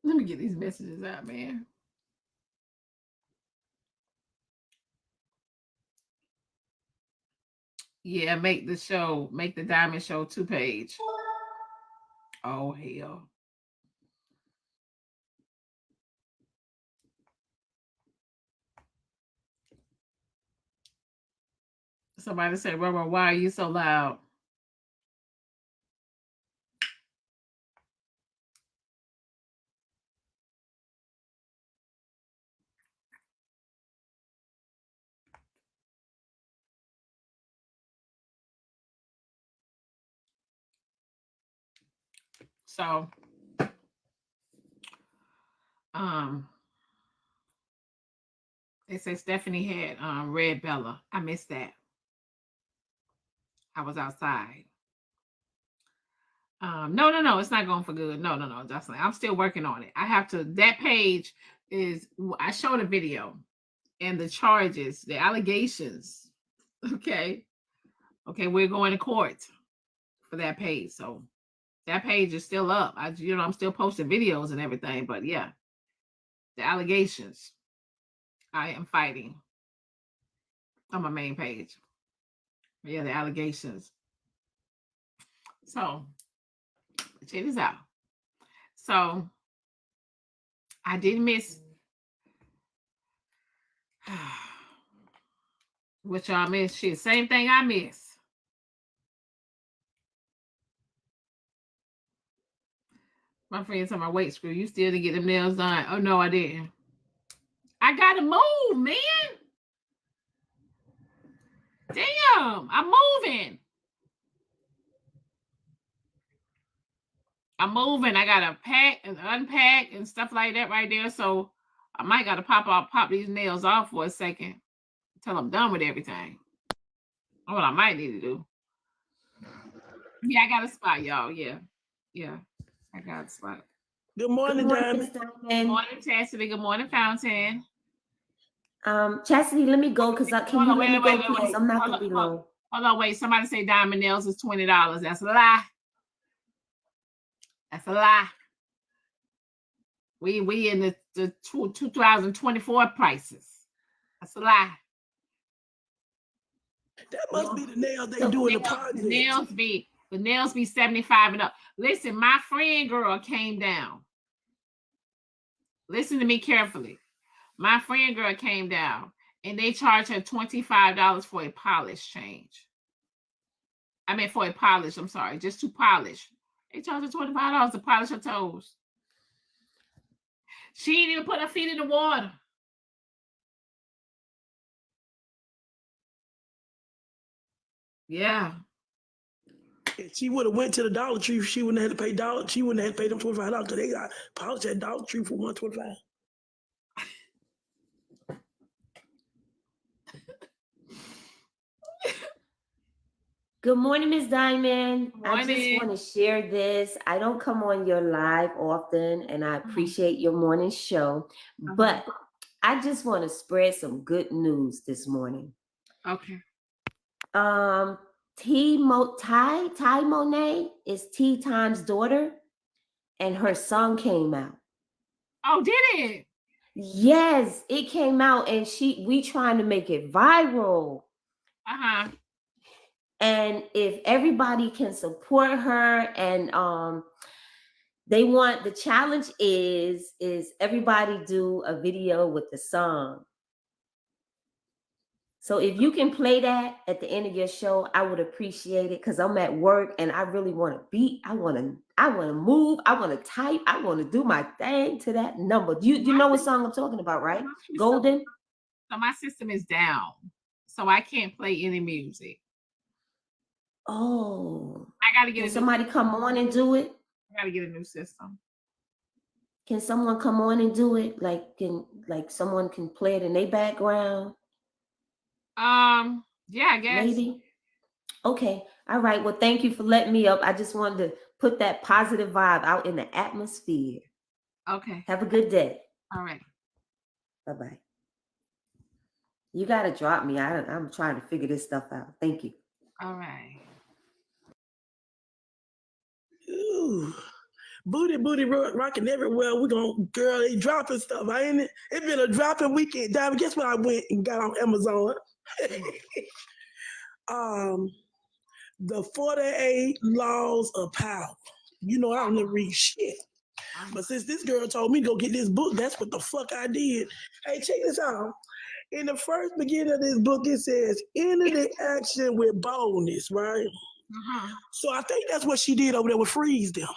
Let me get these messages out, man. Yeah, make the Diamond Show 2-page. Oh hell. Somebody said, Rubber, why are you so loud? So, um, they say Stephanie had Red Bella. I missed that. I was outside. No, it's not going for good. No, Jocelyn. I'm still working on it. I have to. That page is. I showed a video and the charges, the allegations. Okay, okay, we're going to court for that page. So that page is still up. I'm still posting videos and everything. But yeah, the allegations. I am fighting on my main page. Yeah, the allegations. So check this out. So I didn't miss what y'all miss. Shit, same thing I miss. My friend told my weight screw. You still didn't get them nails done. Oh no, I didn't. I gotta move, man. Damn, I'm moving. I'm moving. I gotta pack and unpack and stuff like that right there. So I might gotta pop these nails off for a second until I'm done with everything. What I might need to do. Yeah, I got a spot, y'all. Yeah. I got a spot. Good morning, Diamond. Good morning, Chastity. Good morning, Fountain. Chastity, let me go because can you let me go, please? I'm not gonna be long. Hold on, wait. Somebody say diamond nails is $20. That's a lie. That's a lie. We in the 2024 prices. That's a lie. That must be the nails they do in the project. The nails be 75 and up. Listen, my friend girl came down. Listen to me carefully. My friend girl came down and they charged her $25 for a polish change. I mean, for a polish, I'm sorry, just to polish. They charged her $25 to polish her toes. She didn't even put her feet in the water. Yeah. If she would have went to the Dollar Tree, she wouldn't have had to pay $1. She wouldn't have had to pay them $25 because they got polish at Dollar Tree for $125. Good morning, Ms. Diamond. I just want to share this. I don't come on your live often, and I appreciate your morning show, but I just want to spread some good news this morning. Okay. Ty Monet is T Time's daughter, and her song came out. Oh, did it? Yes, it came out, and we trying to make it viral. And if everybody can support her, and the challenge is everybody do a video with the song. So if you can play that at the end of your show, I would appreciate it because I'm at work and I really want to beat. I want to move. I want to type. I want to do my thing to that number. You know what song I'm talking about, right? Golden. So my system is down, so I can't play any music. Oh, I gotta get somebody come on and do it. I gotta get a new system. Can someone come on and do it? Like someone can play it in their background? Yeah, I guess. Maybe. Okay. All right. Well, thank you for letting me up. I just wanted to put that positive vibe out in the atmosphere. Okay. Have a good day. All right. Bye-bye. You got to drop me. I'm trying to figure this stuff out. Thank you. All right. Ooh. Booty rocking everywhere. We gonna, girl, they dropping stuff, ain't it? It been a dropping weekend. Diamond, guess what I went and got on Amazon? The 48 Laws of Power. You know, I don't never read shit. But since this girl told me to go get this book, that's what the fuck I did. Hey, check this out. In the first beginning of this book, it says, enter the action with boldness, right? So I think that's what she did over there with Freeze them.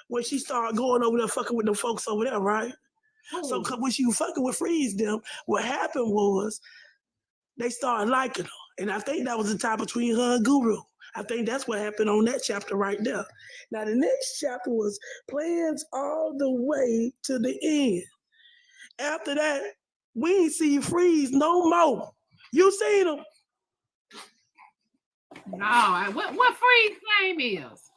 When she started going over there fucking with the folks over there, right? So when she was fucking with Freeze them, what happened was they started liking her. And I think that was the tie between her and Guru. I think that's what happened on that chapter right there. Now, the next chapter was plans all the way to the end. After that, we ain't see Freeze no more. You seen him? No, what Freeze name is?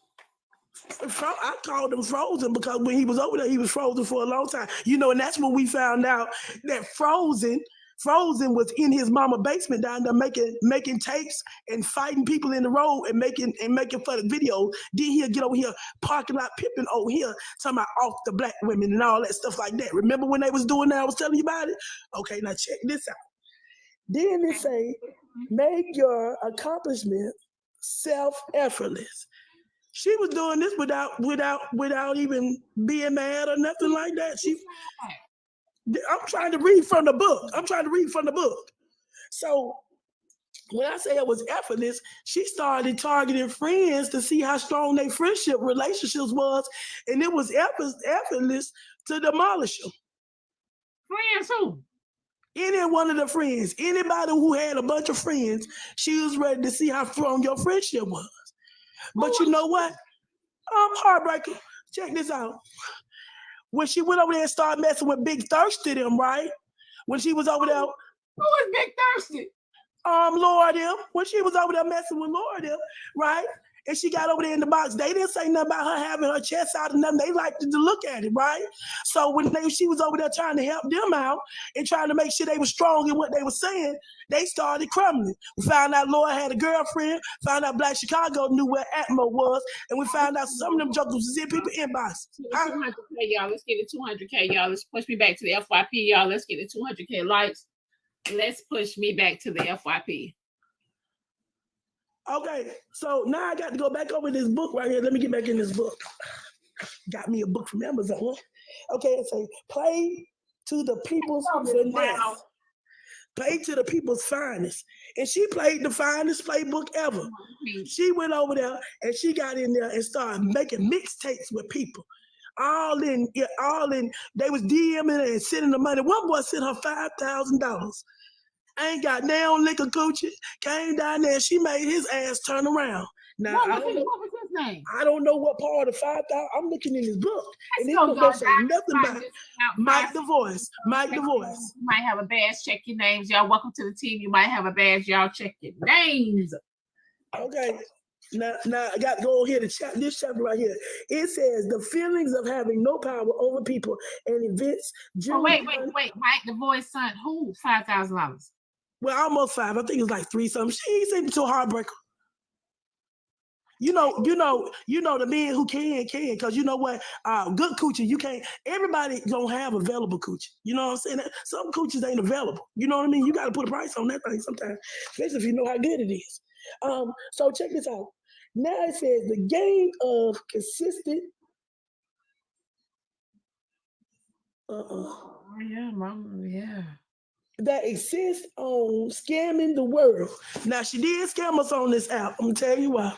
I called him Frozen because when he was over there, he was frozen for a long time. You know, and that's when we found out that Frozen was in his mama basement down there making tapes and fighting people in the road and making fun of videos. Then he'll get over here, parking lot pimping over here, talking about off the black women and all that stuff like that. Remember when they was doing that? I was telling you about it? Okay, now check this out. Then they say, make your accomplishment self-effortless. She was doing this without even being mad or nothing like that. I'm trying to read from the book. So when I say it was effortless, she started targeting friends to see how strong their friendship relationships was, and it was effortless to demolish them. Friends who? Any one of the friends, anybody who had a bunch of friends, she was ready to see how strong your friendship was. But you know what? Heartbreaker. Check this out. When she went over there and started messing with Big Thirsty them, right? When she was over there. Who is Big Thirsty? Laura them. When she was over there messing with Laura them, right? And she got over there in the box. They didn't say nothing about her having her chest out and nothing. They liked to look at it, right? So when she was over there trying to help them out and trying to make sure they were strong in what they were saying, they started crumbling. We found out Laura had a girlfriend, found out Black Chicago knew where Atmo was, and we found out some of them jokers was in people inbox. 200K, y'all. Let's get it 200K, y'all. Let's push me back to the FYP, y'all. Let's get it 200K likes. Let's push me back to the FYP. Okay, so now I got to go back over this book right here. Let me get back in this book. Got me a book from Amazon. Okay, it says, play to the people's finesse. Play to the people's finest. And she played the finest playbook ever. She went over there and she got in there and started making mixtapes with people. All in, they was DMing and sending the money. One boy sent her $5,000. Ain't got down liquor coochie, came down there, she made his ass turn around. Now, what was his name? I don't know what part of 5,000. I'm looking in his book. And this book don't say nothing about Mike the Voice. Mike the Voice. You might have a badge, check your names. Y'all, welcome to the team. You might have a badge, y'all check your names. Okay. Now I got to go here to this chapter right here. It says the feelings of having no power over people and events. Wait. Mike the Voice son, who? $5,000. Well, almost 5. I think it's like 3 something. She ain't sent it to a heartbreaker. You know the men who can, because you know what? Good coochie, you can't. Everybody don't have available coochie. You know what I'm saying? Some coochies ain't available. You know what I mean? You got to put a price on that thing sometimes, especially if you know how good it is. So check this out. Now it says the game of consistent. Yeah. That exists on scamming the world. Now she did scam us on this app. I'm gonna tell you why.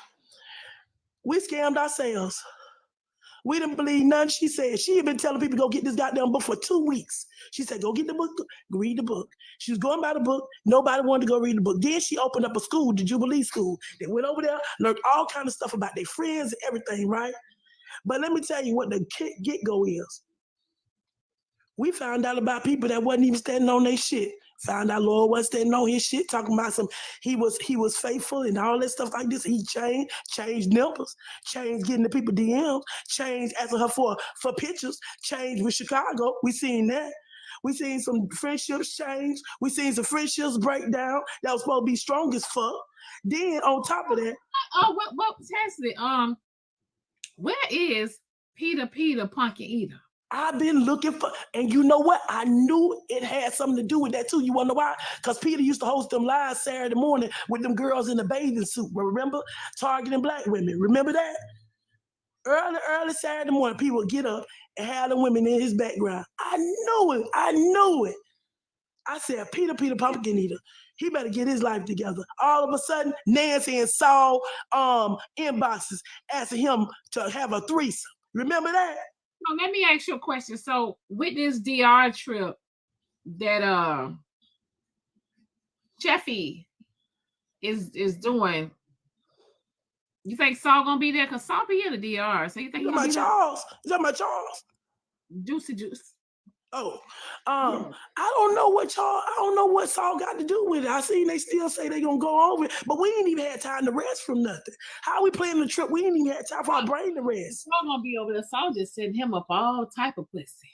We scammed ourselves. We didn't believe nothing she said. She had been telling people go get this goddamn book for 2 weeks. She said, go get the book, read the book. She was going by the book. Nobody wanted to go read the book. Then she opened up a school, the Jubilee School. They went over there, learned all kind of stuff about their friends and everything, right? But let me tell you what the get-go is. We found out about people that wasn't even standing on their shit. Found out Lord wasn't standing on his shit, talking about he was faithful and all that stuff like this. He changed numbers, changed getting the people DMs, changed asking her for pictures, changed with Chicago. We seen that. We seen some friendships change. We seen some friendships break down that was supposed to be strong as fuck. Then on top of that. What Cassie, where is Peter, pumpkin eater. I've been looking for, and you know what? I knew it had something to do with that too. You wanna know why? Because Peter used to host them live Saturday morning with them girls in the bathing suit. Remember? Targeting black women. Remember that? Early Saturday morning, people would get up and have the women in his background. I knew it. I said, Peter, pumpkin eater, he better get his life together. All of a sudden, Nancy and Saul inboxes asking him to have a threesome. Remember that? So let me ask you a question. So with this DR trip that Jeffy is doing, you think Saul gonna be there? Because Saul be in the DR. So you think he's my Charles? Is that my Charles? Juicy Juice. Oh, I don't know what Saul got to do with it. I seen they still say they gonna go over it, but we ain't even had time to rest from nothing. How we planning the trip? We ain't even had time for our brain to rest. Saul gonna be over there. Saul just setting him up all type of pussy.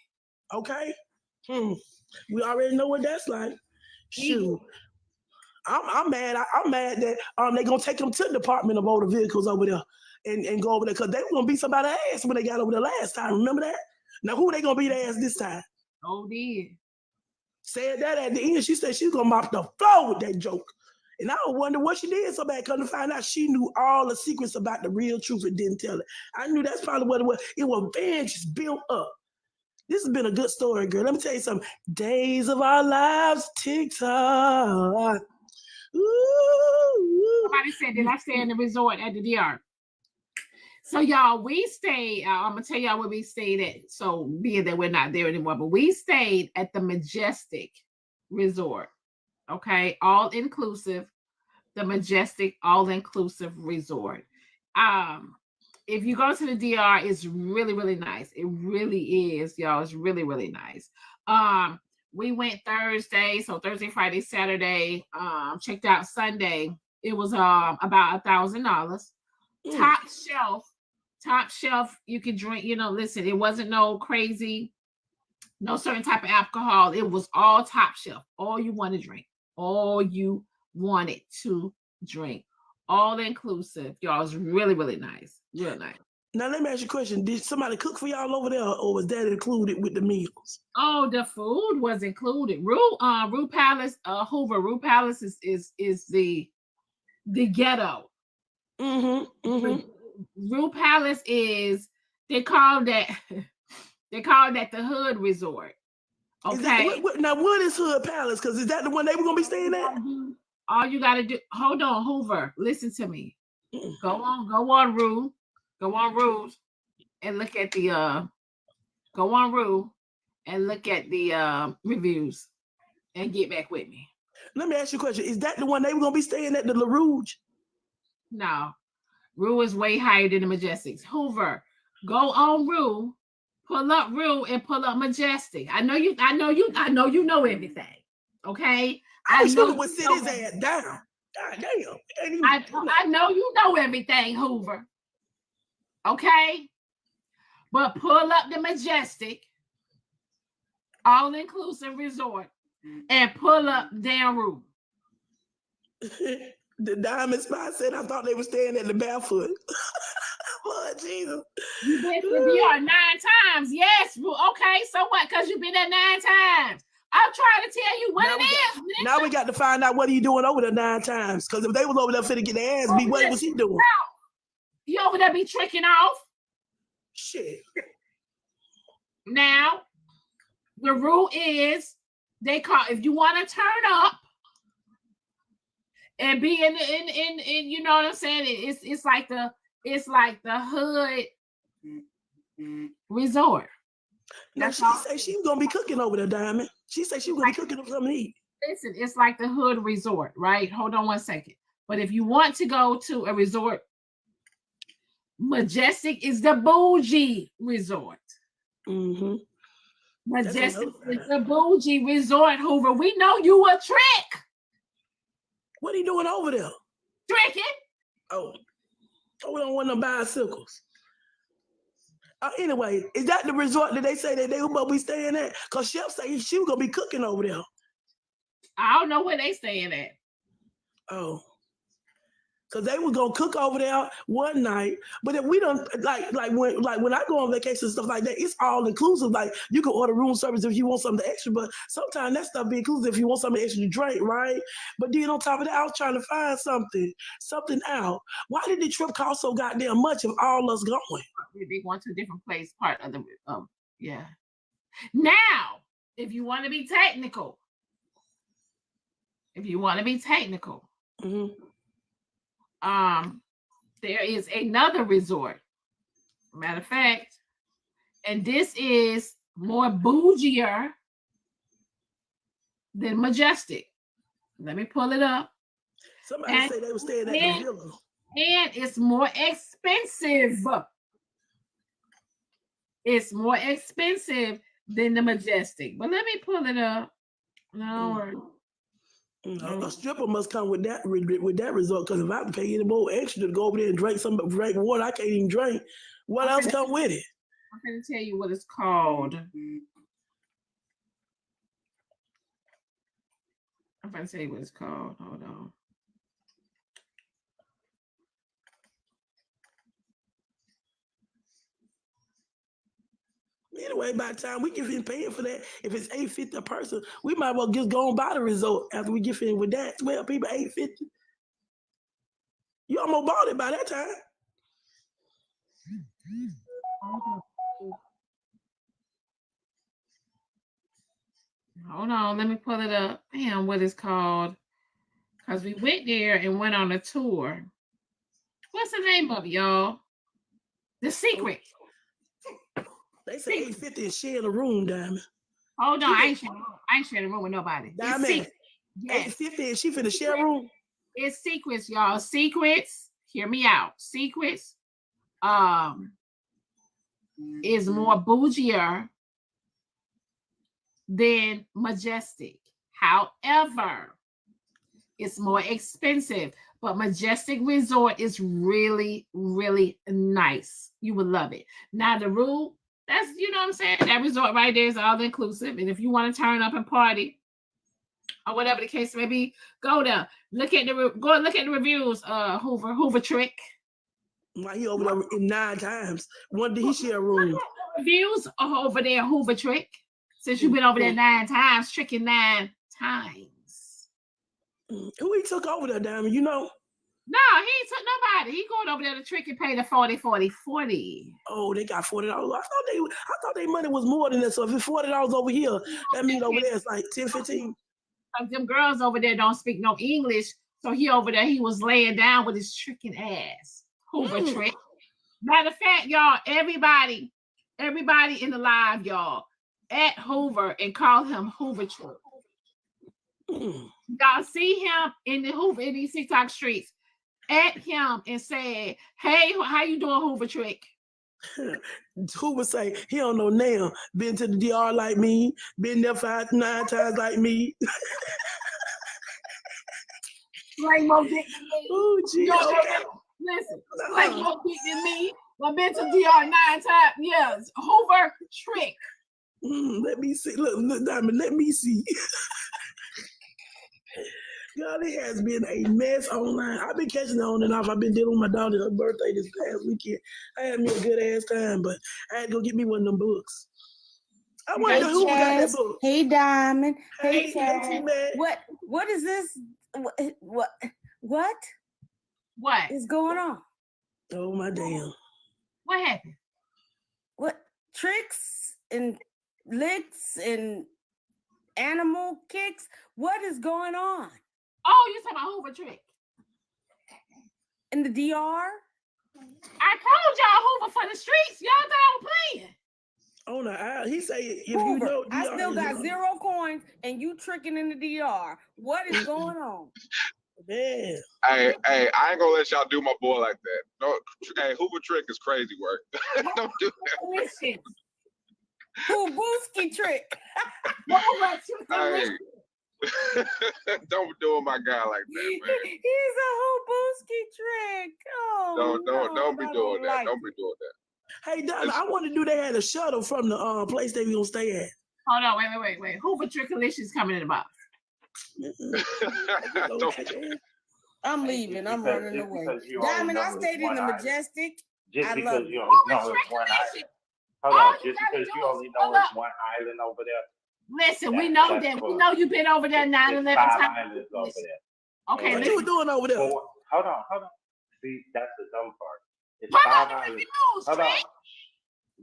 Okay. We already know what that's like. Shoot. I'm mad. I'm mad that they gonna take him to the Department of Motor Vehicles over there and go over there because they were gonna beat somebody's ass when they got over there last time. Remember that? Now who they gonna beat their ass this time? Oh, did. Said that at the end. She said she was gonna mop the floor with that joke. And I wonder what she did so bad. Come to find out she knew all the secrets about the real truth and didn't tell it. I knew that's probably what it was. It was vengeance built up. This has been a good story, girl. Let me tell you something. Days of our lives, TikTok. Ooh. Somebody said, did I stay in the resort at the DR? So y'all, we stayed, I'm gonna tell y'all where we stayed at. So being that we're not there anymore, but we stayed at the Majestic Resort. Okay, all inclusive, the Majestic all-inclusive resort. If you go to the DR, it's really, really nice. It really is, y'all. It's really, really nice. We went Thursday, so Thursday, Friday, Saturday, checked out Sunday. It was about $1,000. Top shelf, you could drink, listen, it wasn't no crazy, no certain type of alcohol. It was all top shelf. All you want to drink. All you wanted to drink. All inclusive. Y'all, it's really, really nice. Real nice. Now let me ask you a question. Did somebody cook for y'all over there or was that included with the meals? Oh, the food was included. Rue Palace, Hoover, Rue Palace is the ghetto. Rue Palace is they call that the hood resort. Okay. Now what is Hood Palace? Because is that the one they were gonna be staying at? All you gotta do, hold on, Hoover. Listen to me. Go on Rue and look at the reviews and get back with me. Let me ask you a question. Is that the one they were gonna be staying at, the La Rouge? No. Rue is way higher than the Majestics. Hoover, go on Rue, pull up Rue and pull up Majestic. I know you know everything. Okay? I know would sit his ass down. God damn. I know you know everything, Hoover. Okay? But pull up the Majestic all-inclusive resort and pull up down Rue. The diamond spot said I thought they were staying at the Barefoot. Lord Jesus. You've been to the DR 9 times. Yes. Okay, so what? Because you've been there 9 times. I'm trying to tell you what it is. Now we got to find out what are you doing over there 9 times. Because if they was over there finna get their ass beat, what was he doing? You over there be tricking off? Shit. Now, the rule is they call if you want to turn up and be in you know what I'm saying? It's like the hood resort. Now she said she was gonna be cooking over there, Diamond. She said she was gonna be cooking them something to eat. Listen, it's like the hood resort, right? Hold on one second. But if you want to go to a resort, Majestic is the bougie resort. Mm-hmm. Majestic is the bougie resort, Hoover. We know you a trick. What are you doing over there? Tricking. Oh, we don't want no bicycles. Anyway, is that the resort that they say that they were going to be staying at? Because Chef said she was going to be cooking over there. I don't know where they staying at. Oh. Cause they was gonna cook over there one night, but if we don't when I go on vacation and stuff like that, it's all inclusive. Like you can order room service if you want something extra, but sometimes that stuff be inclusive if you want something extra to drink, right? But then on top of that, I was trying to find something out. Why did the trip cost so goddamn much if all us going? They going to a different place, part of the yeah. Now, if you want to be technical, Mm-hmm. There is another resort. Matter of fact, and this is more bougier than Majestic. Let me pull it up. Somebody say they were staying at the villa. And it's more expensive. It's more expensive than the Majestic. But let me pull it up. No. A stripper must come with that result, because if I pay any more extra to go over there and drink water I can't even drink, what else come with it? I'm going to tell you what it's called. Hold on. Anyway, by the time we get in paying for that, if it's $850 a person, we might well just go and buy the resort after we get in with that. 12 people, $850. You almost bought it by that time. Hold on, let me pull it up. Damn, what it's called? Because we went there and went on a tour. What's the name of it, y'all? The Secret. They say $850 and sharing a room, Diamond. Hold on, I ain't sharing a room with nobody. Diamond, yes. $850 and she finna share a room? It's Secrets, y'all. Secrets, hear me out. Secrets is more bougier than Majestic. However, it's more expensive. But Majestic Resort is really, really nice. You would love it. Now the room, that's, you know what I'm saying? That resort right there is all inclusive. And if you want to turn up and party, or whatever the case may be, go there. Look at the reviews. Hoover Trick. Why he over there 9 times? When did he share a room? Reviews are over there, Hoover Trick. Since you've been over there 9 times, tricking 9 times. Who he took over there, Diamond? You know? No, he ain't took nobody. He going over there to trick and pay the 40. Oh, they got $40. I thought their money was more than that. So if it's $40 over here, that means over there it's like 10, 15. Them girls over there don't speak no English. So he over there, he was laying down with his tricking ass. Hoover Trick. Matter of fact, y'all, everybody in the live, y'all, at Hoover and call him Hoover Trick. Y'all see him in these TikTok streets. At him and say, "Hey, how you doing, Hoover Trick?" Hoover say he don't know now. Been to the DR like me. Been there 9 times like me. Like more dick than me. Oh, gee. Okay. Listen, like more dick than me. I've been to DR 9 times. Yes, Hoover Trick. Let me see. Look, Diamond. Let me see. God, it has been a mess online. I've been catching it on and off. I've been dealing with my daughter's birthday this past weekend. I had me a good ass time, but I had to go get me one of them books. I wonder who got that book. Hey, Diamond. Hey, man. What is this? What is going on? Oh my damn! What happened? What tricks and licks and animal kicks? What is going on? Oh, you talking about Hoover Trick? In the DR? I told y'all Hoover for the streets. Y'all thought I was playing. Oh no, he say if Hoover, you know, I still got 0 coins and you tricking in the DR. What is going on? Man. Hey, I ain't gonna let y'all do my boy like that. No, hey, Hoover Trick is crazy work. Don't do that. Listen. Hoover Trick. Hey. Don't be doing my guy like that, man. He's a Hoobuski Trick. Oh, don't be doing that. Don't be doing that. Hey, Donna, I want to do. They had a shuttle from the place they gonna stay at. Hold on, wait. Hoover Trickalicious coming in the box. I'm leaving. I'm running away. Diamond, I stayed in the Majestic. Just because you Hoover know Trick, it's one listen. island. Hold All on, you just gotta because do you is only pull know it's up. one island over there. Listen, we That's know that. We fun. know you've been over there 9/11 It's 5 times. islands over there. Okay, And What you were doing over there? hold on. See, that's the dumb part. It's Pull 5 up the islands. reviews, Hold on. Trix.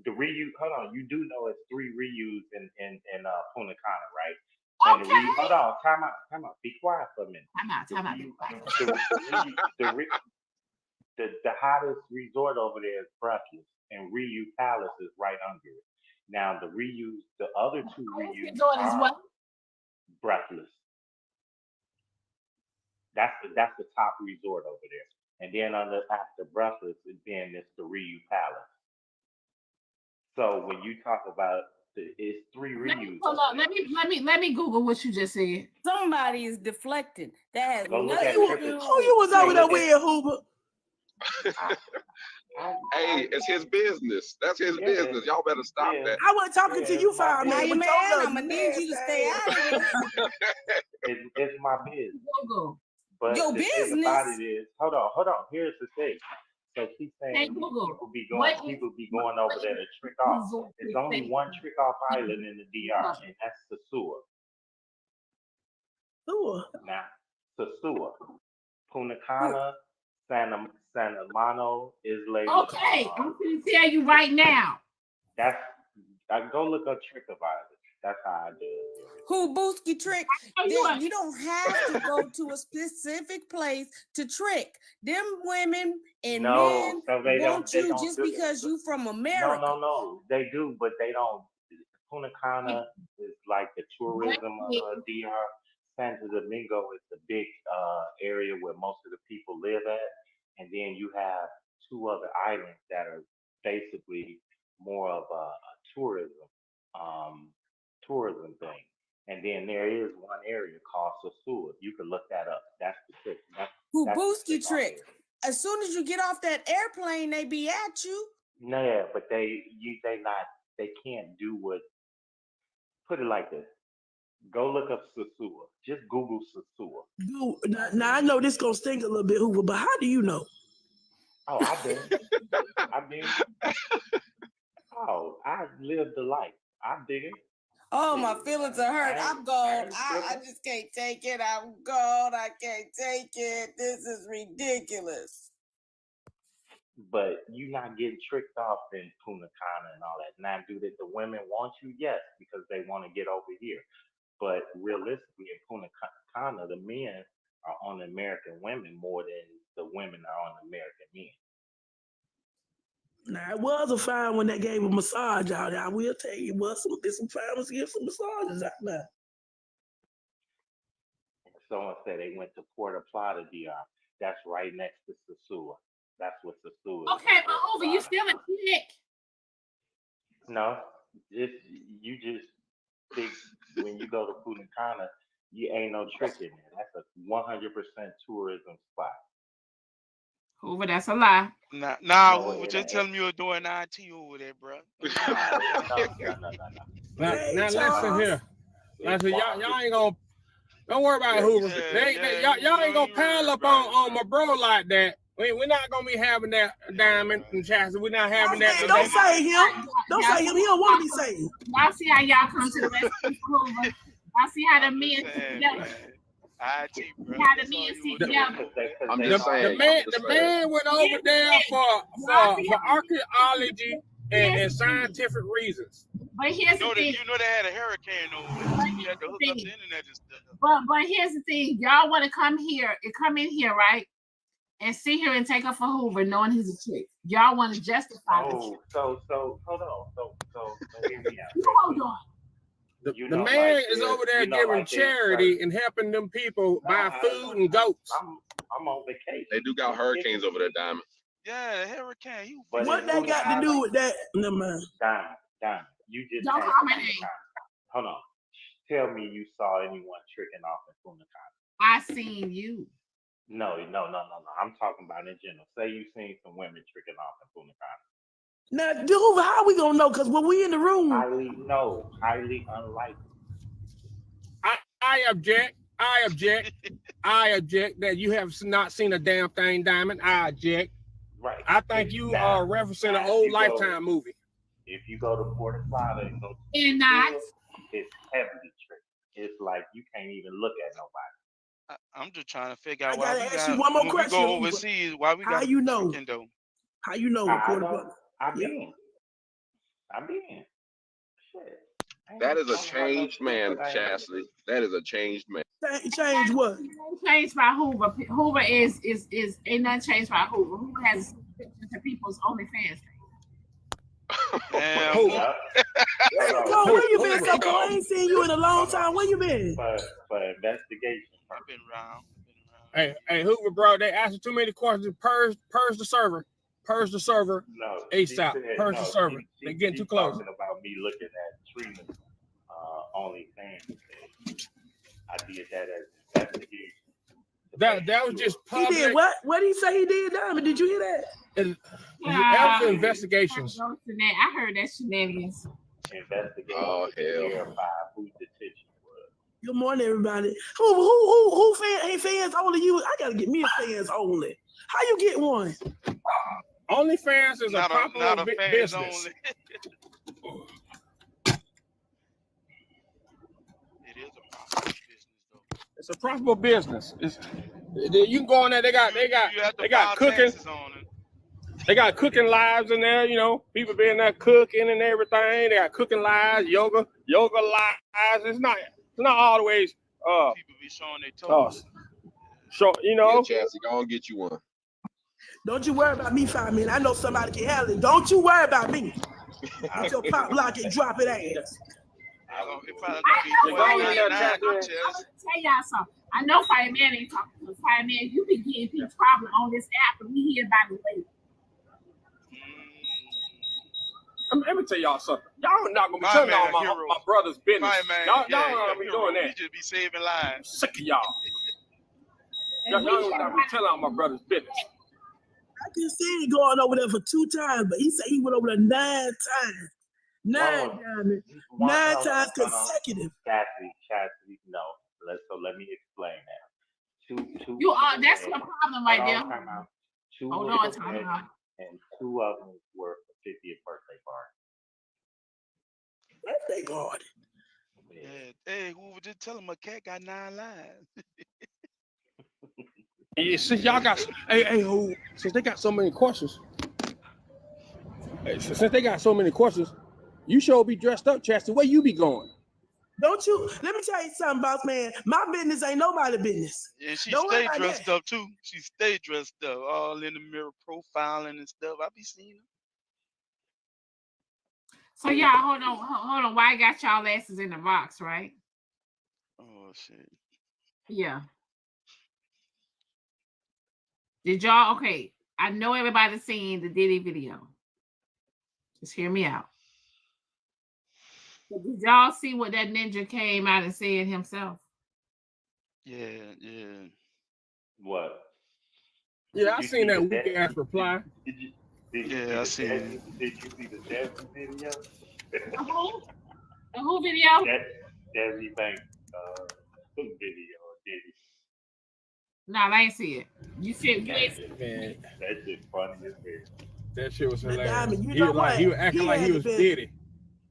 The reuse. Hold on. You do know it's 3 reuse in Punta Cana, right? And Okay. hold on. Time out. Be quiet for a minute. Time out. The hottest resort over there is Breathless, and Reuse Palace is right under it. Now the other 2 reuse Is what? Breathless. That's the top resort over there, and then after Breathless, then it's the Reuse Palace. So when you talk about it's 3 reuse. Hold on. Let me Google what you just said. Somebody is deflecting. That has Go look at nothing to Trix. do Who you was over there with, Hoover? Hey, it's his business. That's his business. Y'all better stop that. I wasn't talking to you 5 Now, minutes. you but man, your I'm gonna need you to stay out of it. It's my business. Google. But Your the thing about business? it is, hold on. Here's the thing. So she's saying Hey, Google. people be going over there to trick off. There's only one trick off island in the DR, and that's Sasua. Sure. Now, Sasua, Punta Cana, Santa Mono is labeled. Okay, I'm going to tell you right now. I go look up trick of island. That's how I do it. Who Booski Trick? Oh, You don't have to go to a specific place to trick. Them women and men want you just because you from America. No. They do, but they don't. Punta Cana is like the tourism of DR. Santo Domingo is the big area where most of the people live at. And then you have 2 other islands that are basically more of a tourism thing. And then there is one area called Sasua. You can look that up. That's the trick. Who Booski Trick? As soon as you get off that airplane, they be at you. No, yeah, but they can't do what. Put it like this. Go look up Sasua. Just Google Sasua. Dude, now I know this gonna stink a little bit, Hoover, but how do you know? Oh, I've been. Oh, I lived the life. I've been. Oh, my feelings are hurt. I'm gone. I just can't take it. I'm gone. I can't take it. This is ridiculous. But you're not getting tricked off in Punta Cana and all that. Now, do that the women want you? Yes, because they want to get over here. But realistically, in Punta Cana, the men are on American women more than the women are on American men. Now, it was a fine when they gave a massage out there. I will tell you, there's some fine ones give some massages out there. Someone said they went to Puerto Plata, DR. That's right next to Sasua. That's what Sasua is. Okay, but Hoover, you still a chick. No, you just think when you go to Punta Cana, you ain't no trick in there. That's a 100% tourism spot. Hoover, that's a lie. Nah, Hoover, just tell me you're doing IT over there, bro. No. Now listen here. Listen, y'all ain't gonna. Don't worry about Hoover. Y'all ain't gonna pile up on my bro like that. We're not gonna be having that Diamond and Cassie. We're not having that today. Don't say him. Don't say him. He don't want to be saved. Y'all see how y'all come to the rescue, Hoover. Y'all see how the men sit together. How the men sit together. The man went over there for archaeology and scientific reasons. But here's the thing. You know they had a hurricane over there. You had to hook up the internet and stuff. But here's the thing. Y'all want to come in here, right? And sit here and take up for Hoover, knowing he's a chick. Y'all want to justify the chick. So hold on. So hear me out. Hold on. The man is over there giving charity and helping them people buy food and goats. I'm on vacation. They do got hurricanes over there, Diamond. Yeah, hurricane. What they got to do with that? Never mind. Diamond. You just don't call my name. Hold on. Tell me you saw anyone tricking off in Punta Cana. I seen you. No. I'm talking about in general. Say you seen some women tricking off in Punta Cana. Now, dude, how we gonna know? Because when we in the room, Highly unlikely. I object. I object. I object that you have not seen a damn thing, Diamond. I object. Right. I think you are referencing an old Lifetime movie. If you go to Port Plata and go to and not. it's heavily tricky. It's like you can't even look at nobody. I'm just trying to figure out I why gotta we ask got you one more when question. we go overseas. Why we got How you know? though? How you know? I've been. Shit. That is a changed man, Chastity. That is a changed man. Change what? Changed by Hoover. Hoover is ain't not changed by Hoover. Hoover has to people's OnlyFans. Damn. Hoover. So where you been, so I ain't seen you in a long time. Where you been? For investigation. I've been around. Hey, Hoover, bro, they asked too many questions. Purge the server. Purge the server. No. ASAP. Purge the server. They're getting too close. Talking about me looking at Trina's OnlyFans. I did that as investigation. That was just public. He did what? What did he say he did, Diamond? Did you hear that? That was investigations. I heard that shenanigans. Investigation. Oh, hell. Verify who the detention was. Good morning, everybody. Who fans only you? I gotta get me a fans only. How you get one? OnlyFans is Not a popular fans business. only. It is a profitable business though. It's a profitable business. You can go on there. They got cooking. They got cooking lives in there. You know, people being there cooking and everything. They got cooking lives, yoga lives. It's not all the ways. People be showing their toes. So you know. Yeah, Chassie, go and get you one. Don't you worry about me, 5 minutes. I know somebody can handle it. Don't you worry about me. Get your pop lock and drop it ass. I'm gonna tell y'all something. I know Fireman ain't talking, but Fireman, you be getting people problem on this app, and we hear about it later. Let me tell y'all something. Y'all not gonna be telling all my brother's business. Y'all gonna be doing that. You just be saving lives. I'm sick of y'all. Y'all gonna be telling all my brother's business. I just seen it going over there for 2 times, but he said he went over there 9 times. 9 times consecutive. Cassie, no. So let me explain that. Two. That's the problem right there. Hold on, time out. And 2 of them were for 50th birthday party. Birthday party. Yeah. Hey, Hoover, just tell him a cat got 9 lives. Yeah, since y'all got, hey, since they got so many questions, you sure be dressed up, Chastity. Where you be going? Don't you? Let me tell you something, boss man. My business ain't nobody's business. And she stay dressed up too. She stay dressed up, all in the mirror, profiling and stuff. I be seeing her. So y'all, hold on. Why I got y'all asses in the box, right? Oh shit. Yeah. Did y'all? Okay, I know everybody's seen the Diddy video. Just hear me out. But did y'all see what that ninja came out and said himself? Yeah. What? Yeah, I seen that weak ass reply. I see it. Did you see the Desi video? The who video? Desi Banks video of Diddy. No, I ain't see it. You see it? That shit funny as hell. That shit was hilarious. Diamond, He was acting like he was Diddy.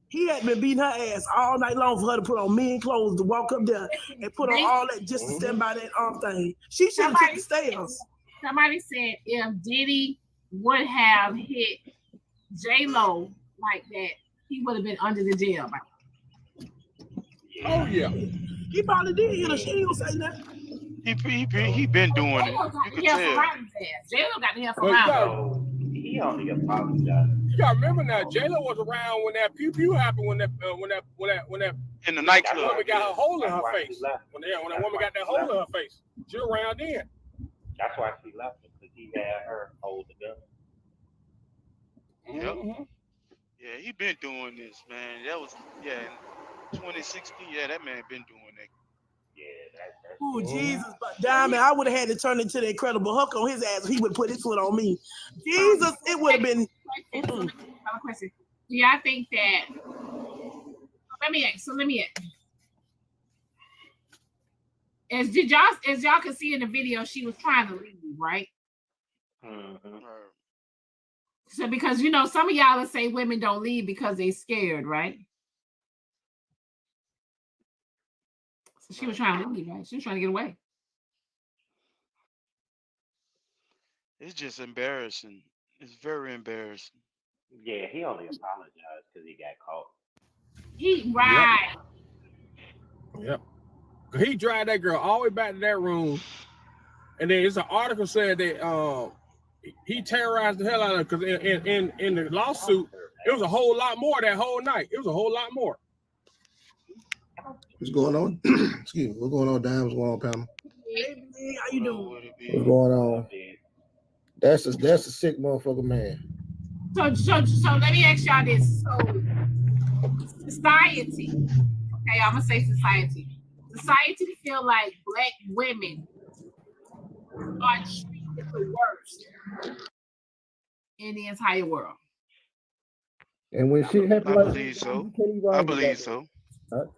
He had been beating her ass all night long for her to put on men clothes to walk up there and put on all that just to stand by that arm thing. She should have took the stairs. Somebody said if Diddy would have hit J-Lo like that, he would have been under the jail. Oh yeah. He probably did hit her. She ain't gonna say nothing. He been doing it. You can tell. J-Lo got the hell from around. He only apologized. You gotta remember now, J-Lo was around when that pew pew happened. When that in the nightclub. Woman got her hole in her face. When that woman got that hole in her face, she was around then. That's why she left him, because he had her hold the gun. Yep. Mm-hmm. Yeah, he been doing this, man. That was in 2016. Yeah, that man been doing that. Yeah, that's Oh Jesus, but Diamond, I would have had to turn into the Incredible Hulk on his ass if he would put his foot on me. Jesus, it would have been. Question. Do y'all think that? Let me ask. as y'all can see in the video, she was trying to leave, right? Mm-hmm. So because you know, some of y'all will say women don't leave because they're scared, right? So she was trying to leave, right? She was trying to get away. It's just embarrassing. It's very embarrassing. Yeah, he only apologized because he got caught. He right. Yep. He dragged that girl all the way back to that room, and then it's an article said that he terrorized the hell out of her because in the lawsuit it was a whole lot more that whole night. It was a whole lot more. What's going on? Excuse me. What's going on, Dime? What's going on, Pamela? Hey, how you doing? What's going on? That's a sick motherfucker, man. So let me ask y'all this. So society, okay, I'm gonna say society. Society feel like Black women are treated the worst in the entire world. And when shit happens I like believe that, so. you can't even I argue believe about so.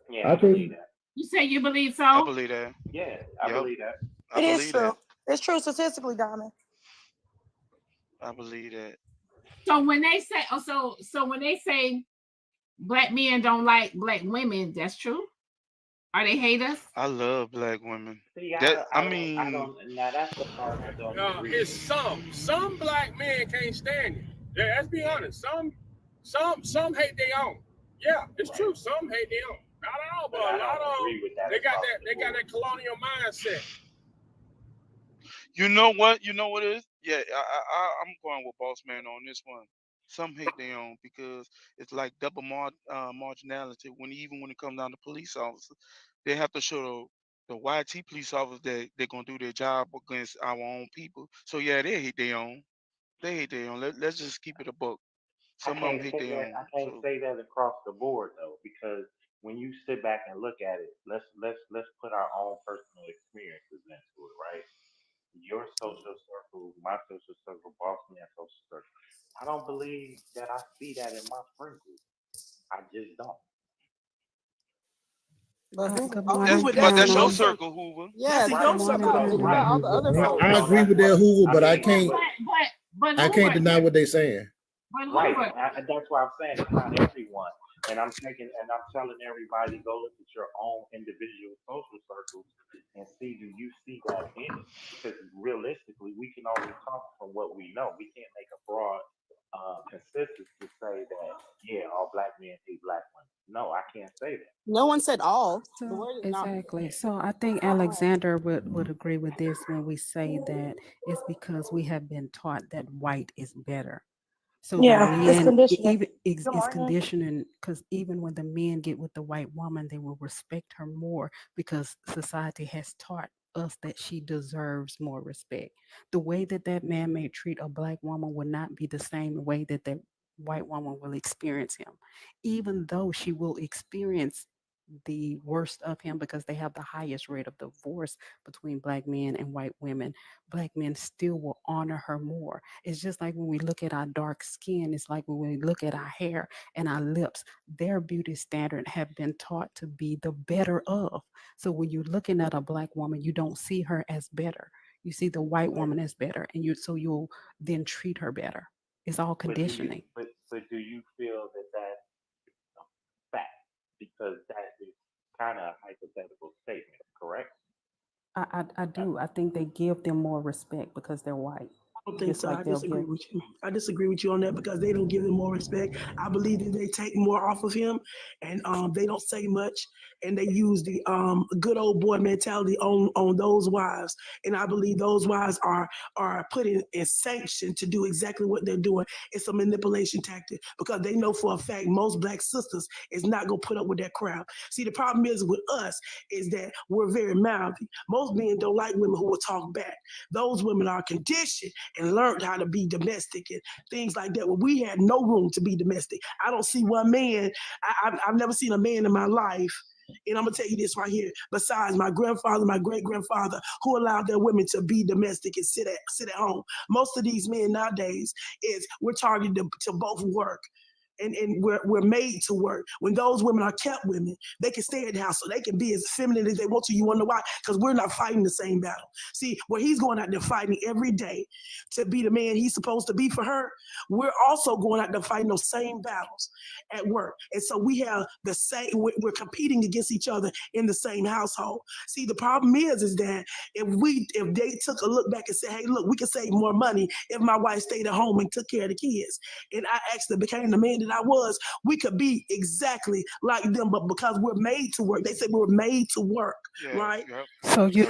Yeah, I believe that. You say you believe so? I believe that. Yeah, I believe that. I It is believe true. that. It's true statistically, Diamond. I believe that. So when they say, so when they say Black men don't like Black women, that's true? Are they haters? I love Black women. See, I mean, now that's the part I don't agree It's with. some Black men can't stand it. Yeah, let's be honest. Some hate their own. Yeah, it's true. Some hate their own. Not all, but a lot of them. They got that colonial mindset. you know what? You know what it is? Yeah, I'm going with Boss Man on this one. Some hate their own because it's like double marginality. Even when it comes down to police officers, they have to show the YT police officers that they're gonna do their job against our own people. So yeah, they hate their own. They hate their own. Let's just keep it a book. Some of them hate their own. I can't say that across the board though, because when you sit back and look at it, let's put our own personal experiences into it, right? Your social circle, my social circle, Boss Man social circle. I don't believe that I see that in my friend group. I just don't. But that's your circle, Hoover. Yeah, That's your circle. You got all the other folks. I agree with that, Hoover, but I can't Hoover, deny what they're saying. Right, that's why I'm saying it's not everyone, and I'm telling everybody go look at your own individual social circles and see, do you see that in it? Because realistically, we can only talk from what we know. We can't make a broad consensus to say that all Black men hate Black women. No, I can't say that. No one said all. So, exactly. So I think Alexander would agree with this when we say that it's because we have been taught that white is better. So it's conditioning. It's conditioning, because even when the men get with the white woman, they will respect her more because society has taught us that she deserves more respect. The way that man may treat a Black woman will not be the same way that white woman will experience him, even though she will experience the worst of him because they have the highest rate of divorce between Black men and white women. Black men still will honor her more. It's just like when we look at our dark skin, it's like when we look at our hair and our lips, their beauty standard have been taught to be the better of. So when you're looking at a Black woman, you don't see her as better. You see the white woman as better, and you'll then treat her better. It's all conditioning. But do you feel that that's a fact? Because that is kind of a hypothetical statement, correct? I do. I think they give them more respect because they're white. I don't think so. I disagree with you. I disagree with you on that because they don't give him more respect. I believe that they take more off of him, and they don't say much, and they use the good old boy mentality on those wives. And I believe those wives are put in sanction to do exactly what they're doing. It's a manipulation tactic because they know for a fact most Black sisters is not gonna put up with that crap. See, the problem is with us is that we're very mouthy. Most men don't like women who will talk back. Those women are conditioned and learned how to be domestic and things like that. Well, we had no room to be domestic. I don't see one man. I've never seen a man in my life, and I'm gonna tell you this right here, besides my grandfather, my great-grandfather, who allowed their women to be domestic and sit at home. Most of these men nowadays we're targeted to both work. and we're made to work. When those women are kept women, they can stay at the house so they can be as feminine as they want to. You wonder why? Because we're not fighting the same battle. See, where he's going out there fighting every day to be the man he's supposed to be for her, we're also going out there fighting those same battles at work. And so we have the same, we're competing against each other in the same household. See, the problem is that if they took a look back and said, hey, look, we can save more money if my wife stayed at home and took care of the kids, and I actually became the man that I was, we could be exactly like them. But because we're made to work, they say we're made to work, right? So you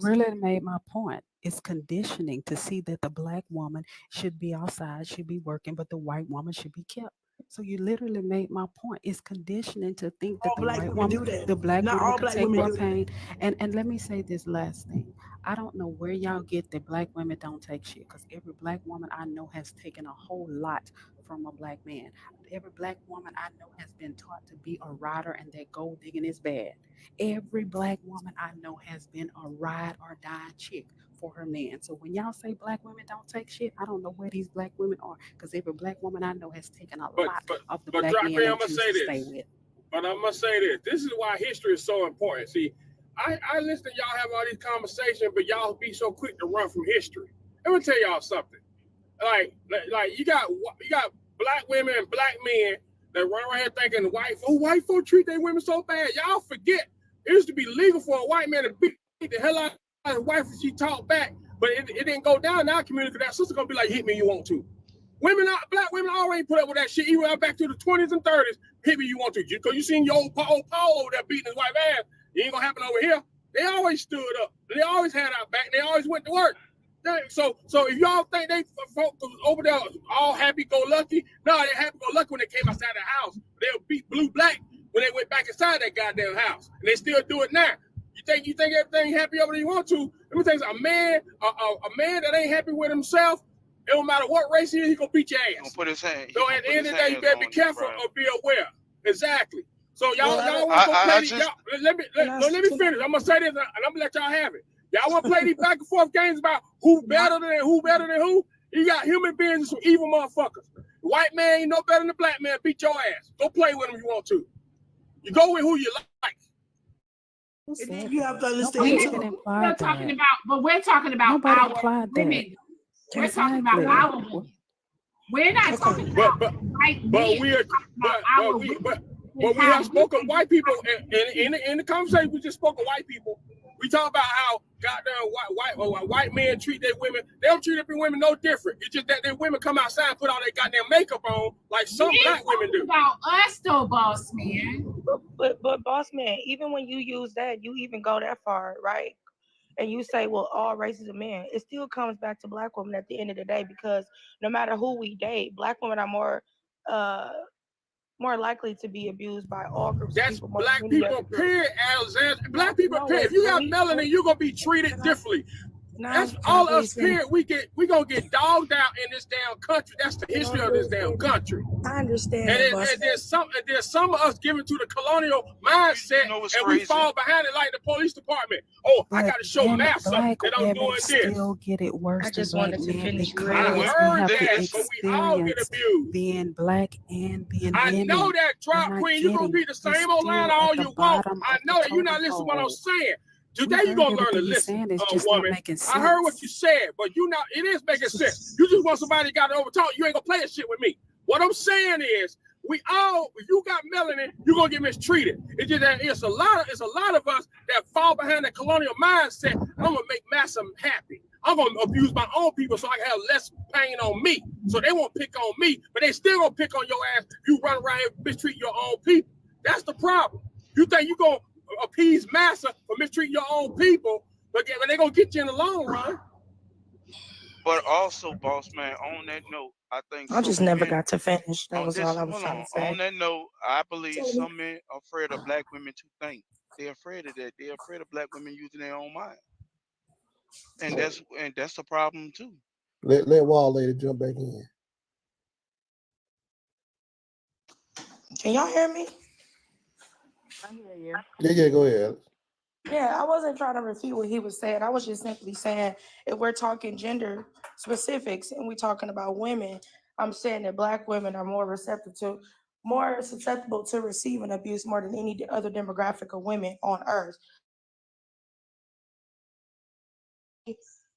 really made my point. It's conditioning to see that the black woman should be outside, should be working, but the white woman should be kept. So you literally made my point. It's conditioning to think that the white woman, the black woman can take more pain. And let me say this last thing. I don't know where y'all get that black women don't take shit, because every black woman I know has taken a whole lot from a black man. Every black woman I know has been taught to be a rider and that gold digging is bad. Every black woman I know has been a ride or die chick for her man. So when y'all say black women don't take shit, I don't know where these black women are, because every black woman I know has taken a lot of the black men they choose to stay with. But I must say this. This is why history is so important. See, I listen to y'all have all these conversations, but y'all be so quick to run from history. Let me tell y'all something. Like you got black women and black men that run around here thinking white folk treat their women so bad. Y'all forget it used to be legal for a white man to beat the hell out of his wife if she talked back, but it didn't go down in our community because that sister gonna be like, hit me, you want to. Black women already put up with that shit, even back to the 20s and 30s. Hit me, you want to. Because you seen your old Paul over there beating his wife ass. It ain't gonna happen over here. They always stood up. They always had our back. They always went to work. So if y'all think they folks over there all happy-go-lucky, no, they happy-go-lucky when they came outside the house. They'll beat blue-black when they went back inside that goddamn house. And they still do it now. You think everything happy over there you want to? Let me tell you, a man that ain't happy with himself, it don't matter what race he is, he gonna beat your ass. Gonna put his hand. So at the end of the day, you better be careful or be aware. Exactly. So y'all want to play these? Let me finish. I'm gonna say this, and I'm gonna let y'all have it. Y'all want to play these back and forth games about who better than who? You got human beings and some evil motherfuckers. White man ain't no better than the black man. Beat your ass. Go play with him if you want to. You go with who you like. You have to understand too. We're talking about our women. We're talking about our women. We're not talking about white men. But we have spoken white people in the conversation. We just spoke of white people. We talk about how goddamn white men treat their women. They don't treat their women no different. It's just that their women come outside and put all their goddamn makeup on like some black women do. About us though, boss man. But boss man, even when you use that, you even go that far, right? And you say, well, all races of men, it still comes back to black women at the end of the day, because no matter who we date, black women are more likely to be abused by all groups of people. That's black people, period, Alexander. Black people, period. If you got melanin, you're going to be treated differently. That's all us, period. We going to get dogged out in this damn country. That's the history of this damn country. I understand. And there's some of us given to the colonial mindset, and we fall behind it like the police department. Oh, I got to show massa that I'm doing this. Still get it worse. I just wanted to finish. I heard that, but we all get abused. Being black and being I know that, drop queen. You're going to be the same old line all you want. I know that. You're not listening to what I'm saying. Today you're gonna learn to listen, woman. I heard what you said, but it is making sense. You just want somebody that got to overtalk. You ain't gonna play that shit with me. What I'm saying is, if you got melanin, you're gonna get mistreated. It's just that it's a lot of us that fall behind that colonial mindset. I'm gonna make massa happy. I'm gonna abuse my own people so I can have less pain on me. So they won't pick on me, but they still gonna pick on your ass. You run around and mistreat your own people. That's the problem. You think you gonna appease massa for mistreating your own people, but they're gonna get you in the long run. But also, boss man, on that note, I think I just never got to finish. That was all I was trying to say. On that note, I believe some men are afraid of black women to think. They're afraid of that. They're afraid of black women using their own mind, and that's a problem too. Let Wall Lady jump back in. Can y'all hear me? I hear you. Yeah, go ahead. Yeah, I wasn't trying to refute what he was saying. I was just simply saying, if we're talking gender specifics and we're talking about women, I'm saying that Black women are more susceptible to receiving abuse more than any other demographic of women on earth.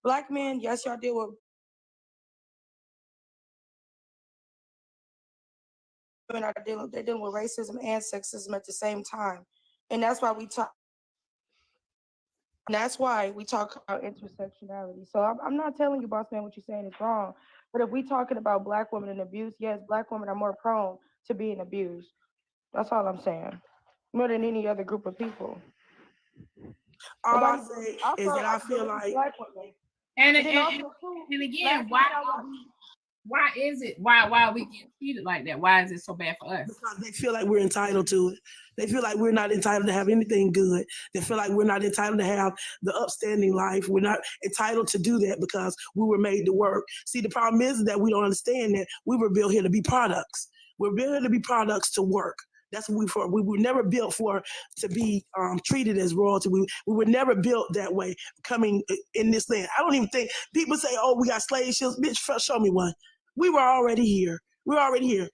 Black men, yes, y'all deal with women they're dealing with racism and sexism at the same time. And that's why we talk about intersectionality. So I'm not telling you, boss man, what you're saying is wrong. But if we're talking about Black women and abuse, yes, Black women are more prone to being abused. That's all I'm saying. More than any other group of people. All I say is that I feel like and again, why is it why we get treated like that? Why is it so bad for us? Because they feel like we're entitled to it. They feel like we're not entitled to have anything good. They feel like we're not entitled to have the upstanding life. We're not entitled to do that because we were made to work. See, the problem is that we don't understand that we were built here to be products. We're built here to be products to work. That's what we were never built to be treated as royalty. We were never built that way coming in this land. I don't even think people say, oh, we got slave ships. Bitch, show me one. We were already here. We're already here.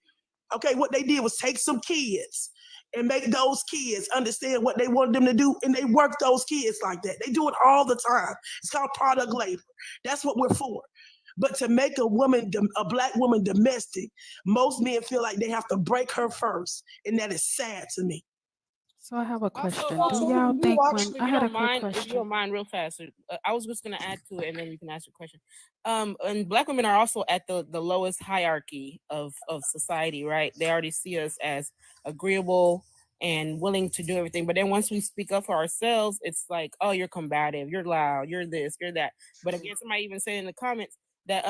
Okay, what they did was take some kids and make those kids understand what they wanted them to do, and they work those kids like that. They do it all the time. It's called product labor. That's what we're for. But to make a Black woman domestic, most men feel like they have to break her first, and that is sad to me. So I have a question. Also, Do y'all think when I had a quick if you question? don't mind, real fast, I was just going to add to it, and then you can ask your question. And Black women are also at the lowest hierarchy of society, right? They already see us as agreeable and willing to do everything. But then once we speak up for ourselves, it's like, oh, you're combative, you're loud, you're this, you're that. But again, somebody even said in the comments that,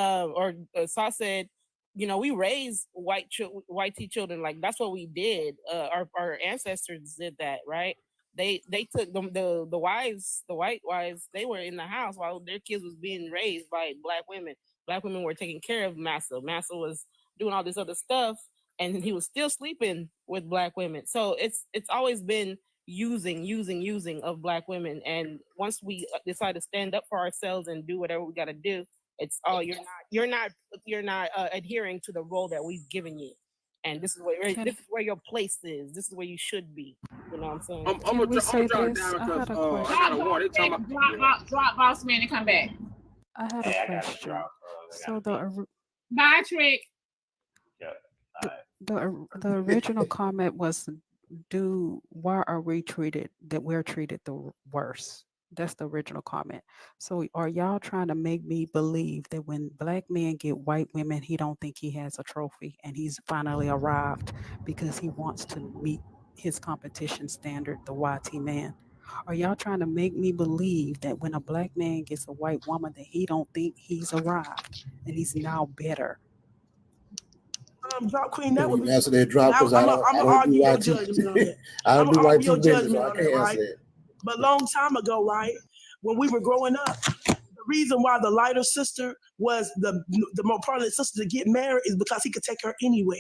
Saw said, you know, we raised white tea children. Like, that's what we did. Our ancestors did that, right? They took the wives, the white wives, they were in the house while their kids was being raised by Black women. Black women were taking care of Massa. Massa was doing all this other stuff, and he was still sleeping with Black women. So it's always been using of Black women. And once we decide to stand up for ourselves and do whatever we got to do, it's you're not adhering to the role that we've given you, and this is where your place is. This is where you should be. You know what I'm saying? I'm gonna drop it down because I got a war. They talking about drop boss man and come back. I had a question. So Bye, Trix. The original comment was, why are we treated we're treated the worst? That's the original comment. So are y'all trying to make me believe that when Black men get white women, he don't think he has a trophy and he's finally arrived because he wants to meet his competition standard, the YT man? Are y'all trying to make me believe that when a Black man gets a white woman that he don't think he's arrived and he's now better? Drop queen, that would be answer that drop because I don't argue your judgment on that. I don't do YT business, so I can't answer that. But long time ago, right, when we were growing up, the reason why the lighter sister was the more prominent sister to get married is because he could take her anywhere.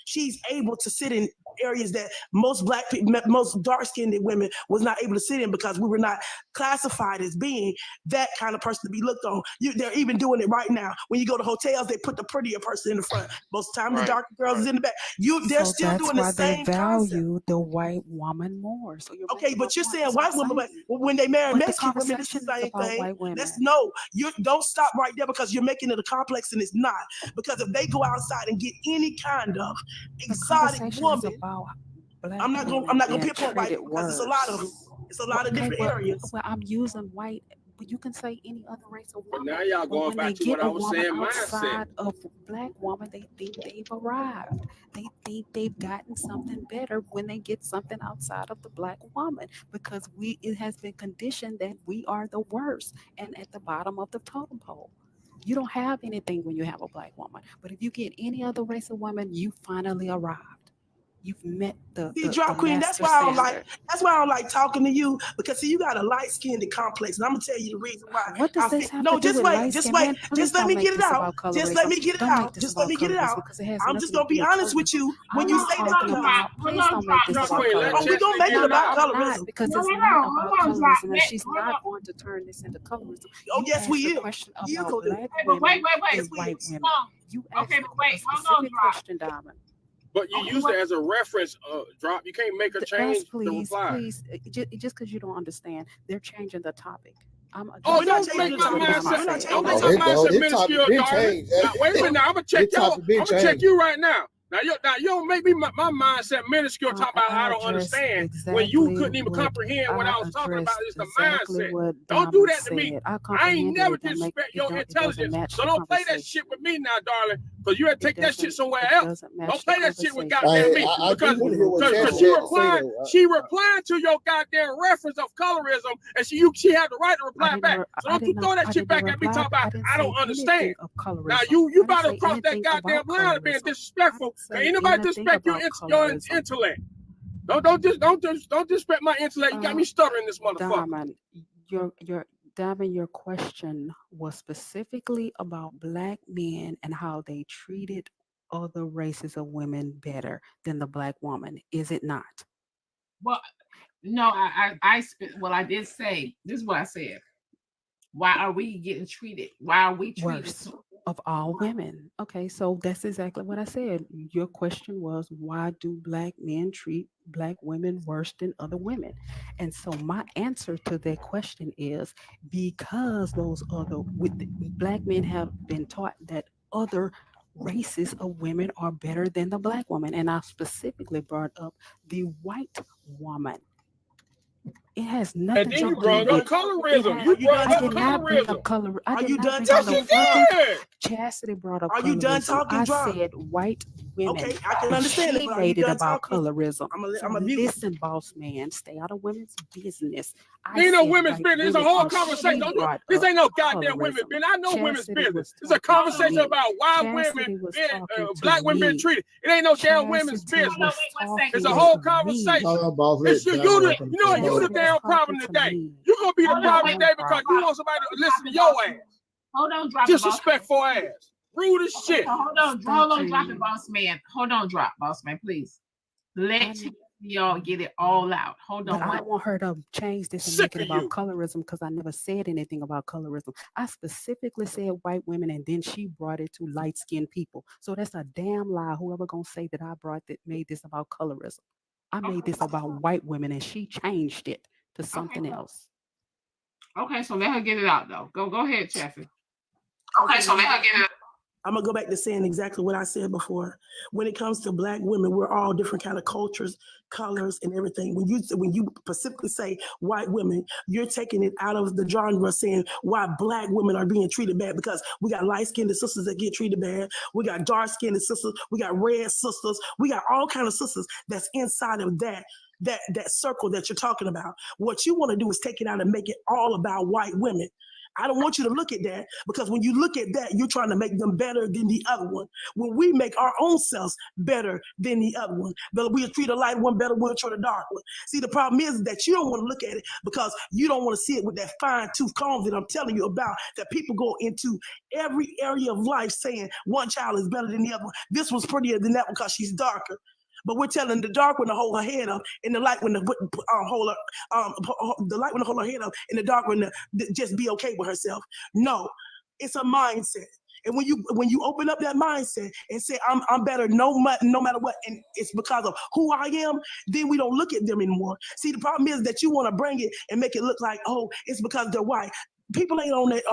She's able to sit in areas that most Black people, most dark-skinned women was not able to sit in because we were not classified as being that kind of person to be looked on. They're even doing it right now. When you go to hotels, they put the prettier person in the front. Most of the time, the darker girls is in the back. They're still doing the same concept. That's why they value the white woman more. So but you're saying white women, but when they marry Mexican women, it's the same thing. Don't stop right there because you're making it a complex and it's not. Because if they go outside and get any kind of exotic woman, I'm not gonna pinpoint white because it's a lot of them. It's a lot of different areas. Well, I'm using white, but you can say any other race of woman. Now y'all going back to what I was saying. Outside of Black woman, they think they've arrived. They think they've gotten something better when they get something outside of the Black woman because it has been conditioned that we are the worst and at the bottom of the totem pole. You don't have anything when you have a Black woman, but if you get any other race of woman, you finally arrived. You've met the Drop Queen. That's why I don't like. That's why I don't like talking to you, because see, you got a light-skinned complex, and I'm gonna tell you the reason why. What does this have to do just with wait, light just skin? wait, Man, just let me get it out. Just let me get it out. Just let me get it out. I'm just gonna be honest with you when you say that. Please don't make this about colorism. Oh, we're gonna make it about colorism because it's not about colorism, and she's not going to turn this into colorism. Oh, yes, we will. Question You about go do black it. women Wait. and white women. You Okay, but wait, hold on, specific question, Diamond. But you use it as a reference, Drop. You can't make a change the reply. Please, just because you don't understand, they're changing the topic. Don't make my mindset. Don't make my mindset minuscule, darling. Wait a minute. I'm gonna check y'all. I'm gonna check you right now. Now you don't make me my mindset minuscule. Talk about I don't understand when you couldn't even comprehend what I was talking about. It's the mindset. Don't do that to me. I ain't never disrespect your intelligence. So don't play that shit with me now, darling. Because you had to take that shit somewhere else. Don't play that shit with goddamn me. Because she replying to your goddamn reference of colorism, and she had the right to reply back. So don't you throw that shit back at me talking about I don't understand. Now you about to cross that goddamn line of being disrespectful. Ain't nobody disrespect your intellect. Don't disrespect my intellect. You got me stuttering this motherfucker. Diamond, your question was specifically about black men and how they treated other races of women better than the black woman. Is it not? Well, no, I did say, this is what I said. Why are we getting treated? Why are we treated worse of all women? Okay, so that's exactly what I said. Your question was, why do black men treat black women worse than other women? And so my answer to that question is because black men have been taught that other races of women are better than the black woman. And I specifically brought up the white woman. It has nothing to do with colorism. You brought up colorism. Are you done talking? Chastity brought up colorism. Are you done talking? I said white women. Okay, I can understand it. She made it about colorism. I'm listen, boss man, stay out of women's business. Ain't no women's business. It's a whole conversation. This ain't no goddamn women's business. I know women's business. It's a conversation about why women, black women been treated. It ain't no damn women's business. It's a whole conversation. It's you the damn problem today. You're gonna be the problem today because you want somebody to listen to your ass. Hold on, drop disrespectful ass. Rude as shit. Hold on, drop it, boss man. Hold on, drop, boss man, please. Let y'all get it all out. Hold on. But I want her to change this and make it about colorism because I never said anything about colorism. I specifically said white women, and then she brought it to light-skinned people. So that's a damn lie. Whoever gonna say that I made this about colorism. I made this about white women, and she changed it to something else. Okay, so let her get it out, though. Go ahead, Chassie. Okay, so let her get it. I'm gonna go back to saying exactly what I said before. When it comes to black women, we're all different kind of cultures, colors, and everything. When you specifically say white women, you're taking it out of the genre, saying why black women are being treated bad, because we got light-skinned sisters that get treated bad. We got dark-skinned sisters. We got red sisters. We got all kinds of sisters that's inside of that circle that you're talking about. What you want to do is take it out and make it all about white women. I don't want you to look at that, because when you look at that, you're trying to make them better than the other one. When we make our own selves better than the other one, but we'll treat a light one better, we'll treat a dark one. See, the problem is that you don't want to look at it because you don't want to see it with that fine-tooth comb that I'm telling you about, that people go into every area of life saying one child is better than the other one. This one's prettier than that one because she's darker. But we're telling the dark one to hold her head up, and the light one to hold her head up, and the dark one to just be okay with herself. No, it's a mindset. And when you open up that mindset and say I'm better no matter what, and it's because of who I am, then we don't look at them anymore. See, the problem is that you want to bring it and make it look like, oh, it's because they're white. People ain't on that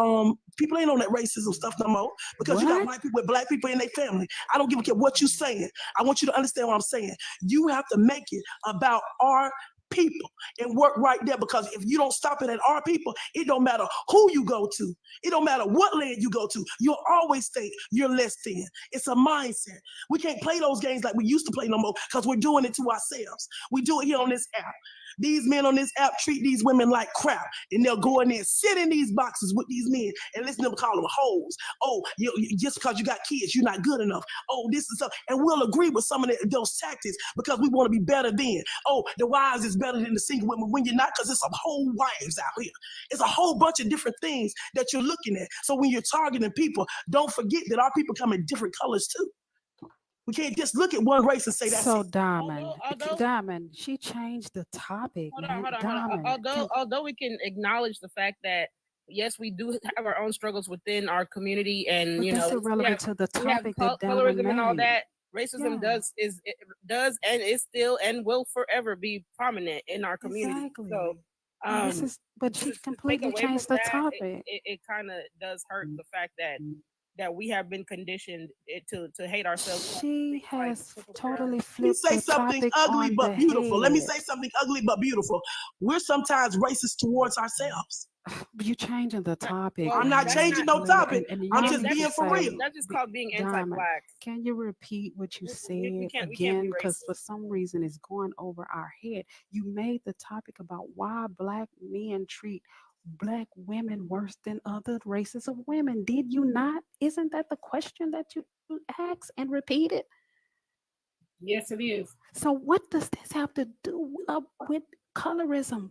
racism stuff no more, because you got white people with black people in their family. I don't give a care what you're saying. I want you to understand what I'm saying. You have to make it about our people and work right there, because if you don't stop it at our people, it don't matter who you go to. It don't matter what land you go to. You'll always think you're less than. It's a mindset. We can't play those games like we used to play no more because we're doing it to ourselves. We do it here on this app. These men on this app treat these women like crap, and they'll go in there and sit in these boxes with these men and listen to them call them hoes. Oh, just because you got kids, you're not good enough. Oh, this is something. And we'll agree with some of those tactics because we want to be better than. Oh, the wives is better than the single women when you're not, because it's a whole wives out here. It's a whole bunch of different things that you're looking at. So when you're targeting people, don't forget that our people come in different colors too. We can't just look at one race and say that's so it. Diamond, she changed the topic. Hold on. Although we can acknowledge the fact that yes, we do have our own struggles within our community, and but you that's know, irrelevant to the topic that colorism and all made. that. Racism does and is still and will forever be prominent in our community. Exactly. So, but she completely changed the topic. It kind of does hurt the fact that we have been conditioned to hate ourselves. She has totally flipped Let me say the something topic ugly on but the beautiful. Let me head. say something ugly but beautiful. We're sometimes racist towards ourselves. You changing the topic. I'm not changing no topic. I'm just being for real. That's just called being Diamond, anti-black. can you repeat what you said we can't again? be Because for some reason it's going over our head. You made the topic about why black men treat black women worse than other races of women. Did you not? Isn't that the question that you asked and repeated? Yes, it is. So what does this have to do with colorism?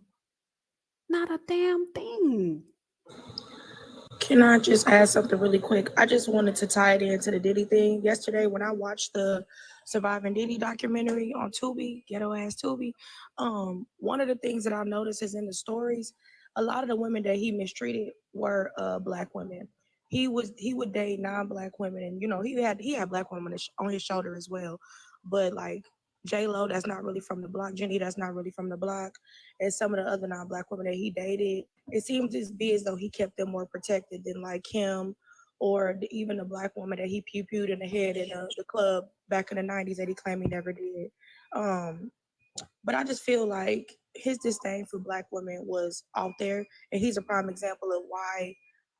Not a damn thing. Can I just add something really quick? I just wanted to tie it into the Diddy thing. Yesterday, when I watched the Surviving Diddy documentary on Tubi, ghetto ass Tubi, one of the things that I noticed is in the stories, a lot of the women that he mistreated were black women. He would date non-black women, and you know he had black women on his shoulder as well, but like J-Lo, that's not really from the block. Jenny, that's not really from the block. And some of the other non-black women that he dated, it seemed to be as though he kept them more protected than like him, or even the black woman that he pew-pewed in the head in the club back in the 90s that he claimed he never did. But I just feel like his disdain for black women was out there, and he's a prime example of why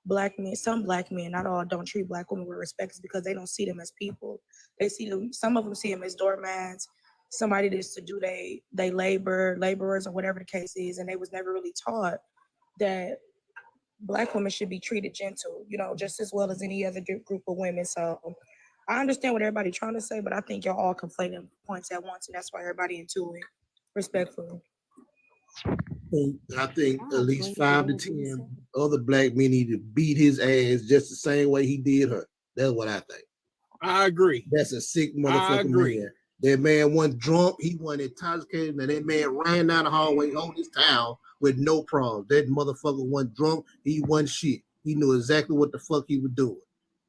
black men, some black men, not all, don't treat black women with respect, is because they don't see them as people. They see them, some of them see them as doormats, somebody that's to do they laborers or whatever the case is, and they was never really taught that black women should be treated gentle, you know, just as well as any other group of women. So I understand what everybody's trying to say, but I think y'all all conflating points at once, and that's why everybody into it, respectfully. I think at least 5 to 10 other black men need to beat his ass just the same way he did her. That's what I think. I agree. That's a sick motherfucker man. That man wasn't drunk. He wasn't intoxicated. And that man ran down the hallway on his town with no problem. That motherfucker wasn't drunk. He wasn't shit. He knew exactly what the fuck he was doing.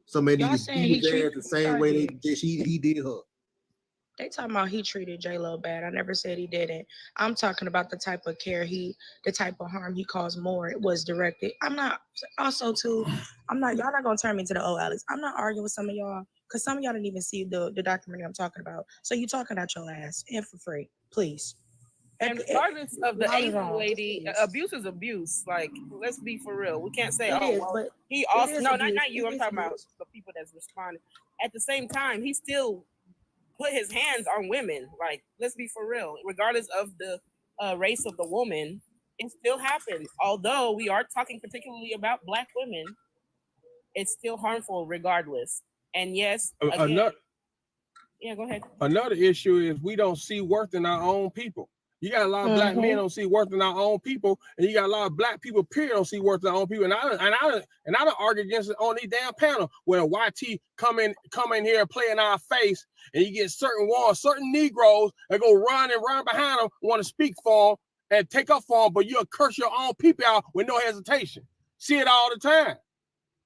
Somebody need to beat his ass the same way he did her. They talking about he treated J-Lo bad. I never said he didn't. I'm talking about the type of care the type of harm he caused more. It was directed. I'm not, also too, y'all not gonna turn me into the old Alex. I'm not arguing with some of y'all, because some of y'all didn't even see the documentary I'm talking about. So you talking out your ass, and for free, please. And regardless of the Asian lady, abuse is abuse. Like, let's be for real. We can't say, but he also, no, not you. I'm talking about the people that's responding. At the same time, he still put his hands on women. Like, let's be for real. Regardless of the race of the woman, it still happens. Although we are talking particularly about black women, it's still harmful regardless. And yes, again, yeah, go ahead. Another issue is we don't see worth in our own people. You got a lot of black men don't see worth in our own people, and you got a lot of black people, period, don't see worth in their own people. And I don't argue against it on these damn panel when a YT come in here and play in our face, and you get certain Negroes that go run behind them, want to speak for them and take up for them, but you'll curse your own people out with no hesitation. See it all the time.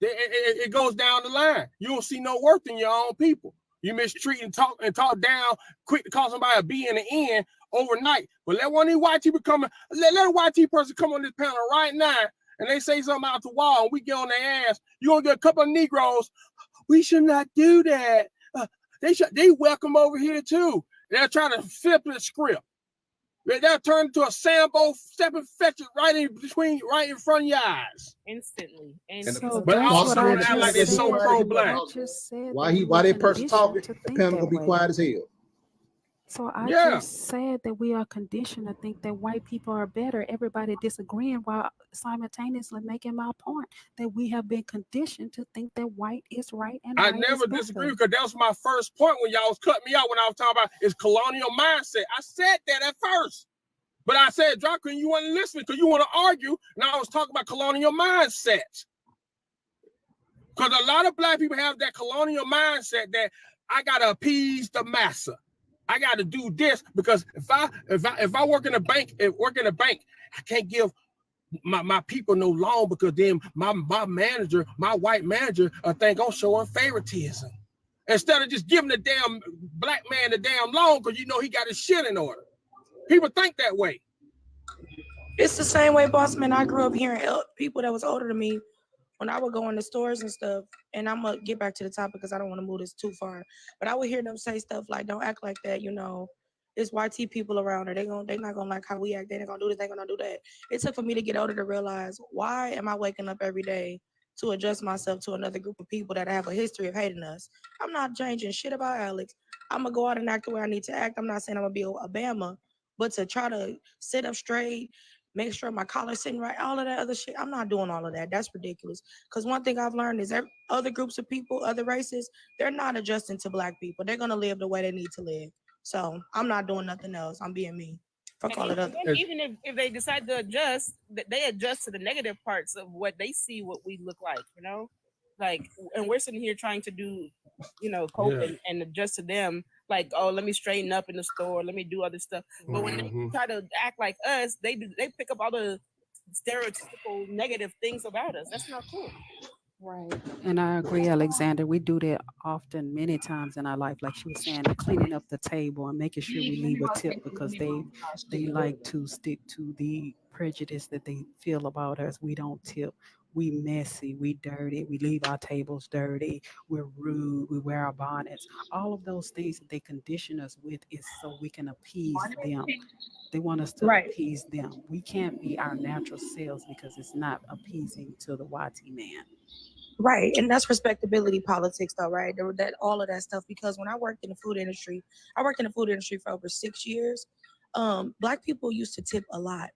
It goes down the line. You don't see no worth in your own people. You mistreat and talk down, quick to call somebody a B in the end overnight. But let one of these white people come, let a YT person come on this panel right now, and they say something out the wall, and we get on their ass. You're gonna get a couple of Negroes. We should not do that. They welcome over here too. They're trying to flip the script. They'll turn into a Sambo stepping fetch it right in front of your eyes. Instantly. So But that's what I act like they're just so said. pro-black. I just said Why that we that are person conditioned talking, to the think panel that gonna be way. quiet as hell. So I Yeah. just said that we are conditioned to think that white people are better. Everybody disagreeing while simultaneously making my point that we have been conditioned to think that white is right and I white never is disagree better. because that was my first point when y'all was cutting me out when I was talking about is colonial mindset. I said that at first. But I said, Draco, you wasn't listening because you want to argue. Now I was talking about colonial mindset. Because a lot of black people have that colonial mindset that I gotta appease the massa. I gotta do this because if I work in a bank, I can't give my people no loan because then my manager, my white manager, think I'm showing favoritism. Instead of just giving the damn black man the damn loan because you know he got his shit in order. People think that way. It's the same way, boss man. I grew up hearing people that was older than me when I would go in the stores and stuff. And I'm gonna get back to the topic because I don't want to move this too far. But I would hear them say stuff like, "Don't act like that," you know. It's YT people around her. They're not gonna like how we act. They're not gonna do this. They're gonna do that. It took for me to get older to realize, why am I waking up every day to adjust myself to another group of people that have a history of hating us? I'm not changing shit about Alex. I'm gonna go out and act the way I need to act. I'm not saying I'm gonna be Obama, but to try to sit up straight, make sure my collar's sitting right, all of that other shit, I'm not doing all of that. That's ridiculous. Because one thing I've learned is other groups of people, other races, they're not adjusting to black people. They're gonna live the way they need to live. So I'm not doing nothing else. I'm being me. Fuck all of that. Even if they decide to adjust, they adjust to the negative parts of what they see, what we look like, you know? Like, and we're sitting here trying to do, you know, cope and adjust to them. Like, oh, let me straighten up in the store. Let me do other stuff. But when they try to act like us, they pick up all the stereotypical negative things about us. That's not cool. Right. And I agree, Alexander. We do that often, many times in our life, like she was saying, cleaning up the table and making sure we leave a tip because they like to stick to the prejudice that they feel about us. We don't tip. We messy, we dirty, we leave our tables dirty, we're rude, we wear our bonnets. All of those things that they condition us with is so we can appease them. They want us to appease them. We can't be our natural selves because it's not appeasing to the YT man. Right, and that's respectability politics, though, right? That all of that stuff. Because when I worked in the food industry, I worked in the food industry for over 6 years. Black people used to tip a lot,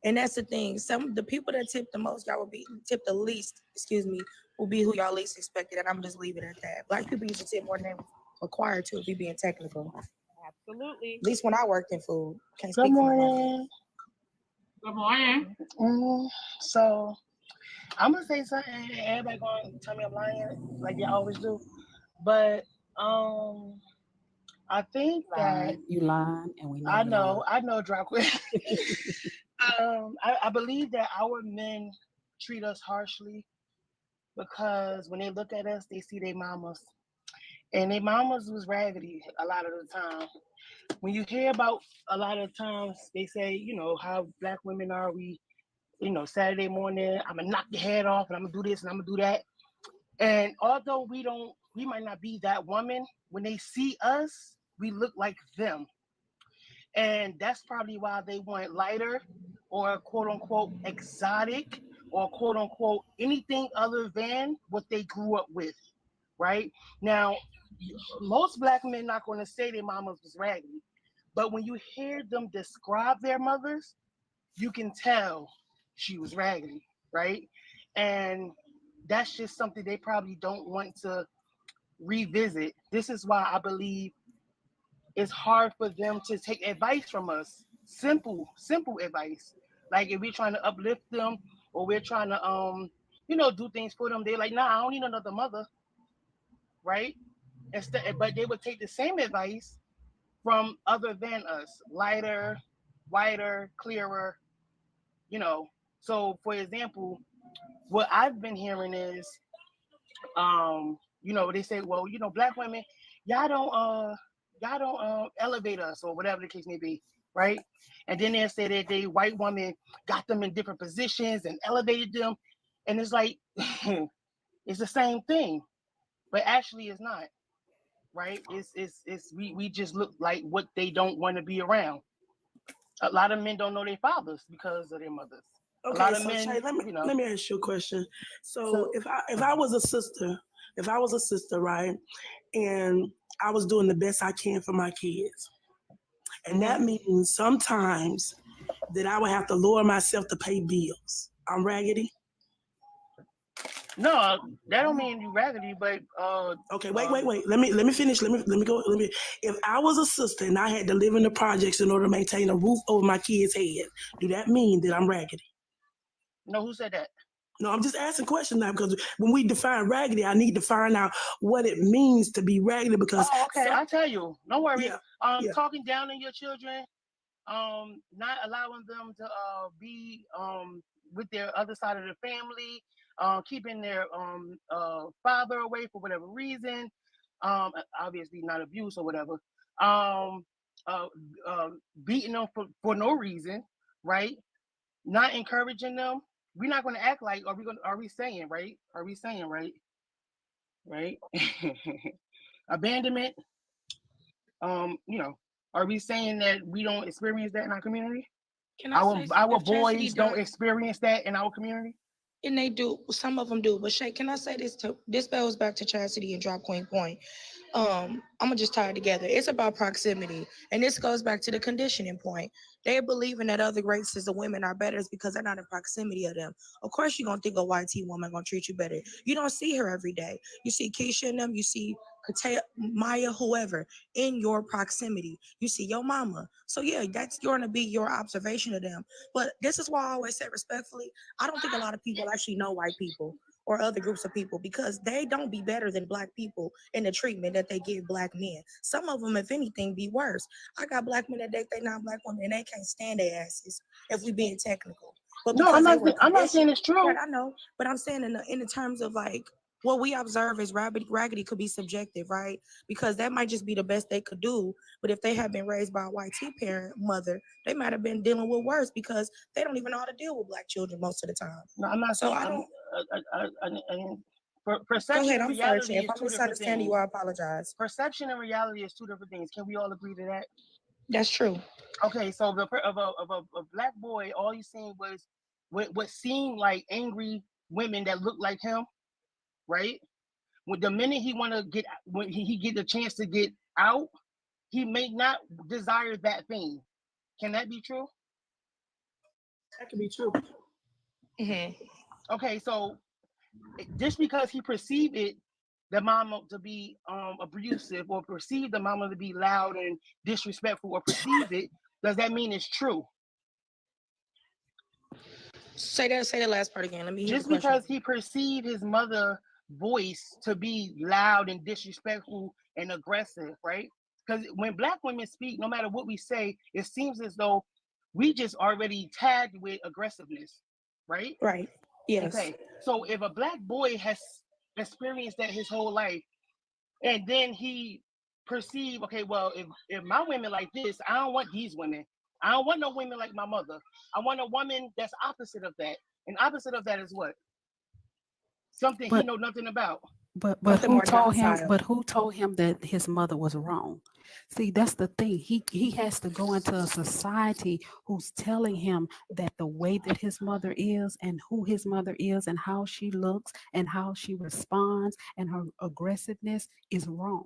and that's the thing. Some of the people that tip the most, y'all will be tip the least. Excuse me, will be who y'all least expected, and I'm just leaving it at that. Black people used to tip more than they were required to, if we being technical. Absolutely. At least when I worked in food. Can't Good speak for morning. Good morning. So I'm gonna say something, and everybody gonna tell me I'm lying, like they always do. But I think that you lying, and we know. I know, Draco. I believe that our men treat us harshly because when they look at us, they see their mamas, and their mamas was raggedy a lot of the time. When you hear about a lot of times, they say, you know, how black women are, we, you know, Saturday morning, I'm gonna knock your head off and I'm gonna do this and I'm gonna do that. And although we might not be that woman, when they see us, we look like them. And that's probably why they want lighter or quote unquote exotic or quote unquote anything other than what they grew up with, right? Now, most black men not gonna say their mamas was raggedy, but when you hear them describe their mothers, you can tell she was raggedy, right? And that's just something they probably don't want to revisit. This is why I believe it's hard for them to take advice from us. Simple advice. Like if we're trying to uplift them or we're trying to you know, do things for them, they're like, nah, I don't need another mother, right? But they would take the same advice from other than us, lighter, whiter, clearer, you know. So for example, what I've been hearing is, you know, they say, well, you know, black women, y'all don't elevate us or whatever the case may be, right? And then they say that they white women got them in different positions and elevated them, and it's like it's the same thing, but actually it's not, right? It's we just look like what they don't want to be around. A lot of men don't know their fathers because of their mothers. Okay, a lot of so men, Shay, let you me ask you a question. So if I was a sister, right, and I was doing the best I can for my kids, and that means sometimes that I would have to lower myself to pay bills. I'm raggedy. No, that don't mean you raggedy, but okay, wait. Let me finish. Let me go. If I was a sister and I had to live in the projects in order to maintain a roof over my kids' head, do that mean that I'm raggedy? No, who said that? No, I'm just asking questions now because when we define raggedy, I need to find out what it means to be raggedy. Because okay, I'll tell you. Don't worry. Yeah. Talking down on your children, not allowing them to be with their other side of the family, keeping their father away for whatever reason, obviously not abuse or whatever, beating them for no reason, right? Not encouraging them. We're not going to act like, are we saying, right? Right? Abandonment. Are we saying that we don't experience that in our community? Can I say Our Chastity boys don't experience that in our community? And they do, some of them do. But Shay, can I say this this goes back to Chastity and Drop Queen point. I'm gonna just tie it together. It's about proximity, and this goes back to the conditioning point. They're believing that other races of women are better because they're not in proximity of them. Of course, you're gonna think a white tea woman gonna treat you better. You don't see her every day. You see Keisha and them. You see Maya, whoever in your proximity. You see your mama. So yeah, that's going to be your observation of them. But this is why I always say respectfully, I don't think a lot of people actually know white people or other groups of people because they don't be better than black people in the treatment that they give black men. Some of them, if anything, be worse. I got black men that date they non-black women and they can't stand their asses if we being technical. But no, I'm not saying it's true. Right, I know, but I'm saying in the terms of like what we observe as raggedy could be subjective, right? Because that might just be the best they could do. But if they have been raised by a white tea parent mother, they might have been dealing with worse because they don't even know how to deal with black children most of the time. No, I'm not. So saying, I don't. Perception Go ahead, and I'm sorry, reality Shay. If is I'm two different misunderstanding things. you, I apologize. Perception and reality is two different things. Can we all agree to that? That's true. Okay, so of a black boy, all he's seen was what seemed like angry women that looked like him, right? When the minute when he get the chance to get out, he may not desire that thing. Can that be true? That could be true. Okay, so just because he perceived the mama to be abusive or perceived the mama to be loud and disrespectful or perceived it, does that mean it's true? Say the last part again. Let me hear Just the question. because he perceived his mother voice to be loud and disrespectful and aggressive, right? Because when black women speak, no matter what we say, it seems as though we just already tagged with aggressiveness, right? Right. Yes. Okay. So if a black boy has experienced that his whole life, and then he perceive, okay, well, if my women like this, I don't want these women. I don't want no women like my mother. I want a woman that's opposite of that. And opposite of that is what? Something he know nothing about. But who told him? But who told him that his mother was wrong? See, that's the thing. He has to go into a society who's telling him that the way that his mother is and who his mother is and how she looks and how she responds and her aggressiveness is wrong.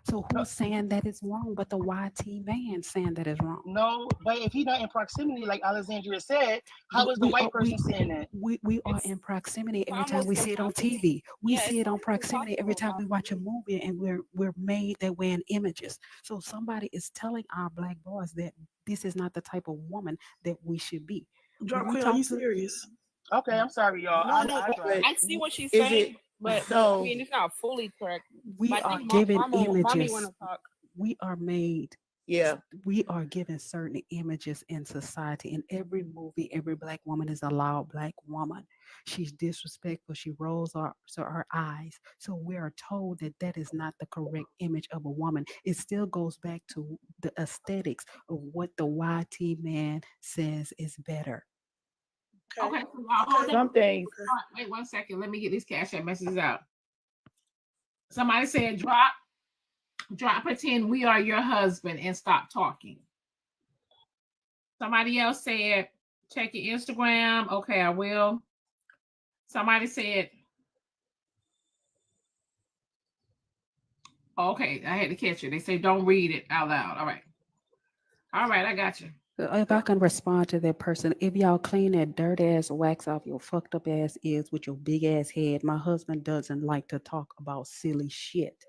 So who's saying that it's wrong but the YT man saying that it's wrong? No, but if he's not in proximity, like Alexandria said, how is the white person saying that? We are in proximity every time we see it on TV. We see it on proximity every time we watch a movie, and we're made that way in images. So somebody is telling our black boys that this is not the type of woman that we should be. Drop Queen, are you serious? Okay, I'm sorry, y'all. I see what she's saying, but I mean, it's not fully correct. We are given images. We are made. Yeah. We are given certain images in society. In every movie, every black woman is a loud black woman. She's disrespectful. She rolls her eyes. So we are told that that is not the correct image of a woman. It still goes back to the aesthetics of what the YT man says is better. Okay, so hold on. Wait 1 second. Let me get these Cash App messages out. Somebody said, drop, pretend we are your husband and stop talking. Somebody else said, check your Instagram. Okay, I will. Somebody said, okay, I had to catch it. They say don't read it out loud. All right. All right, I got you. If I can respond to that person, if y'all clean that dirt ass wax off your fucked up ass ears with your big ass head, my husband doesn't like to talk about silly shit.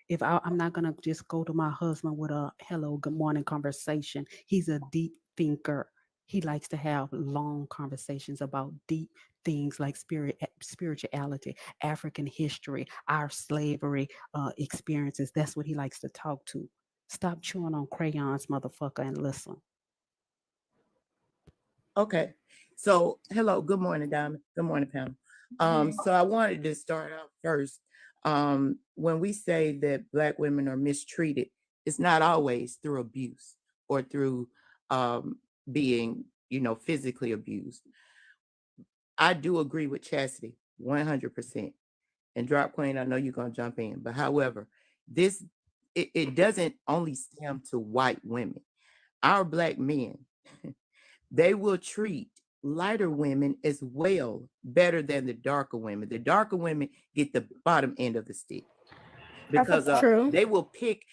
If I'm not gonna just go to my husband with a hello, good morning conversation. He's a deep thinker. He likes to have long conversations about deep things like spirituality, African history, our slavery experiences. That's what he likes to talk to. Stop chewing on crayons, motherfucker, and listen. Okay. So, hello, good morning, Diamond. Good morning, panel. So I wanted to start out first. When we say that Black women are mistreated, it's not always through abuse or through being, physically abused. I do agree with Chastity 100%. And Drop Queen, I know you're gonna jump in, but however, it doesn't only stem to white women. Our Black men, they will treat lighter women as well better than the darker women. The darker women get the bottom end of the stick because they will pick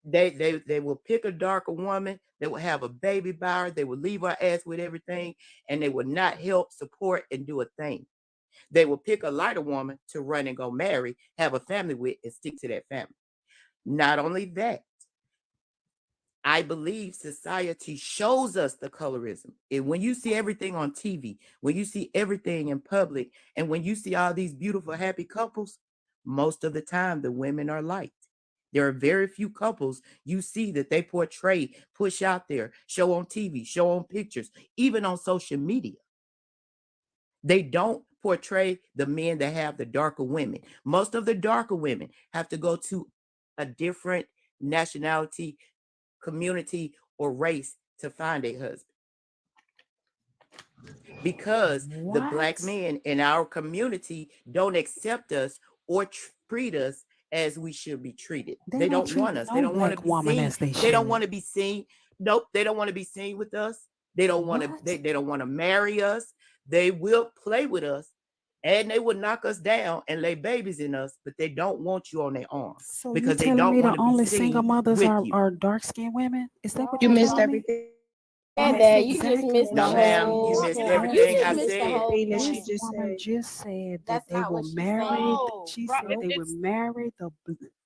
they will pick a darker woman. They will have a baby by her. They will leave her ass with everything, and they will not help, support, and do a thing. They will pick a lighter woman to run and go marry, have a family with, and stick to that family. Not only that, I believe society shows us the colorism. And when you see everything on TV, when you see everything in public, and when you see all these beautiful, happy couples, most of the time the women are light. There are very few couples you see that they portray, push out there, show on TV, show on pictures, even on social media. They don't portray the men that have the darker women. Most of the darker women have to go to a different nationality, community, or race to find a husband. Because the Black men in our community don't accept us or treat us as we should be treated. They don't want us. They don't want to be seen. They don't want to be seen. Nope, they don't want to be seen with us. They don't want to. They don't want to marry us. They will play with us, and they will knock us down and lay babies in us, but they don't want you on their arms So because they telling don't me want the to only be seen single mothers with are, you. are dark-skinned women? Is that what You you're missed telling me? everything. That's That you exactly just missed what the No, ma'am, you whole missed point. everything You I just missed the said. whole Thing that point. she This just woman said. just said that That's they not will what she's marry. No, She Drop, said they it's will marry the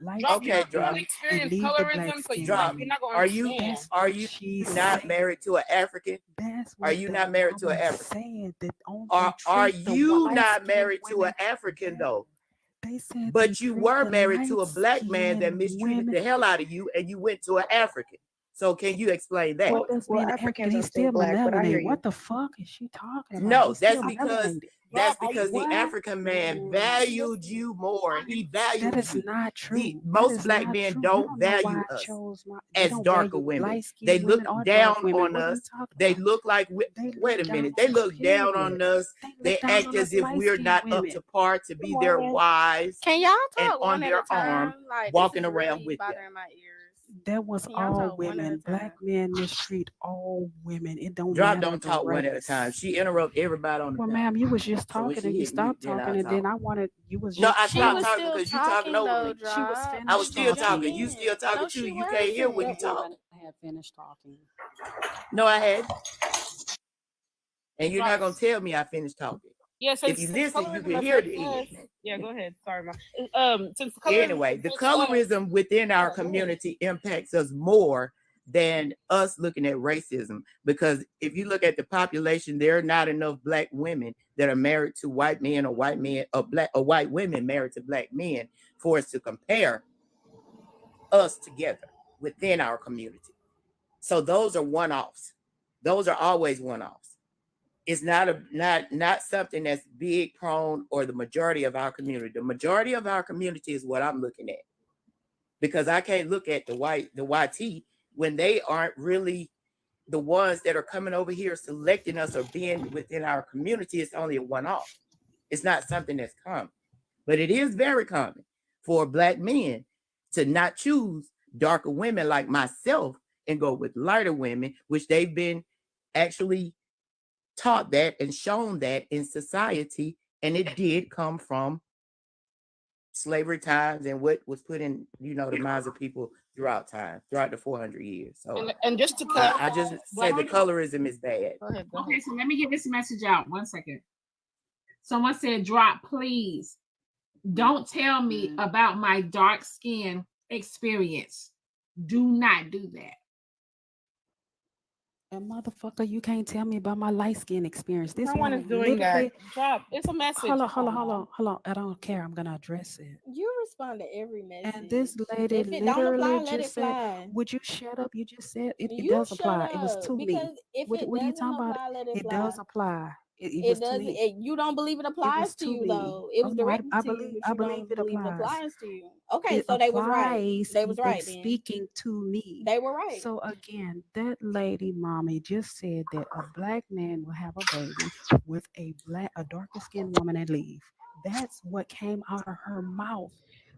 light Drop. You Okay, skinned you Drop. don't women and experience leave the black colorism, so skinned Drop. you're women. not gonna Are you understand. That's are what you she not said. married to an African? That's Are what you the not married to an woman African? said. That only Are they treat the you light not skinned married to women an African better. though? They said they But you treat were the married to light a Black man that skinned mistreated women. the hell out of you, and you went to an African. So can you explain that? What does being African? Africans are He's still still black, but I hear melanated. you. What the fuck is she talking about? No, He's that's still because melanated. the African man valued you more. He That valued is you. not true. That Most is Black not men true. You don't don't know why value I us chose my. They as don't darker value women. light They skinned look women or down dark women. on What are you us. talking They about? look like They wait a look down minute. They on us. look down on Period. us. They They look down act on as us if light we're skinned not up women. to par to be Good their morning. wives Can y'all and talk on one at their a time? arm, Like this walking is around really with them. bothering my ears. That was Can y'all all talk one at a women. time? Black men mistreat all women. It don't Drop matter don't the talk one at a race. time. She interrupt everybody on the Well, panel. ma'am, you was just So when talking she and you hit mute, stopped then talking, I'll and then talk. I wanted you was No, just I She stopped was talking still because you talking talking over though, me. she was Drop. I was finished still talking. talking. You still talking No, too. she You can't hear when you wasn't. talk. I had finished talking. No, I had. And you're Drop. not gonna tell me I finished talking. Yeah, If you since listen, you colorism can hear affects the us. end. Yeah, go ahead. Sorry, ma. Since colorism Anyway, the affects us. colorism within our Oh, go ahead. community impacts us more than us looking at racism. Because if you look at the population, there are not enough Black women that are married to white men, or white men or white women married to Black men for us to compare us together within our community. So those are one-offs. Those are always one-offs. It's not something that's big prone or the majority of our community. The majority of our community is what I'm looking at. Because I can't look at the YT when they aren't really the ones that are coming over here selecting us or being within our community. It's only a one-off. It's not something that's common. But it is very common for Black men to not choose darker women like myself and go with lighter women, which they've been actually taught that and shown that in society, and it did come from slavery times and what was put in, the minds of people throughout the 400 years. So, and just to clarify, I just say the colorism is bad. Go ahead. Okay, so let me get this message out. 1 second. Someone said, drop, please. Don't tell me about my dark skin experience. Do not do that. And motherfucker, you can't tell me about my light skin experience. This No one is doing that. Drop. It's a message. Hold on. I don't care. I'm gonna address it. You respond to every message. And this lady if it don't apply, literally let just it said, fly. "Would you shut up?" You just said it You does shut apply. It was up, to me. because if What it are you doesn't talking about? apply, let it It fly. does apply. It It was to doesn't. me. You don't believe it It applies was to to you me. though. It Oh was no, directed I to you, believe but you don't it believe it applies. applies to you. Okay, It so they was right. applies. They was right It's then. speaking to me. They were right. So again, that lady, mommy, just said that a black man will have a baby with a darker skinned woman and leave. That's what came out of her mouth.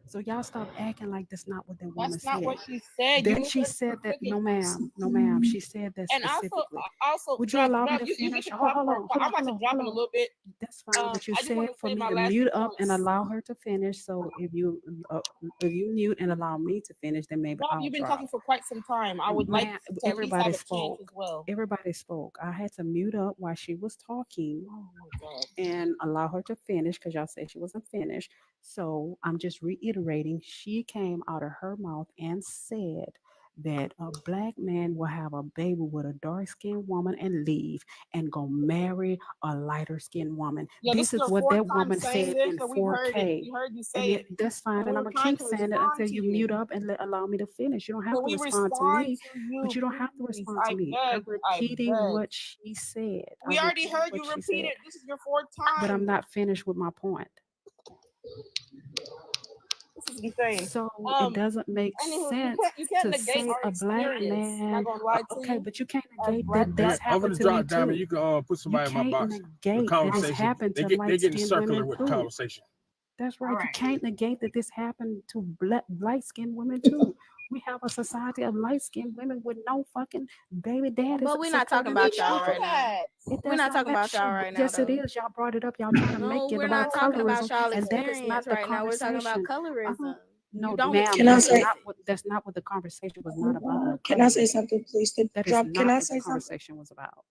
So y'all stop acting like that's not what that woman That's said. not what she said. That she said that. No, ma'am. She said that And specifically. also, Would you allow me to you finish? get to Hold talk for. on. I'm about to drop in a little bit. That's fine, but you I just want said to for say me my to last mute few up and points. allow her to finish. So if you mute and allow me to finish, then maybe Rob, I'll you've been drop. talking for quite some time. I would like to at least have a chance as well. Everybody spoke. I had to mute up while she was talking Oh my God. and allow her to finish because y'all said she wasn't finished. So I'm just reiterating. She came out of her mouth and said that a black man will have a baby with a dark skinned woman and leave and go marry a lighter skinned woman. Yeah, This is your what fourth that time woman saying said this, in so we heard it. 4K. We heard you say And it. that's fine. And And we I'm were gonna trying keep to saying it respond until to you you. mute up and allow me to finish. You don't have Can to we respond to respond me, to you, but you don't have to please? respond I to me. beg. I'm I repeating beg. what she said. We I'm already repeating heard what you she repeat said, it. This is your fourth but I'm time. not finished with my point. This is insane. So it doesn't make Anywho, sense you can't to negate say our a black experience. man. Not gonna lie to Okay, you. but you can't As negate black that women, this I'm happened gonna to me drop Diamond. too. You can put You somebody in my can't box. The negate that it's conversation. happened to They light getting skinned circular women with the too. conversation. That's right. All You right. can't negate that this happened to light skinned women too. We have a society of light skinned women with no fucking baby daddies. But we're not talking about y'all right now. We're not talking about y'all right now. Yes, it is. Y'all brought it up. Y'all trying to No, make it we're about not talking about colorism, y'all and that is not experience the right now. We're talking about conversation. colorism. No, You don't ma'am, Can I that's say? not what the conversation was not about. No Can I say colorism. something, please? To That is drop. not Can I what the say something? conversation was about.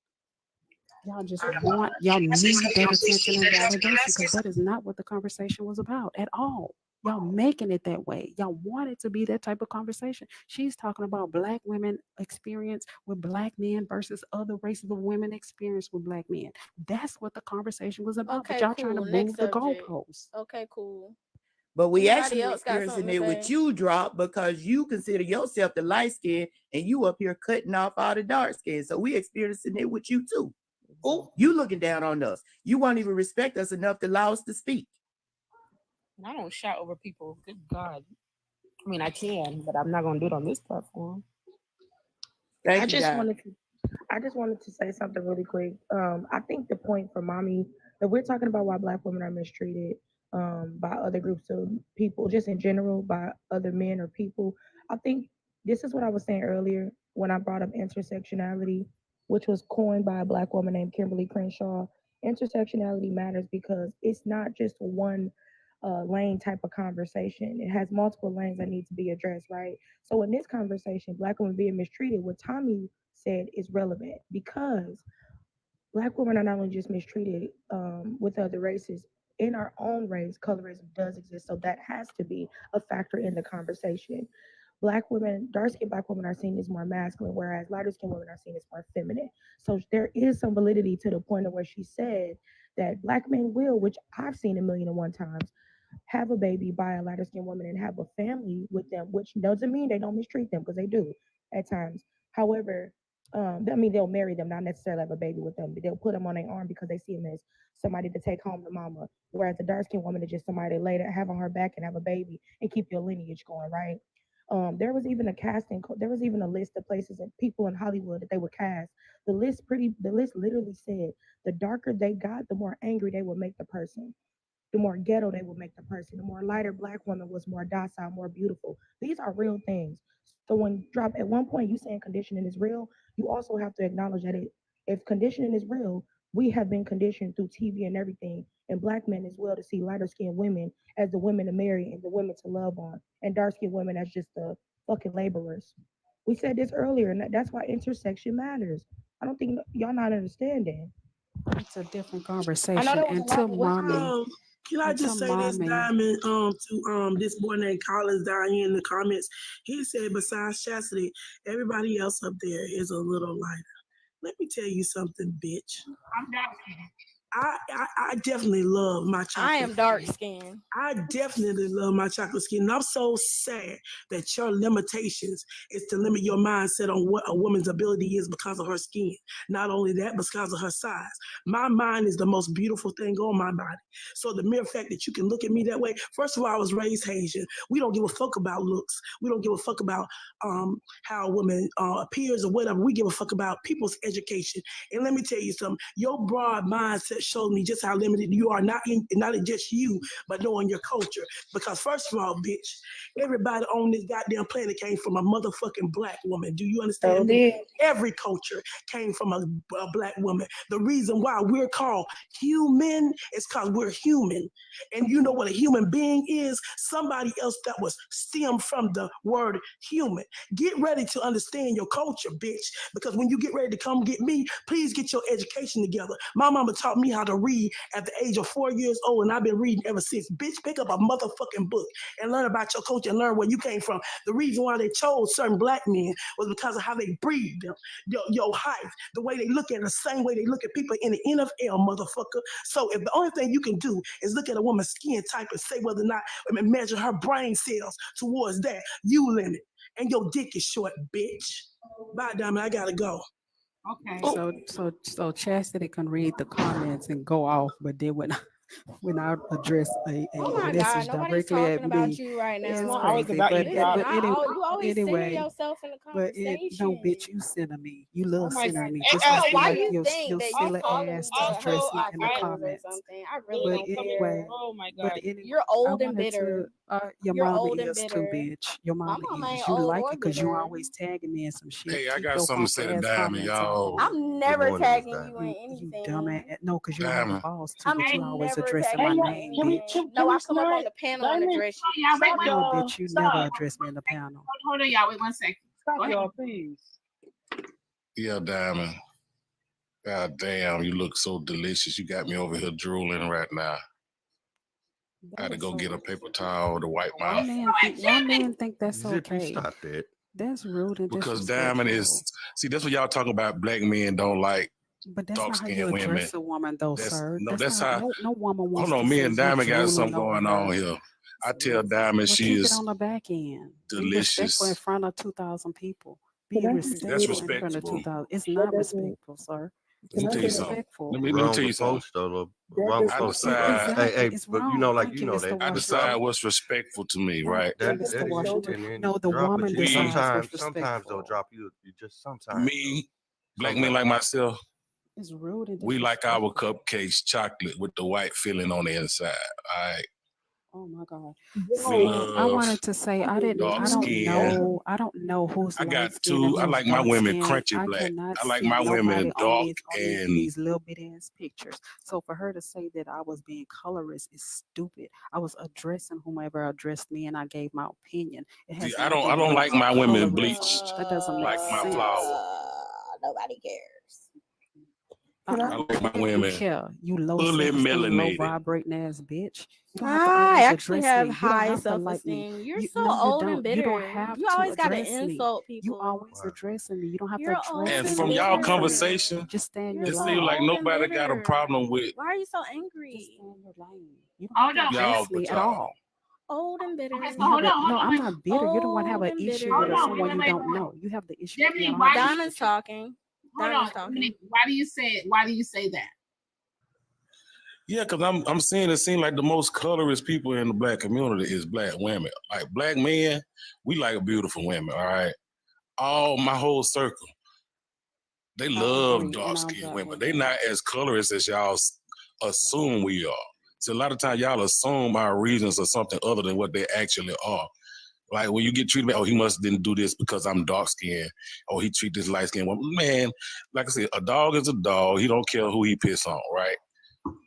Y'all just want y'all need that attention and validation because that is not what the conversation was about at all. Y'all making it that way. Y'all want it to be that type of conversation. She's talking about black women experience with black men versus other races of women experience with black men. That's what the conversation was about. Okay, But y'all trying to cool. move Next the subject. goalposts. Okay, cool. But we Anybody actually else got experiencing something it to with say? you, Drop, because you consider yourself the light skin and you up here cutting off all the dark skin. So we experiencing it with you too. Oh, you looking down on us. You won't even respect us enough to allow us to speak. I don't shout over people. Good God. I mean, I can, but I'm not gonna do it on this platform. Thank I you, just God. wanted to say something really quick. I think the point for mommy that we're talking about why Black women are mistreated by other groups of people, just in general, by other men or people. I think this is what I was saying earlier when I brought up intersectionality, which was coined by a Black woman named Kimberly Crenshaw. Intersectionality matters because it's not just one lane type of conversation. It has multiple lanes that need to be addressed, right? So in this conversation, Black women being mistreated, what Tommy said is relevant because Black women are not only just mistreated with other races. In our own race, colorism does exist, so that has to be a factor in the conversation. Black women, dark-skinned Black women are seen as more masculine, whereas lighter-skinned women are seen as more feminine. So there is some validity to the point of where she said that Black men will, which I've seen a million and one times, have a baby by a lighter skinned woman and have a family with them, which doesn't mean they don't mistreat them because they do at times. However, I mean, they'll marry them, not necessarily have a baby with them, but they'll put them on their arm because they see them as somebody to take home to mama. Whereas the dark skinned woman is just somebody to lay have on her back and have a baby and keep your lineage going, right? There was even there was even a list of places and people in Hollywood that they would cast. The list literally said the darker they got, the more angry they would make the person, the more ghetto they would make the person. The more lighter Black woman was more docile, more beautiful. These are real things. So when drop at one point you saying conditioning is real, you also have to acknowledge that if conditioning is real, we have been conditioned through TV and everything, and black men as well, to see lighter skinned women as the women to marry and the women to love on, and dark skinned women as just the fucking laborers. We said this earlier, and that's why intersection matters. I don't think y'all not understanding. It's a different I know conversation. there was a lot Until of women. mommy, Can I just say this, Diamond, to this boy named Collins down here in the comments? He said, besides Chastity, everybody else up there is a little lighter. Let me tell you something, bitch. I'm dark skinned. I definitely love my chocolate. I am dark skinned. I definitely love my chocolate skin. And I'm so sad that your limitations is to limit your mindset on what a woman's ability is because of her skin. Not only that, but because of her size. My mind is the most beautiful thing on my body. So the mere fact that you can look at me that way, first of all, I was raised Haitian. We don't give a fuck about looks. We don't give a fuck about how a woman appears or whatever. We give a fuck about people's education. And let me tell you something. Your broad mindset showed me just how limited you are, not in just you, but knowing your culture. Because first of all, bitch, everybody on this goddamn planet came from a motherfucking black woman. Do you understand me? Every culture came from a black woman. The reason why we're called human is because we're human. And you know what a human being is? Somebody else that was stemmed from the word human. Get ready to understand your culture, bitch. Because when you get ready to come get me, please get your education together. My mama taught me how to read at the age of 4 years old, and I've been reading ever since. Bitch, pick up a motherfucking book and learn about your culture and learn where you came from. The reason why they chose certain black men was because of how they breed them, your height, the way they look at the same way they look at people in the NFL, motherfucker. So if the only thing you can do is look at a woman's skin type and say whether or not, measure her brain cells towards that, you limit. And your dick is short, bitch. Bye, Diamond. I gotta go. Okay. So Chastity can read the comments and go off, but then when I address a Oh my God, message nobody's directly talking at about me, you right now. it's It's not crazy. always about But, you, but you always anyway, center yourself in the but conversation. no, bitch, you center me. You love my centering God. me. And Just like why you you like your think that silly you calling ass me to to address hurt me my in the feelings or comments. something? I really But don't anyway, care. Oh my but God. anyway, You're I old and wanted bitter. your You're mama old and is too, bitter. bitch. Your My mama mama is. ain't You old like or it because you bitter. always tagging me in some shit. Hey, I Keep got your something to funky say to ass Diamond, comments on. y'all. I'm never morning, Miss tagging Diamond. you in You anything. dumb ass. No, because you don't have the Diamond. balls to, I'm but you always never addressing tagging my you in name, anything. bitch. No, I come up on the panel and address you. Y'all, wait, No, wait. bitch, you never address me in the panel. Hold on, y'all. Wait 1 second. Go ahead. Y'all, please. Yeah, Diamond. God damn, you look so delicious. You got me over here drooling right now. I had to go get a paper towel to wipe Why my men think that's Zippy, okay? stop that. That's rude and because disrespectful. Diamond is see that's what y'all talking about. Black men don't like But that's dark not how you skinned women. address a woman, though, That's sir. no, That's that's not, how. no woman wants Hold on, to me say and you Diamond got drooling something over going her. on here. I tell Diamond Well, she keep it is on the back end. Be delicious. respectful in front of 2,000 people. Be That's respectful in front of respectable. 2,000. It's not respectful, sir. Let me It's tell you something. disrespectful. Let me Wrong tell you with something. folks, though. Wrong with I folks. decide. Hey, It's but wrong. you know, like Thank you you, know, Mr. I I decide Washington. what's respectful to me, right? Thank you, that Mr. is Washington. and then No, the drop woman it. Just decides what's sometimes respectful. they'll drop you. Just sometimes. Me, black men Sometimes. like myself, It's rude and we like our disrespectful. cupcakes chocolate with the white filling on the inside. All right. Oh my God. We See, I love wanted to say I dark don't skin. know who's I got light skinned and two. I who's like my dark women skinned. crunchy I black. cannot I like see my nobody women dark on and these little bitty ass pictures. So for her to say that I was being colorist is stupid. I was addressing whomever addressed me and I gave my opinion. It see, has I nothing to don't do like with my women colorist. bleached That doesn't make like my sense. flower. Nobody cares. I like my You women care. You low fully self-esteem, low melanated. vibrating ass bitch. You don't have to I always actually address have me. You don't high have to like me. self-esteem. You're so No, you old and don't. bitter. You don't have You to always gotta address me. insult You people. always addressing me. You don't have You're to old address And me. from and Just y'all stay in your bitter. lane. conversation, Just stay in You're your it so seems like old and nobody got a bitter. problem with Why are you so Just angry? stay in your lane. You don't Hold have on. to y'all, address but me at y'all. all. Old and bitter. Okay, so You have hold on. no, I'm Wait. not bitter. You're the one have Old an and issue Hold with bitter. on. someone you Wait. don't know. You have the issue with me. I Jimmy, don't why have do the you, issue Diamond's with you. talking. hold Diamond's on. talking. Why do you say that? Yeah, because I'm seeing it seem like the most colorist people in the black community is black women. Like black men, we like beautiful women, all right? All my whole circle, they love agree, and dark I'm skinned black women. with They that. not as colorist as y'all assume we are. So a lot of times y'all assume our reasons are something other than what they actually are. Like when you get treated, oh, he must didn't do this because I'm dark skinned. Oh, he treat this light skinned woman. Man, like I said, a dog is a dog. He don't care who he piss on, right?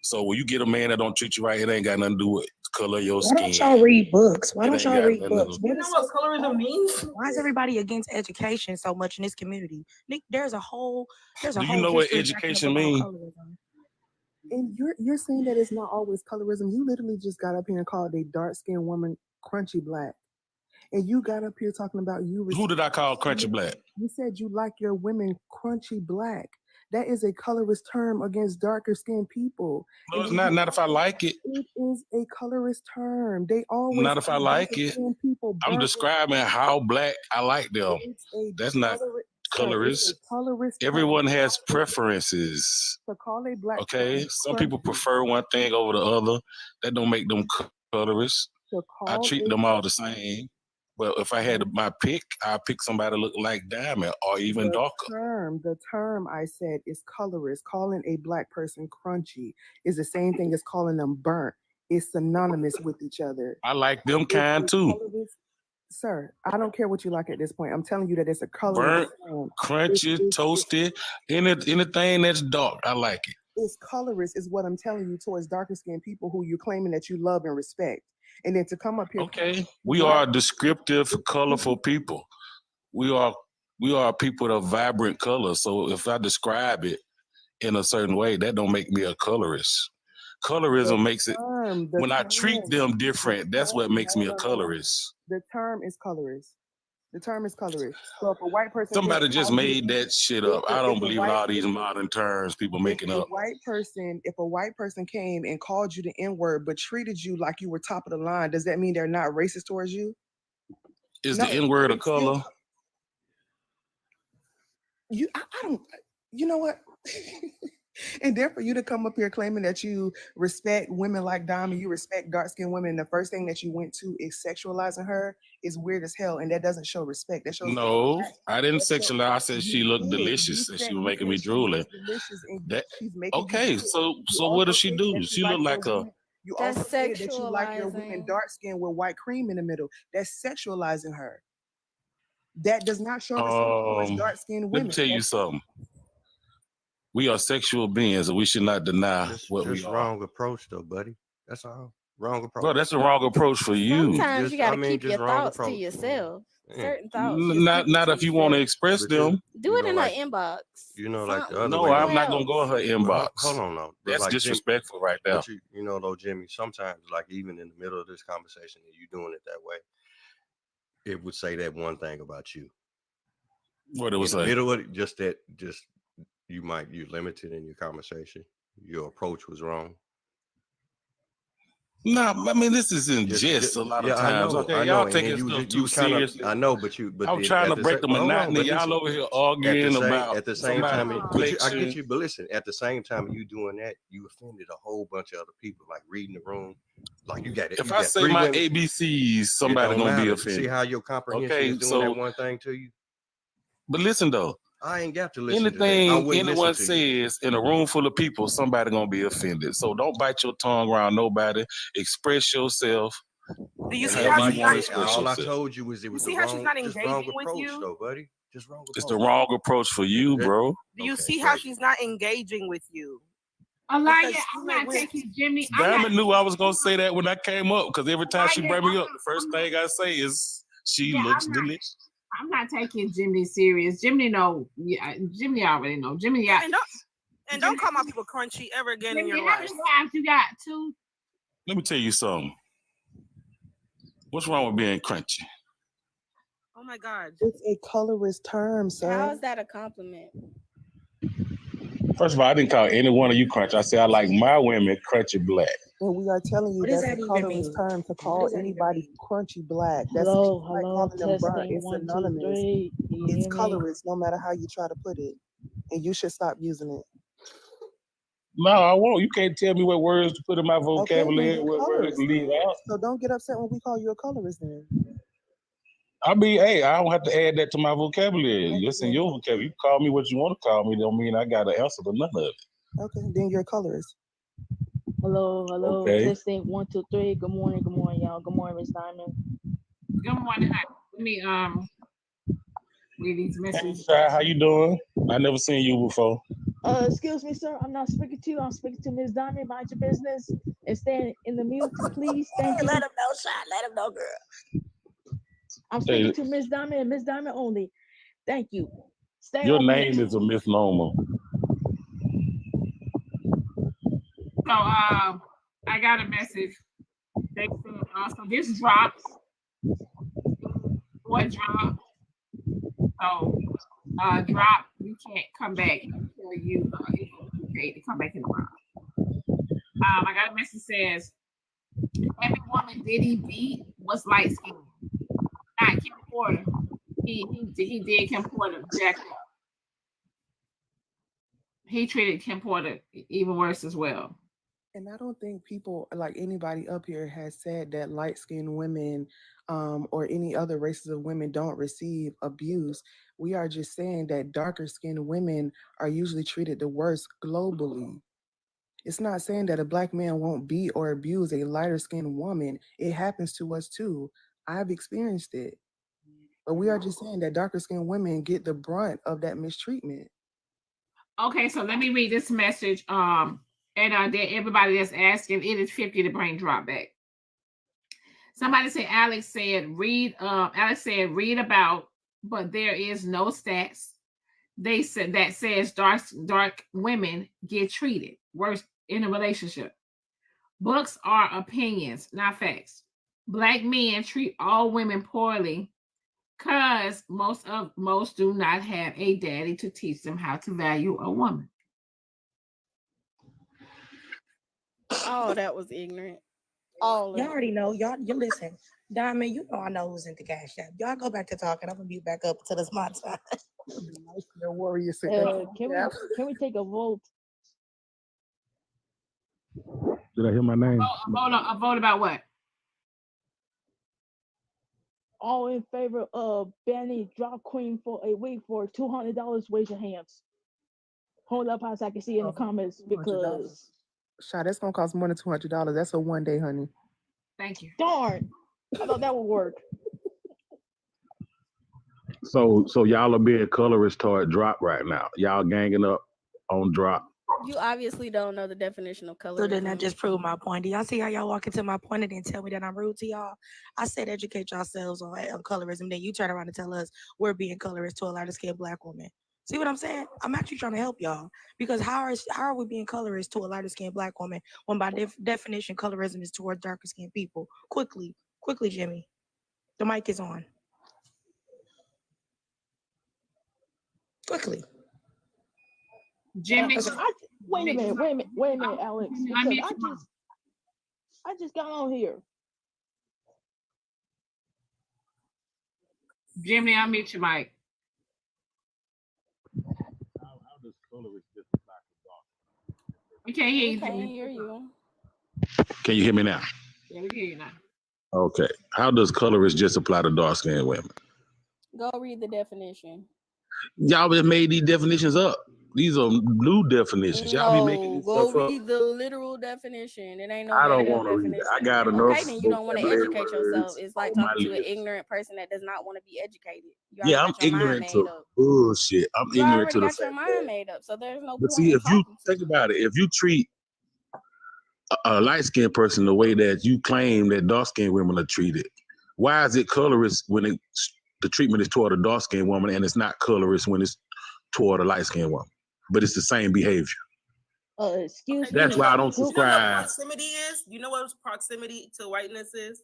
So when you get a man that don't treat you right, it ain't got nothing to do with the color of your Why skin. don't y'all read books? Why It don't ain't y'all got read nothing to books? do. What You know is what colorism means? Why is everybody against education so much in this community? Nick, there's a whole Do you know what history backing up education about means? colorism. And you're saying that it's not always colorism. You literally just got up here and called a dark-skinned woman crunchy black. And you got up here talking about Who did I call crunchy black? You said you like your women crunchy black. That is a colorist term against darker skinned people. No, it's not. Not if I like it. It is a colorist term. They always Not if I call like it. darker-skinned people I'm burnt. describing how black I like them. It's a That's not colorist. It's a colorist term. Everyone has preferences. To call a black Okay, person some people crunchy, prefer one thing over the other. That don't make them colorists. to I call treat a them all the same. But if I had my pick, I'd pick somebody look like Diamond or even darker. the term I said is colorist. Calling a black person crunchy is the same thing as calling them burnt. It's synonymous with each other. I like them kind too. Sir, I don't care what you like at this point. I'm telling you that it's a colorist Burnt, term. crunchy, toasted, anything that's dark, I like it. It's colorist is what I'm telling you towards darker skinned people who you're claiming that you love and respect. And then to come up here. Okay, we are descriptive, colorful people. We are people of vibrant colors. So if I describe it in a certain way, that don't make me a colorist. Colorism makes it when I treat them different. That's what makes me a colorist. The term is colorist. The term is colorist. So if a white person, Somebody just made that shit up. I don't believe in all these modern terms people making up. If a white person came and called you the N-word but treated you like you were top of the line, does that mean they're not racist towards you? Is the N-word a color? I don't. You know what? And then for you to come up here claiming that you respect women like Diamond, you respect dark-skinned women, and the first thing that you went to is sexualizing her is weird as hell, and that doesn't show respect. That shows No, I didn't sexualize. I said she looked delicious and she was making me drooling. Okay, so what does she do? She looked like a. You also said that you like your women dark-skinned with white cream in the middle. That's sexualizing her. That does not show respect towards dark-skinned women. Let me tell you something. We are sexual beings, and we should not deny what we are. Wrong approach, though, buddy. That's all. Wrong approach. Bro, that's the wrong approach for you. Sometimes you gotta keep your thoughts to yourself. Certain thoughts. Not if you want to express them. Do it in her inbox. You know, like the other No, way. I'm not gonna go in her inbox. Hold on, no. That's like disrespectful right there. But you know, though, Jimmy, sometimes, like even in the middle of this conversation, and you doing it that way, it would say that one thing about you. What it was in the like? middle of it, just you're limited in your conversation. Your approach was wrong. No, I mean this is in jest a lot of times. Okay, y'all taking stuff too seriously. I know, but I'm trying to break the monotony. Y'all over here arguing about at the same time. I get you, but listen. At the same time, you doing that, you offended a whole bunch of other people. Like reading the room, like you got it. If I say my ABCs, somebody gonna be offended. See how your comprehension is doing that one thing to you. But listen though. I ain't got to listen Anything to that. anyone says in a room full of people, somebody gonna be offended. So don't bite your tongue around nobody. Express yourself. Do you see how all I told you was it was you see how she's not engaging with you? Though, buddy. Just wrong approach. It's the wrong approach for you, bro. Do you see how she's not engaging with you? Alaya, I'm not taking Jimmy. Diamond knew I was gonna say that when I came up because every time she bring me up, the first thing I say is she looks delicious. I'm not taking Jimmy serious. Jimmy Jimmy already know. Jimmy, and don't call my people crunchy ever again in your life. life. You got two. Let me tell you something. What's wrong with being crunchy? Oh my God. It's a colorist term, sir. How is that a compliment? First of all, I didn't call any one of you crunchy. I said I like my women crunchy black. And we are telling you that's a colorist term to call anybody crunchy black. That's hello, like calling them burnt. It's synonymous. It's colorist, no matter how you try to put it. And you should stop using it. No, I won't. You can't tell me what words to put in my vocabulary, what words to leave out. So don't get upset when we call you a colorist then. I mean, hey, I don't have to add that to my vocabulary. Listen, your vocabulary. You call me what you want to call me, don't mean I got to answer to none of it. Okay, then you're a colorist. Hello. Okay. Testing 1, 2, 3. Good morning, y'all. Good morning, Miss Diamond. Good morning. Let me read these messages. Hey, how you doing? I never seen you before. Excuse me, sir. I'm not speaking to you. I'm speaking to Miss Diamond. Mind your business and stand in the mute, please. Thank you. Let him know, shot. Let him know, girl. I'm speaking to Miss Diamond and Miss Diamond only. Thank you. Stay Your on name mute. is a misnomer. So I got a message. They said so this drops. What dropped? So drop. You can't come back until you okay to come back in the round. I got a message that says every woman Diddy beat was light skinned. Not Kim Porter. He did Kim Porter jack up. He treated Kim Porter even worse as well. And I don't think people, like anybody up here, has said that light-skinned women or any other races of women don't receive abuse. We are just saying that darker-skinned women are usually treated the worst globally. It's not saying that a Black man won't beat or abuse a lighter-skinned woman. It happens to us too. I've experienced it. But we are just saying that darker-skinned women get the brunt of that mistreatment. Okay, so let me read this message. And everybody that's asking, it is 50 to bring drop back. Somebody said Alex said read about, but there is no stats. They said that says dark women get treated worse in a relationship. Books are opinions, not facts. Black men treat all women poorly because most do not have a daddy to teach them how to value a woman. Oh, that was ignorant. Y'all already know. You listen. Diamond, you know I know who's into Cash App. Y'all go back to talking. I'm gonna mute back up until it's my time. Can we take a vote? Did I hear my name? A vote about what? All in favor of banning drop queen for a week for $200? Raise your hands. Hold up, so I can see in the comments because. Shot, that's gonna cost more than $200. That's a one day, honey. Thank you. Darn, I thought that would work. So y'all are being colorist toward drop right now. Y'all ganging up on drop. You obviously don't know the definition of color. So then that just proved my point. Do y'all see how y'all walk into my point and then tell me that I'm rude to y'all? I said educate yourselves on colorism. Then you turn around and tell us we're being colorist to a lighter skinned Black woman. See what I'm saying? I'm actually trying to help y'all because how are we being colorist to a lighter skinned Black woman when by definition colorism is towards darker skinned people? Quickly, Jimmy. The mic is on. Quickly. Jimmy. Wait a minute, Alex. I just got on here. Jimmy, I'll mute your mic. We can't hear you. Can't hear you. Can you hear me now? Yeah, we can hear you now. Okay. How does colorist just apply to dark skinned women? Go read the definition. Y'all just made these definitions up. These are new definitions. Y'all be making this Go stuff up. read the literal definition. It ain't no. I don't want to read it. I got enough. Okay, then you don't want to educate yourself. It's like talking to an ignorant person that does not want to be educated. Yeah, I'm ignorant to bullshit. I'm ignorant to the fact your mind made up, so there's no. But see, if you think about it, if you treat a light-skinned person the way that you claim that dark-skinned women are treated, why is it colorist when the treatment is toward a dark-skinned woman and it's not colorist when it's toward a light-skinned woman? But it's the same behavior. Excuse me. That's why I don't subscribe. You know what proximity is? You know what proximity to whiteness is?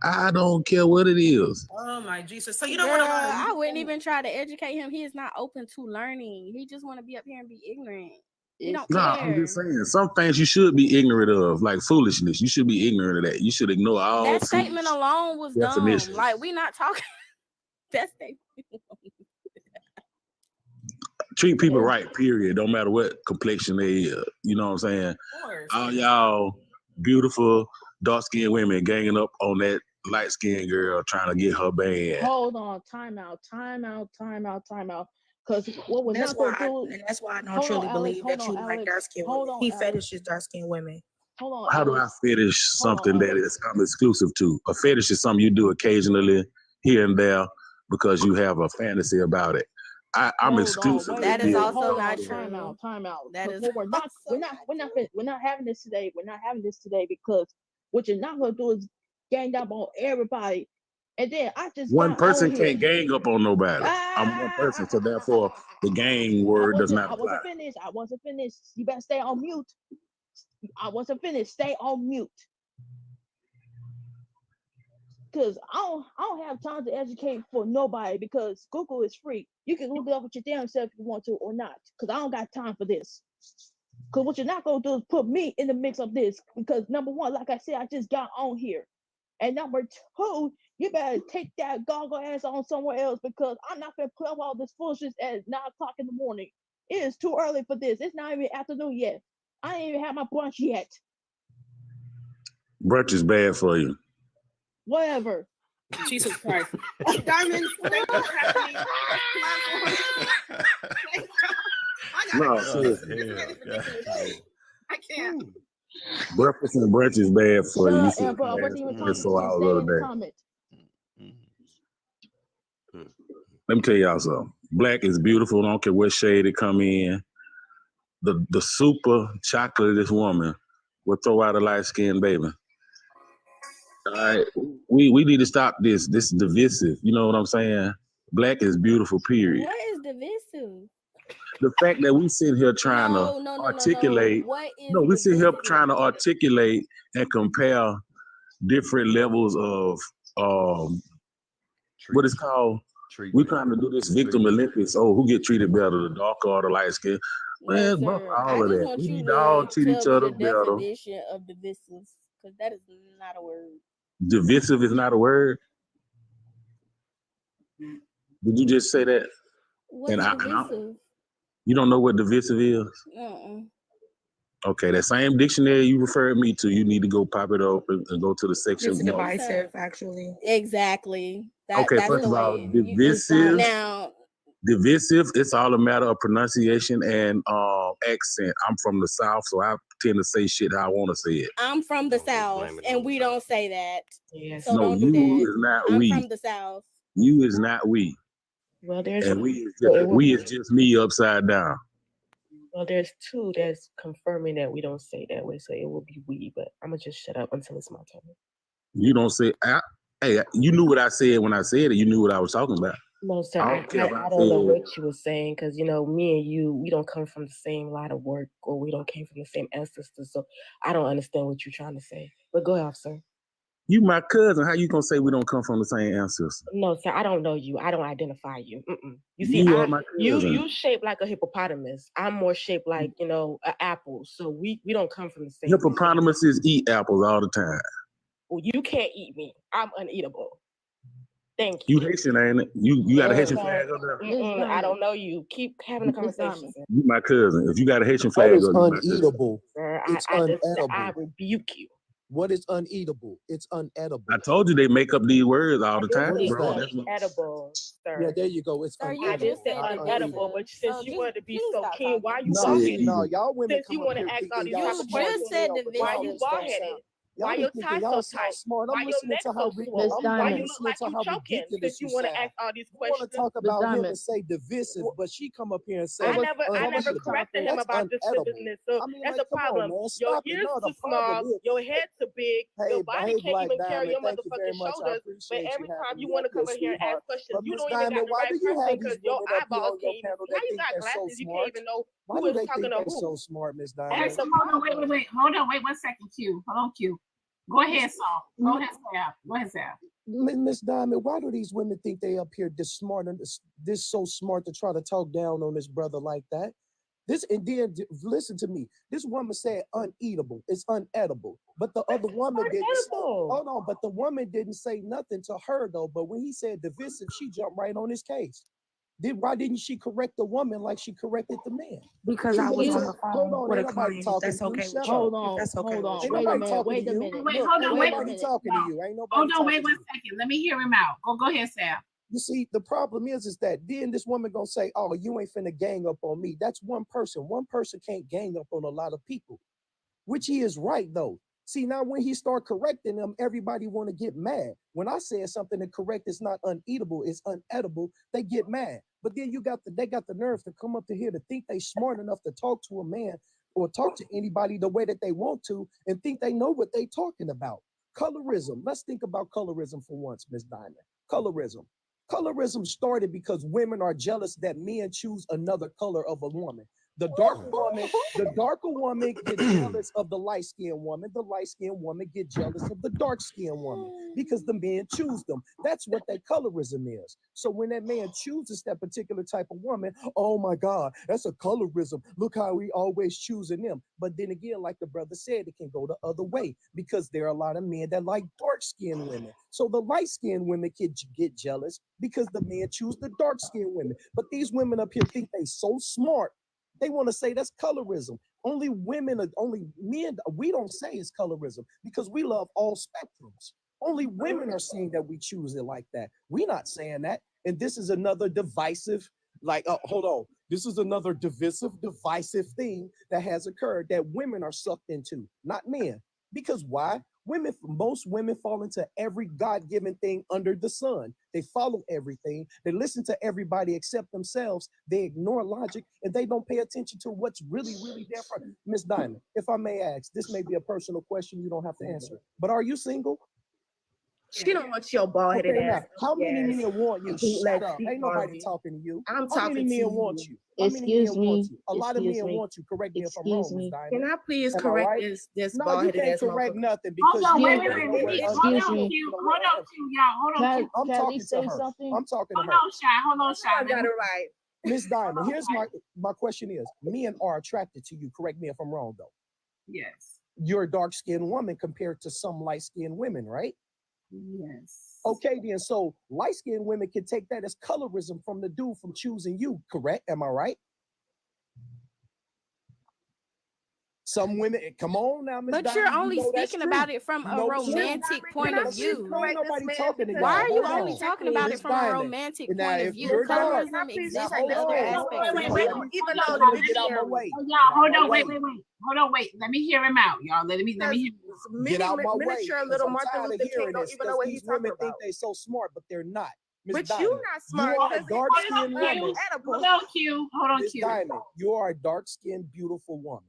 I don't care what it is. Oh my Jesus! So you don't want to learn. I wouldn't even try to educate him. He is not open to learning. He just want to be up here and be ignorant. He don't care. I'm just saying, some things you should be ignorant of, like foolishness. You should be ignorant of that. You should ignore all that statement alone was dumb. Like, we not talking that statement. Treat people right, period. Don't matter what complexion they is. You know what I'm saying? All y'all beautiful, dark-skinned women ganging up on that light-skinned girl trying to get her band. Hold on, time out. Because what we're not going to do... And that's why I don't truly believe that you like dark-skinned women. He fetishes dark-skinned women. hold on. How do I fetish something that is I'm exclusive to? A fetish is something you do occasionally here and there because you have a fantasy about it. I'm exclusive. That is also not true. Time out. That is we're not having this today. We're not having this today because what you're not gonna do is gang up on everybody. And then I just one person can't gang up on nobody. I'm one person, so therefore the gang word does not I apply. wasn't finished. You better stay on mute. I wasn't finished. Stay on mute. Because I don't have time to educate for nobody because Google is free. You can Google it up with your damn self if you want to or not. Because I don't got time for this. Because what you're not going to do is put me in the mix of this. Because number one, like I said, I just got on here. And number two, you better take that goggle ass on somewhere else because I'm not going to put up all this foolishness at 9 o'clock in the morning. It is too early for this. It's not even afternoon yet. I ain't even had my brunch yet. Brunch is bad for you. Whatever. Jesus Christ. Diamond. No, seriously. I can't. Breakfast and brunch is bad for you. You Shut up, bro. I wasn't even talking. for hours Stay of in the the comment. day. Let me tell y'all something. Black is beautiful. Don't care what shade it come in. The super chocolatest woman will throw out a light-skinned baby. All right, we need to stop this. This is divisive. You know what I'm saying? Black is beautiful, period. What is divisive? The fact that we sit here trying to articulate. What is No, we sit here divisive? trying to articulate and compare different levels of what is called. We're trying to do this victim Olympics. Oh, who get treated better, the darker or the light skin? Man, No, fuck sir. all I of just that. want We you need to all to treat each tell me other the better. definition of divisive, because that is not a word. Divisive is not a word. Did you just say that? What is divisive? You don't know what divisive is? Okay, that same dictionary you referred me to, you need to go pop it up and go to the section. It's divisive, actually. Exactly. Okay, That's first the of all, way. divisive. Now, Divisive, it's all a matter of pronunciation and accent. I'm from the South, so I tend to say shit how I want to say it. I'm from the South, and we don't say that. Yes. So No, don't do you that. is not I'm we. from the South. You is not we. Well, there's And we is just me upside down. well, there's two that's confirming that we don't say that way, so it will be we. But I'm gonna just shut up until it's my turn. You don't say. Hey, you knew what I said when I said it. You knew what I was talking about. No, sir, I I don't care if I don't know said- what you were saying because, you know, me and you, we don't come from the same line of work or we don't came from the same ancestors. So I don't understand what you're trying to say. But go ahead, sir. You my cousin. How you gonna say we don't come from the same ancestors? No, sir, I don't know you. I don't identify you. You see, You are my cousin. you shaped like a hippopotamus. I'm more shaped like, you know, an apple. So we don't come from the same. Hippopotamuses eat apples all the time. Well, you can't eat me. I'm uneatable. Thank you. You Haitian, ain't it? You got a Haitian flag up there? I don't know you. Keep having a conversation, sir. You my cousin. If you got a Haitian What flag is up, you my cousin. uneatable? Sir, It's I unedible. rebuke you. What is uneatable? It's unedible. I told you they make up these words all the time, What is bro. that? That's what- Edible, sir. Yeah, there you go. It's Sir, you I unedible. just said just said not unedible, unedible. but since you wanted to be so stop keen, why you No, bald-headed? no, y'all women Since come you up want here to ask all thinking these y'all type of smart You questions, said as hell, but why y'all you just don't bald-headed? sound. Why Y'all be your thinking tie y'all so so tight? smart. Why I'm your listening neck to how so ridiculous. swole? Miss Why Diamond. you look like you choking? Since you want to ask all these You want to questions. talk Miss about him Diamond. and say divisive, but she come up here and say I never uneatable. corrected him That's about unedible. divisiveness. So I mean, that's like, the come on, problem. man, Your stop it. ears No, the too small, problem is, your head too big, your body hey, can't Black even carry Diamond, your thank you very motherfucking much. I shoulders. But appreciate every you time having you me want up to come here, in here and ask sweetheart. questions, But you Miss don't even got Diamond, the why right do you person have because these your women up here eyeballs on your can't even panel see. How that you think got they're so glasses? You can't smart? even know Why who do is they talking think to they're who. so smart, Miss That's Diamond? the Hold on, problem. wait. Hold on, wait 1 second, Q. Hold on, Q. Go ahead, Saul. Go ahead, Sam. Go ahead, Sam. Miss Diamond, why do these women think they up here this smart and this so smart to try to talk down on this brother like that? This and then listen to me. This woman said uneatable. It's unedible. But the other woman didn't say, hold on, but the woman didn't say nothing to her though. But when he said divisive, she jumped right on his case. Why didn't she correct the woman like she corrected the man? Because I was on the phone Hold on, with a ain't nobody client. talking That's to you. okay Shut with up. you. Hold on. That's okay Hold with on. Ain't you. Wait a nobody minute. talking Wait to a you. minute. Wait, Look, hold ain't on, wait. nobody talking to you. Ain't nobody Hold on, wait talking to 1 you. second. Let me hear him out. Go ahead, Sam. You see, the problem is that then this woman gonna say, "Oh, you ain't finna gang up on me." That's one person. One person can't gang up on a lot of people. which he is right though. See, now when he start correcting them, everybody want to get mad. When I say something that correct is not uneatable, it's unedible, they get mad. But then they got the nerve to come up to here to think they smart enough to talk to a man or talk to anybody the way that they want to and think they know what they talking about. Colorism. Let's think about colorism for once, Miss Diamond. Colorism. Colorism started because women are jealous that men choose another color of a woman. The darker woman get jealous of the light-skinned woman. The light-skinned woman get jealous of the dark-skinned woman because the men choose them. That's what that colorism is. So when that man chooses that particular type of woman, oh my God, that's a colorism. Look how we always choosing them. But then again, like the brother said, it can go the other way because there are a lot of men that like dark-skinned women. So the light-skinned women can get jealous because the men choose the dark-skinned women. But these women up here think they so smart. They want to say that's colorism. Only men, we don't say it's colorism because we love all spectrums. Only women are saying that we choose it like that. We're not saying that. And this is another divisive, this is another divisive thing that has occurred that women are sucked into, not men. Because why? Most women fall into every God-given thing under the sun. They follow everything. They listen to everybody except themselves. They ignore logic and they don't pay attention to what's really, really there for them. Miss Diamond, if I may ask, this may be a personal question. You don't have to answer. But are you single? She don't want your bald-headed ass. How many men want you? Shut up. Ain't nobody talking to you. I'm How talking many to men you. want you? How many men want you? A lot of men want you. Correct me if I'm wrong, Miss Diamond. Can I please Am I correct right? this No, you bald-headed can't ass correct motherfucker? nothing because Hold on, you wait, ain't wait, got wait. no Hold way on, of- Q. Hold on, Q, y'all. Hold on, Q. I'm Can talking we say to her. something? I'm talking to Hold her. on, Shy. Hold on, Shy. I got it right. Miss Diamond, here's my question is, men are attracted to you. Correct me if I'm wrong, though. Yes. You're a dark-skinned woman compared to some light-skinned women, right? Yes. Okay, then. So light-skinned women can take that as colorism from the dude from choosing you, correct? Am I right? Some women, come on now, Miss But Diamond, you're you only know that's speaking true. about it from You a know the truth. romantic point of view. Ain't nobody talking to y'all. Why are you Hold only on. talking about it Miss from a Diamond, romantic now, point of if view? you're dark, Colorism now exists hold in other on, aspects hold of on. life. Even Now, though let the me get out my dictionary. way. Oh, Get y'all, out hold my on, way. wait. Hold on, wait. Let me hear him out, y'all. Let me hear him. Get out my way. Miniature 'Cause little I'm Martin tired of Luther King hearing don't this even know because what these he's talking women think about. they so smart, but they're not. Miss But Diamond, you not smart you are a because you dark-skinned are woman. edible. Hold on, Q. Hold on, Miss Q. Diamond, you are a dark-skinned, beautiful woman.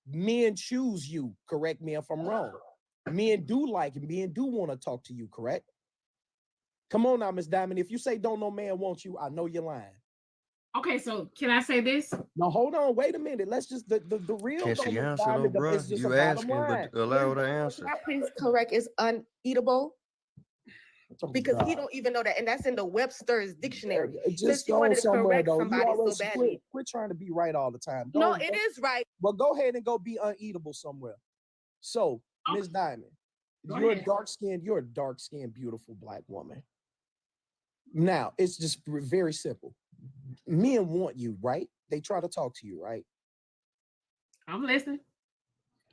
Men choose you. Correct me if I'm wrong. Men do like it. Men do want to talk to you, correct? Come on now, Miss Diamond. If you say don't no man want you, I know you're lying. Okay, so can I say this? No, hold on. Wait a minute. Let's just the real Can though, she Miss answer though, Diamond. bro? It's just a You bottom asking, line. but allow her to answer. Can I please correct is uneatable? Because he God. don't even know that, and that's in the Webster's dictionary. Just Since you go wanted to somewhere correct though. You somebody so always badly. quit trying to be right all the time. No, Go, it is right. Well, go ahead and go be uneatable somewhere. So, Miss Diamond, you're a dark-skinned, beautiful black woman. Now, it's just very simple. Men want you, right? They try to talk to you, right? I'm listening.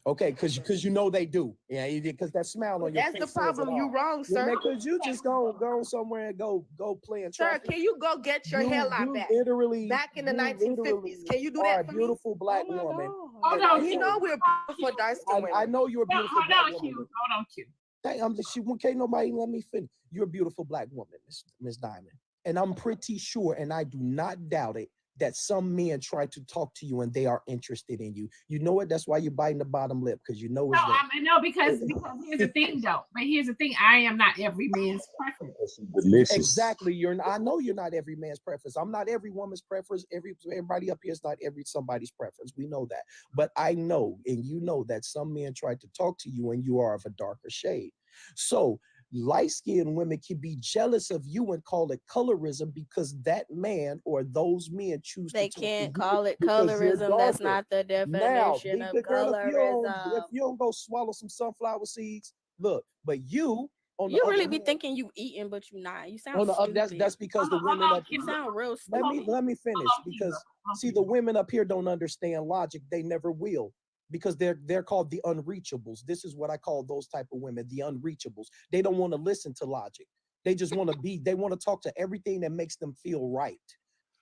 Okay, because you know they do. Yeah, because that smile on your face. That's the problem. You wrong, sir. Because you just go somewhere and go play in Sir, traffic. can you go get your hairline back? Literally, Back in the 1950s. Can you do are that a for me? beautiful black woman. Hold on, You Q. know we're beautiful dark-skinned women. I know you're a beautiful Hold black on, woman. Q. Hold on, Q. Can't nobody let me finish. You're a beautiful black woman, Miss Diamond. And I'm pretty sure, and I do not doubt it, that some men try to talk to you and they are interested in you. You know what? That's why you're biting the bottom lip, because you know it's there. No, because here's the thing though. But here's the thing, I am not every man's preference. Delicious. Exactly. I know you're not every man's preference. I'm not every woman's preference. Everybody up here is not somebody's preference. We know that. But I know, and you know that some men try to talk to you and you are of a darker shade. So light-skinned women can be jealous of you and call it colorism because that man or those men choose They to talk can't to you call it because you're colorism. That's darker. not the Now, definition of girl, colorism. if you don't go swallow some sunflower seeds, look, but you on the You other really be hand, thinking you eating, but you not. You sound on the stupid. that's because the women up You sound real let stupid. me finish because see the women up here don't understand logic. They never will because they're called the unreachables. This is what I call those type of women, the unreachables. They don't want to listen to logic. They just want to they want to talk to everything that makes them feel right.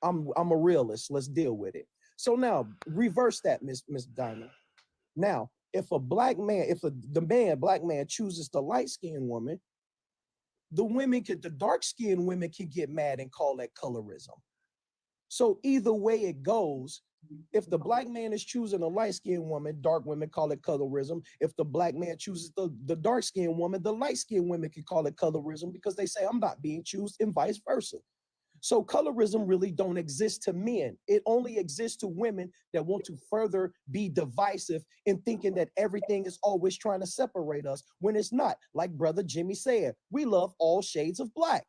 I'm a realist. Let's deal with it. So now reverse that, Miss Diamond. Now, if a black man, black man chooses the light-skinned woman, the dark-skinned women can get mad and call that colorism. So either way it goes, if the black man is choosing a light-skinned woman, dark women call it colorism. If the black man chooses the dark-skinned woman, the light-skinned women can call it colorism because they say I'm not being chosen and vice versa. So colorism really don't exist to men. It only exists to women that want to further be divisive in thinking that everything is always trying to separate us when it's not. Like Brother Jimmy said, we love all shades of black.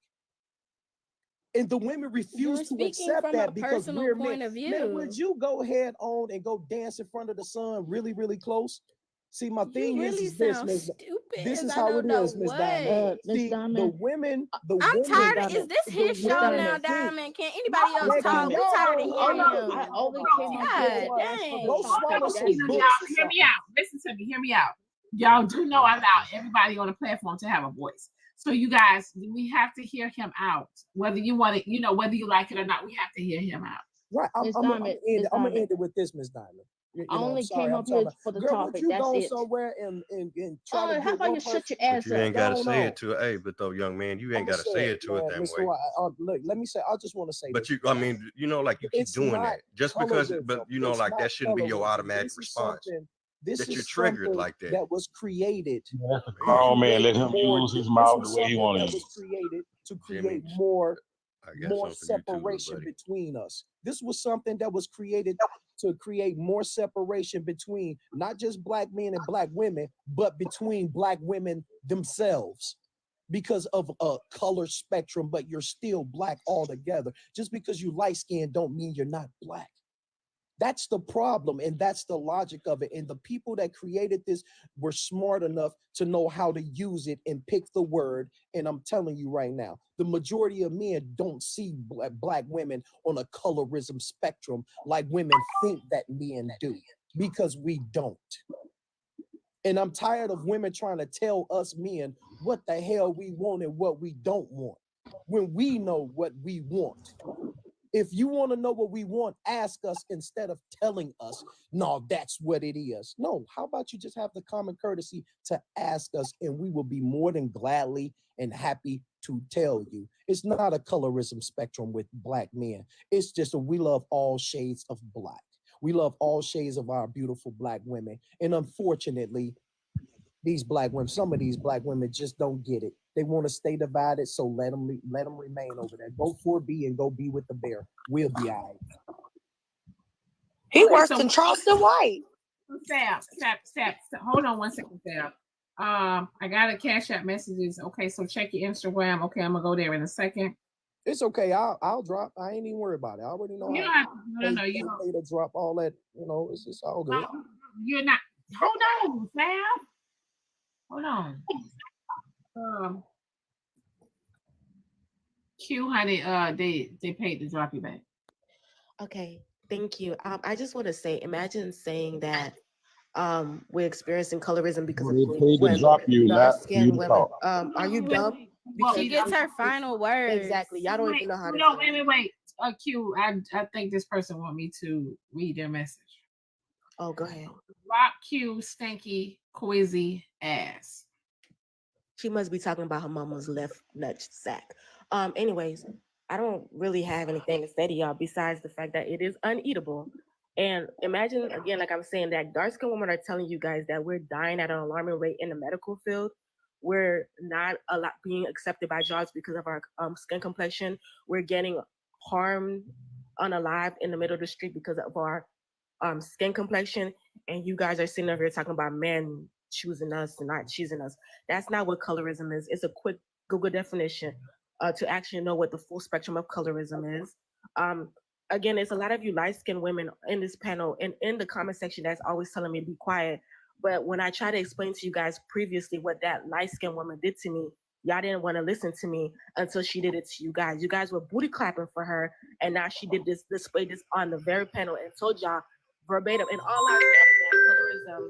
And the women refuse to accept that because we're men. Man, would you go ahead on and go dance in front of the sun really, really close? See, my thing is this, this is how it is, Miss Diamond. See, the women, I'm tired of, is Diamond, this his show now, Diamond? Can anybody else Man, talk? can We y'all tired of go hearing ahead? him. I only came up God here dang. Go swallow some Hear me books. out. Hear me out. Listen to me. Hear me out. Y'all do know I allow everybody on the platform to have a voice. So you guys, we have to hear him out. Whether you want it, you know, whether you like it or not, we have to hear him out. Right. I'm gonna end it with this, Miss Diamond. I only came up here for the girl, topic. would you That's go it. somewhere and try to How get about one you shut person? your But ass you up? ain't got to Going say on. it to it. But though, young man, you ain't I'ma got to say it to it man, that Mr. way. White, look, let me say, I just want to say But this. you, I mean, you know, like you keep It's doing not that just because, colorism. but you know, It's like not that shouldn't be your colorism. automatic This is response. something. This That you're is triggered something like that. that was created. That's a to grown man. Let create him more. use his This mouth was the way he something want to that was use. created to Jimmy, create more I got something for you too, little separation buddy. between us. This was something that was created to create more separation between not just black men and black women, but between black women themselves because of a color spectrum, but you're still black altogether. Just because you light skinned don't mean you're not black. That's the problem, and that's the logic of it. And the people that created this were smart enough to know how to use it and pick the word. And I'm telling you right now, the majority of men don't see black women on a colorism spectrum like women think that men do, because we don't. And I'm tired of women trying to tell us men what the hell we want and what we don't want when we know what we want. If you want to know what we want, ask us instead of telling us, no, that's what it is. No, how about you just have the common courtesy to ask us, and we will be more than gladly and happy to tell you. It's not a colorism spectrum with black men. It's just we love all shades of black. We love all shades of our beautiful black women. And unfortunately, these black women, some of these black women just don't get it. They want to stay divided, so let them remain over there. Go 4B and go be with the bear. We'll be all right. He worse than Charleston White. Stop. Hold on 1 second, Sam. I got a Cash App messages. Okay, so check your Instagram. Okay, I'm gonna go there in a second. It's okay. I'll drop. I ain't even worried about it. I already know. You don't have to. No. You don't. To drop all that. You know, it's all good. You're not. Hold on, Sam. Hold on. Q, honey, they paid to drop you back. Okay, thank you. I just want to say, imagine saying that we're experiencing colorism because They paid to drop you, not for you to women. talk. Are you dumb? She gets her final words. Exactly. Y'all don't even know how to. No, wait. Q, I think this person want me to read their message. Oh, go ahead. Rock Q, stinky, quizzy ass. She must be talking about her mama's left nut sack. Anyways, I don't really have anything to say to y'all besides the fact that it is uneatable. And imagine, again, like I was saying, that dark-skinned women are telling you guys that we're dying at an alarming rate in the medical field. We're not being accepted by jobs because of our skin complexion. We're getting harmed unalive in the middle of the street because of our skin complexion. And you guys are sitting over here talking about men choosing us and not choosing us. That's not what colorism is. It's a quick Google definition to actually know what the full spectrum of colorism is. Again, it's a lot of you light-skinned women in this panel and in the comment section that's always telling me to be quiet. But when I try to explain to you guys previously what that light-skinned woman did to me, y'all didn't want to listen to me until she did it to you guys. You guys were booty clapping for her, and now she did this, displayed this on the very panel and told y'all verbatim, and all lives matter, that colorism,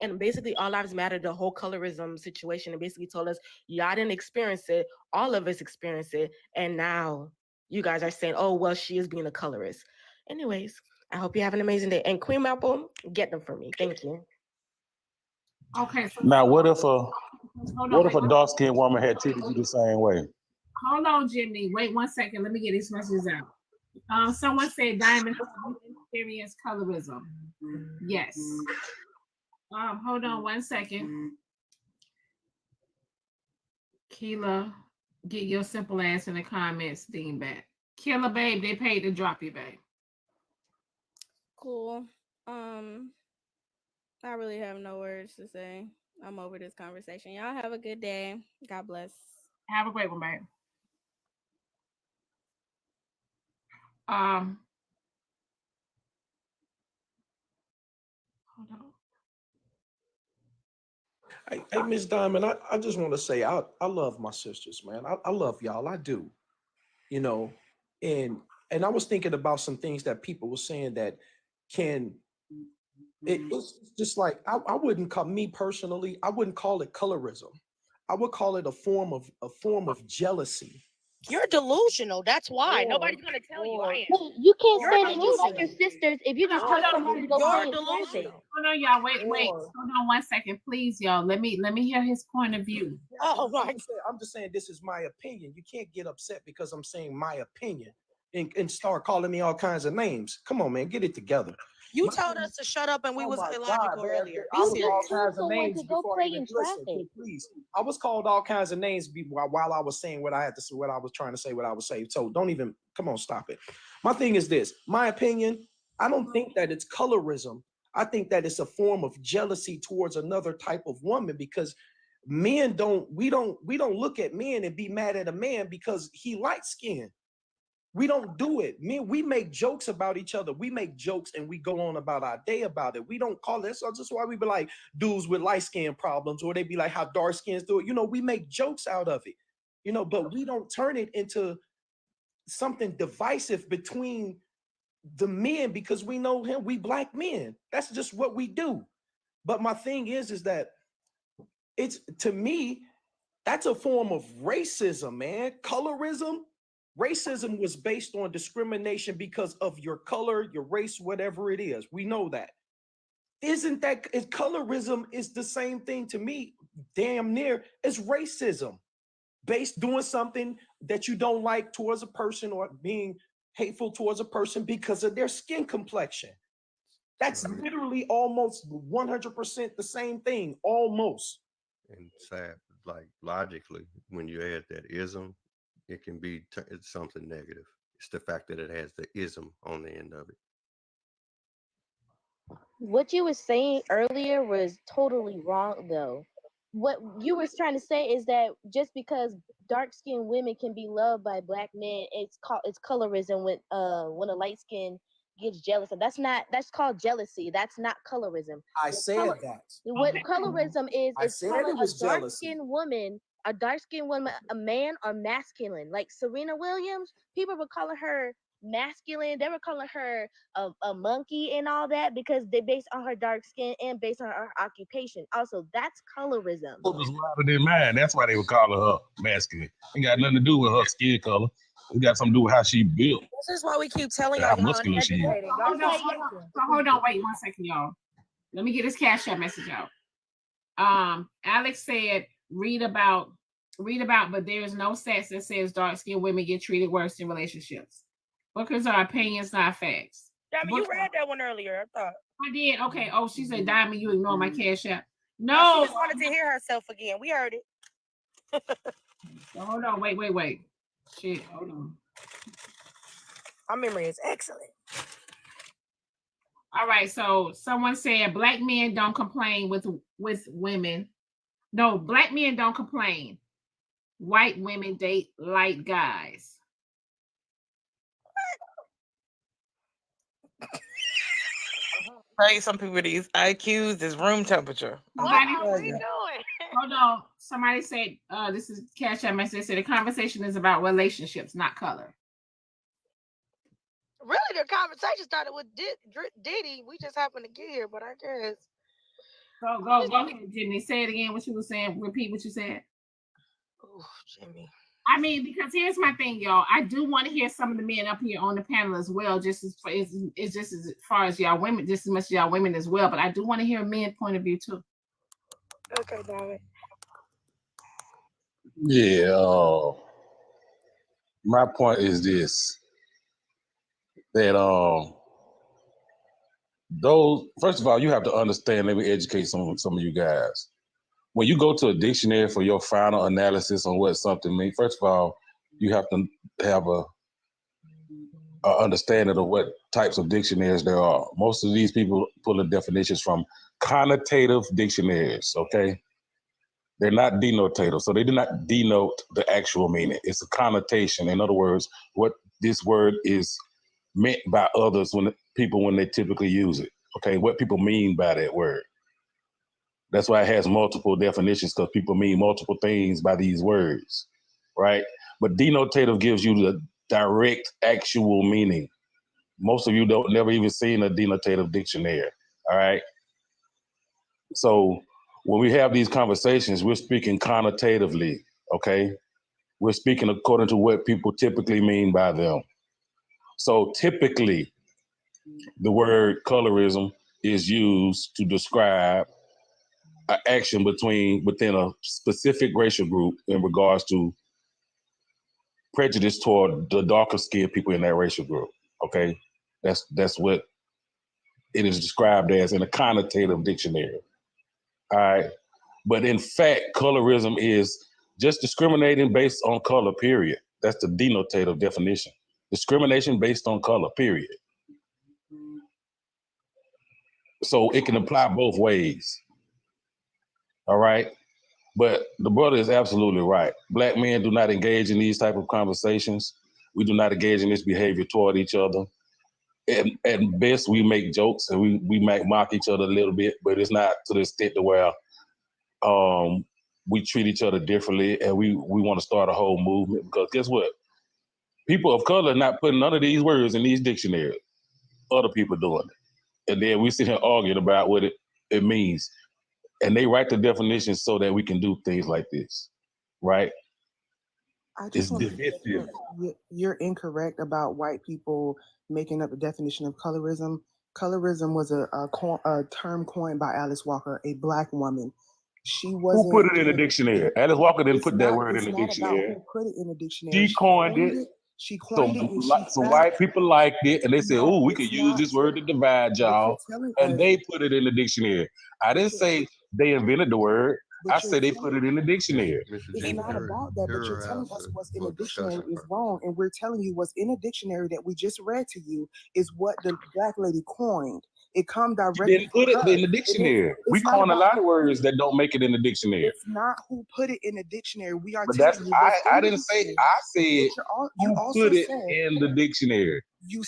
and basically all lives matter, the whole colorism situation, and basically told us y'all didn't experience it, all of us experienced it, and now you guys are saying, oh well, she is being a colorist. Anyways, I hope you have an amazing day. And Queen Apple, get them for me. Thank you. Okay. So Now, what if wait. a dark skinned woman had treated you the same way? Hold on, Jimmy. Wait 1 second. Let me get these messages out. Someone said, Diamond, have you experienced colorism? Yes. Hold on 1 second. Keela, get your simple ass in the comments, Dean back. Killer, babe, they paid to drop you, babe. Cool. I really have no words to say. I'm over this conversation. Y'all have a good day. God bless. Have a great one, babe. Hold on. Hey, Miss Diamond, I just want to say I love my sisters, man. I love y'all. I do. You know, and I was thinking about some things that people were saying that it's just like I wouldn't call me personally, I wouldn't call it colorism. I would call it a form of jealousy. You're delusional. That's why. Nobody's gonna tell you I am. No, you can't You're say that you like delusional. your sisters if you just tell somebody to go You're play in traffic. delusional. Hold on, y'all. Wait. Hold on 1 second, please, y'all. Let me hear his point of view. Oh my! I'm just saying this is my opinion. You can't get upset because I'm saying my opinion and start calling me all kinds of names. Come on, man, get it together. You told us to shut up and we was illogical earlier. I was Be all serious. kinds of names before I even listened. Please, I was called all kinds of names while I was saying what I had to say, what I was trying to say, what I was saying. So don't even come on, stop it. My thing is this: my opinion. I don't think that it's colorism. I think that it's a form of jealousy towards another type of woman because men we don't look at men and be mad at a man because he light skinned. We don't do it. We make jokes about each other. We make jokes and we go on about our day about it. We don't call it. So that's why we be like dudes with light skin problems, or they be like how dark skins do it. You know, we make jokes out of it, you know, but we don't turn it into something divisive between the men because we know him. We black men. That's just what we do. But my thing is that it's, to me, that's a form of racism, man. Colorism. Racism was based on discrimination because of your color, your race, whatever it is. We know that. Isn't that colorism is the same thing to me, damn near, as racism. Based doing something that you don't like towards a person or being hateful towards a person because of their skin complexion. That's literally almost 100% the same thing, almost. And sad, like logically, when you add that ism, it can be it's something negative. It's the fact that it has the ism on the end of it. What you were saying earlier was totally wrong, though. What you were trying to say is that just because dark-skinned women can be loved by black men, it's colorism when a light skin gets jealous. And that's called jealousy. That's not colorism. I said that. What colorism is calling a dark-skinned woman, a man, or masculine. Like Serena Williams, people were calling her masculine. They were calling her a monkey and all that because they based on her dark skin and based on her occupation. Also, that's colorism. It was louder than mine. That's why they were calling her masculine. It got nothing to do with her skin color. It got something to do with how she built. This is why we keep telling How y'all, y'all muscular she is. uneducated. Y'all not Hold on, wait 1 second, y'all. Let me get this Cash App message out. Alex said, read about, but there is no stats that says dark-skinned women get treated worse in relationships. Bookers are opinions, not facts. Diamond, you read that one earlier, I thought. I did. Okay. Oh, she said, Diamond, you ignore my Cash App. No, No. she just wanted to hear herself again. We heard it. So hold on. Wait. Shit, hold on. My memory is excellent. All right. So someone said black men don't complain with women. No, black men don't complain. White women date light guys. Tell you some people, these IQs is room temperature. Somebody, What are you doing? hold on. Somebody said, this is Cash App message. They said the conversation is about relationships, not color. Really, the conversation started with Diddy. We just happened to get here, but I guess. Go ahead, Jimmy. Say it again. What you were saying. Repeat what you said. Oh, Jimmy. I mean, because here's my thing, y'all. I do want to hear some of the men up here on the panel as well, just as it's just as far as y'all women, just as much as y'all women as well. But I do want to hear a man point of view too. Okay, David. Yeah. My point is this: that those, first of all, you have to understand. Let me educate some of you guys. When you go to a dictionary for your final analysis on what something means, first of all, you have to have a understanding of what types of dictionaries there are. Most of these people pull the definitions from connotative dictionaries, okay? They're not denotative, so they do not denote the actual meaning. It's a connotation. In other words, what this word is meant by others when they typically use it, okay? What people mean by that word. That's why it has multiple definitions, because people mean multiple things by these words, right? But denotative gives you the direct actual meaning. Most of you never even seen a denotative dictionary, all right? So when we have these conversations, we're speaking connotatively, okay? We're speaking according to what people typically mean by them. So typically, the word colorism is used to describe an action within a specific racial group in regards to prejudice toward the darker skinned people in that racial group, okay? That's what it is described as in a connotative dictionary. All right. But in fact, colorism is just discriminating based on color, period. That's the denotative definition. Discrimination based on color, period. So it can apply both ways. All right. But the brother is absolutely right. Black men do not engage in these type of conversations. We do not engage in this behavior toward each other. At best, we make jokes and we might mock each other a little bit, but it's not to the extent to where we treat each other differently, and we want to start a whole movement, because guess what? People of color are not putting none of these words in these dictionaries. Other people doing it. And then we sit here arguing about what it means. And they write the definitions so that we can do things like this, right? I It's just want to say divisive. that you're incorrect about white people making up the definition of colorism. Colorism was a term coined by Alice Walker, a Black woman. She wasn't. Who put it in the dictionary? Alice Walker didn't put that word in the It's not about dictionary. who put it in the dictionary. She coined it. She coined it, and Some white people liked it, and they said, "Oh, we could use this word to divide y'all," and they put it in the dictionary. I didn't say they invented the word. I said they put it in the dictionary. It's not about that, but you're telling us what's in a dictionary is wrong, and we're telling you what's in a dictionary that we just read to you is what the Black lady coined. It come directly. Didn't put it in the dictionary. We coin a lot of words that don't make it in the dictionary. It's not who put it in the dictionary. We are But telling you. I didn't say. I said who put it in the dictionary.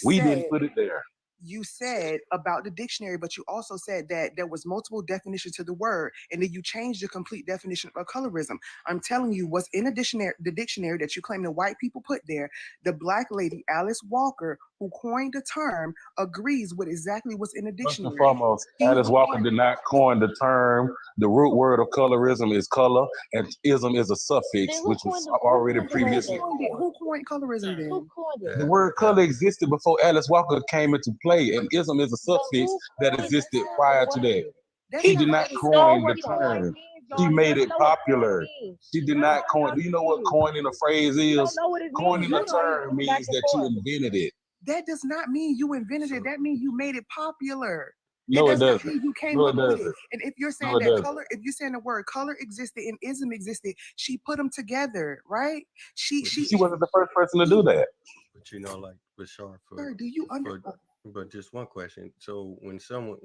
We didn't put it there. You said about the dictionary, but you also said that there was multiple definitions to the word, and then you changed the complete definition of colorism. I'm telling you what's in the dictionary that you claim the white people put there. The Black lady, Alice Walker, who coined the term, agrees with exactly what's in the dictionary. First and foremost, Alice Walker did not coin the term. The root word of colorism is color, and ism is a suffix, which was already previously. Who coined colorism then? Who coined it? The word color existed before Alice Walker came into play, and ism is a suffix that existed prior to that. She did not coin the term. She made it popular. She did not coin. Do you know what coining a phrase is? Coining a term means that you invented it. That does not mean you invented it. That means you made it popular. No, it doesn't. You came No, up it with doesn't. it. And if you're saying No, it that doesn't. color, if you're saying the word color existed and ism existed, she put them together, right? She wasn't the first person to do that. But you know, like Bashar, Sir, do you understand? but just one question. So when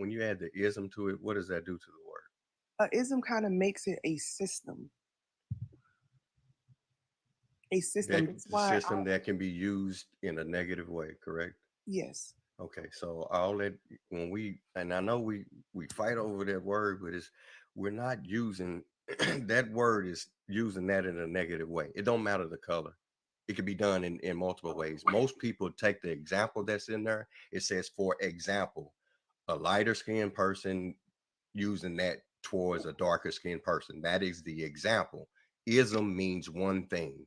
you add the ism to it, what does that do to the word? Ism kind of makes it a system. A system. That can be used in a negative way, correct? Yes. Okay, so all that and I know we fight over that word, but we're not using that word is using that in a negative way. It don't matter the color. It can be done in multiple ways. Most people take the example that's in there. It says, for example, a lighter skinned person using that towards a darker skinned person. That is the example. Ism means one thing.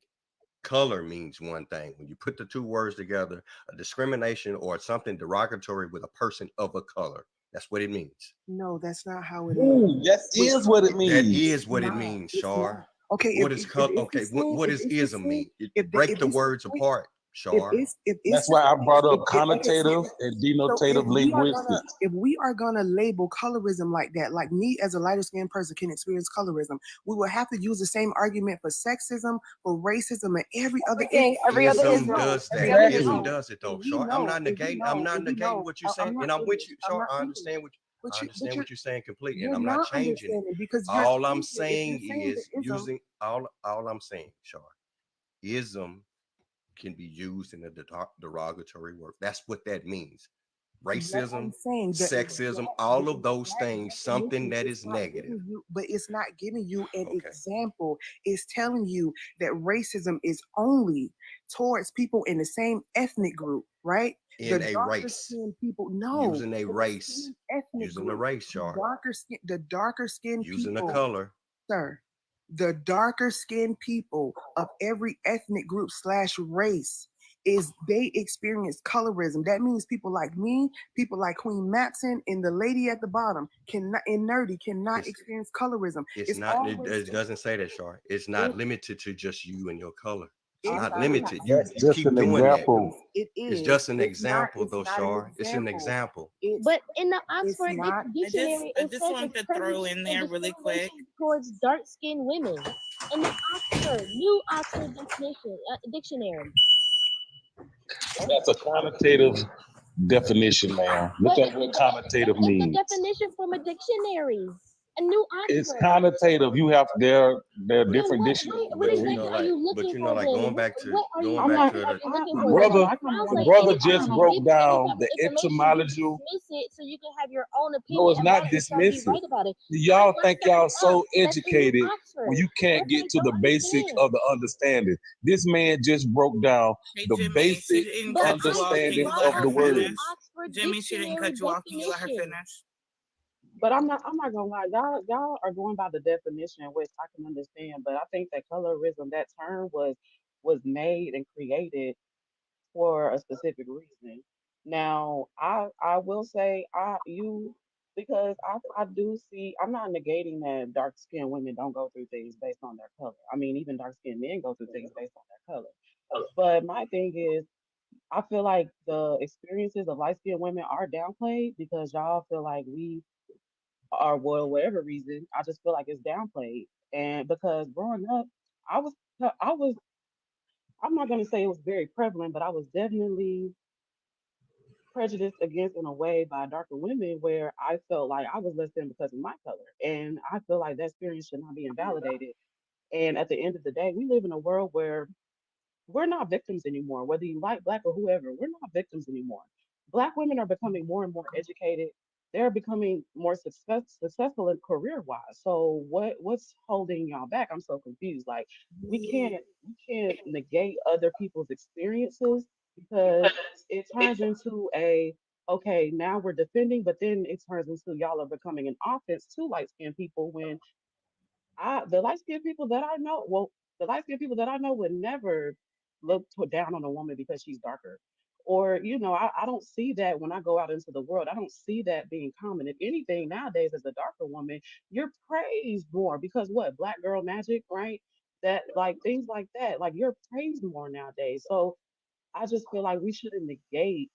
color means one thing. When you put the two words together, a discrimination or something derogatory with a person of a color. That's what it means. No, that's not how it Ooh, that is what it That means. is what it not. means, It's Shar. not. Okay, What if is if color? if Okay, it's what saying, what if does it's ism saying, mean? if Break the it's words saying, apart, Shar. if That's it's why I brought up okay, connotative and so denotative linguistics. if we are gonna label colorism like that, like me as a lighter skinned person can experience colorism, we will have to use the same argument for sexism, for racism, and every other Ism does that. Exactly. Ism does it though, Shar. I'm not negating what you're saying, and I'm with you, Shar. I understand what you're saying completely, and You're I'm not not changing it. understanding because you're All I'm changing it. If saying you're saying is the ism, using all I'm saying, Shar. Ism can be used in a derogatory word. That's what that means. what Racism, I'm saying, the sexism, exact, all the of those exact things, something definition that is is not negative. giving you, but it's not giving you an Okay. example. It's telling you that racism is only towards people in the same ethnic group, right? In The a darker race. skinned people, no, Using a the race. same ethnic Using a group. race, Shar. The darker skinned Using a people, color. sir, the darker skinned people of every ethnic group / race is they experience colorism. That means people like me, people like Queen Matson, and the lady at the bottom cannot, and Nerdy cannot experience colorism. It's not. It doesn't say that, Shar. It's not limited to just you and your color. It's not limited. You That's just just keep an doing example. that. It is. It's just an It's not. example, It's though, not an Shar. It's an example. example. But in the It's Oxford not. Dictionary, I it just says want it's to throw prejudice in and there really quick. discrimination towards dark-skinned women. In the New Oxford Dictionary. That's a connotative definition, man. Look But at what connotative it's the means. definition from a dictionary. A New It's Oxford. connotative. You have their So different what dictionaries. exactly know, are like, you looking for like then? going back to What are you going back to looking The for? brother, Sounds the like brother anytime just you broke give down any the type of information, you etymological. dismiss it so you can have your own opinion No, it's not about it and try to be dismissive. right about it. Y'all I think looked y'all something so up that's in New educated Oxford. when you can't That's why get I to the don't basic understand. of the understanding. This man just broke down Hey, the Jimmy, basic she didn't But cut you off. Can understanding you let of her the finish? words. Oxford Jimmy, she didn't Dictionary cut you off. Can you let her definition. finish? But I'm not gonna lie, y'all are going by the definition, which I can understand. But I think that colorism, that term was made and created for a specific reason. Now, I will say because I do see, I'm not negating that dark skinned women don't go through things based on their color. I mean, even dark skinned men go through things based on their color. But my thing is, I feel like the experiences of light skinned women are downplayed because y'all feel like we are, well, whatever reason, I just feel like it's downplayed. And because growing up, I was I was I'm not gonna say it was very prevalent, but I was definitely prejudiced against in a way by darker women where I felt like I was less than because of my color. And I feel like that experience should not be invalidated. And at the end of the day, we live in a world where we're not victims anymore. Whether you like black or whoever, we're not victims anymore. Black women are becoming more and more educated. They're becoming more successful in career wise. So what's holding y'all back? I'm so confused. Like we can't negate other people's experiences because it turns into a okay, now we're defending, but then it turns into y'all are becoming an offense to light skinned people when the light skinned people that I know, well, the light skinned people that I know would never down on a woman because she's darker. Or, I don't see that when I go out into the world. I don't see that being common. If anything, nowadays, as a darker woman, you're praised more because what? Black girl magic, right? That, like, things like that. Like, you're praised more nowadays. So I just feel like we shouldn't negate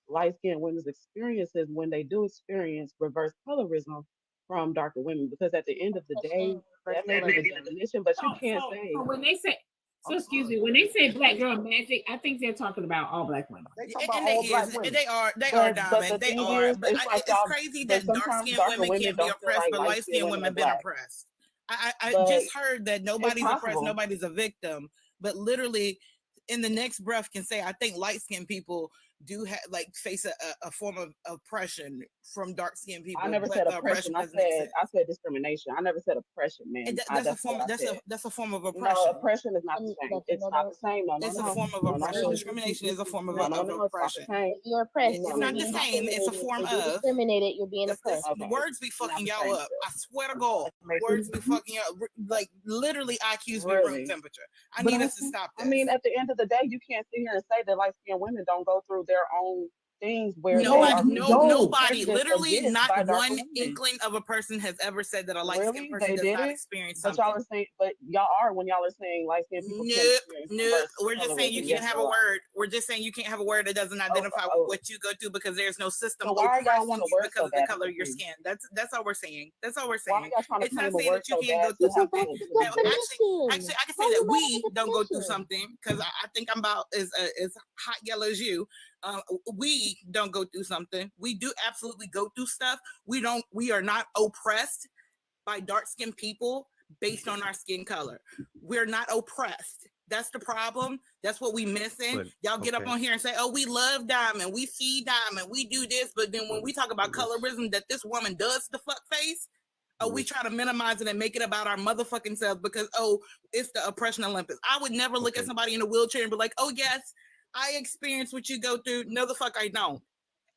light skinned women's experiences when they do experience reverse colorism from darker women because at the end of the day, that may be the definition, but you can't say So when they say, excuse me, when they say black girl magic, I think they're talking about all black women. They talk And about all black women. they are but diamond. the They thing are. is, But it's like it's y'all, crazy but that dark sometimes skinned darker women women can't be don't feel oppressed, like but light light skinned skinned women are women been black. oppressed. I But just heard that it's nobody's oppressed, possible. nobody's a victim, but literally in the next breath can say, I think light skinned people do face a form of oppression from dark skinned people. I never said oppression. I said discrimination. I never said oppression, man. That's a form of oppression. No, oppression is not the same. It's not the same. No, it's a form of oppression. Discrimination is a form of oppression. You're oppressed. It's not the same. It's a form of discriminated. You're being oppressed. Words be fucking y'all up. I swear to God, words be fucking up. Like literally, IQs be room temperature. I need us to stop this. I mean, at the end of the day, you can't sit here and say that light skinned women don't go through their own things where nobody, literally not one inkling of a person has ever said that a light skinned person does not experience something. But y'all are saying, when y'all are saying light skinned people. No, we're just saying you can't have a word. We're just saying you can't have a word that doesn't identify what you go through because there's no system because of the color of your skin. That's all we're saying. That's all we're saying. It's not saying that you can't go through something. Actually, I can say that we don't go through something because I think I'm about as hot yellow as you. We don't go through something. We do absolutely go through stuff. We are not oppressed by dark-skinned people based on our skin color. We're not oppressed. That's the problem. That's what we missing. Y'all get up on here and say, oh, we love Diamond. We see Diamond. We do this. But then when we talk about colorism that this woman does the fuck face, we try to minimize it and make it about our motherfucking selves because, it's the oppression Olympics. I would never look at somebody in a wheelchair and be like, oh, yes, I experience what you go through. No, the fuck I don't.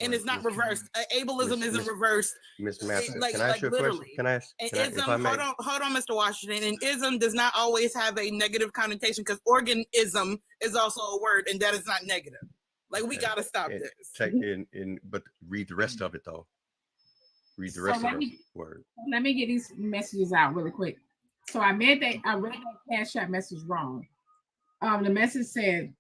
And it's not reversed. Ableism isn't reversed. Miss Matthews, can I ask you a question? Can I ask? Hold on, Mr. Washington. And ism does not always have a negative connotation because organism is also a word and that is not negative. Like we gotta stop this. But read the rest of it though. Read the rest of the word. Let me get these messages out really quick. So I read that Cash App message wrong. The message said,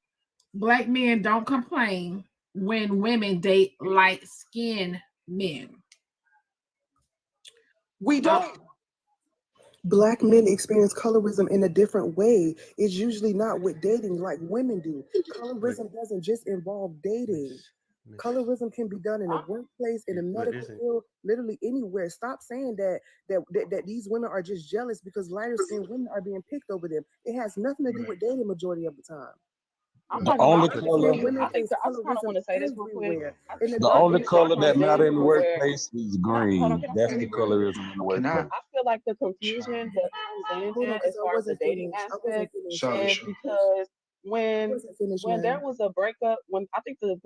Black men don't complain when women date light-skinned men. We don't. Black men experience colorism in a different way. It's usually not with dating like women do. Colorism doesn't just involve dating. Colorism can be done in a workplace, in a medical field, literally anywhere. Stop saying that these women are just jealous because lighter skinned women are being picked over them. It has nothing to do with dating majority of the time. The only color that matters in the workplace is green. That's the colorism in the workplace. I feel like the confusion that comes in as far as the dating aspect is because when there was a breakup, I think the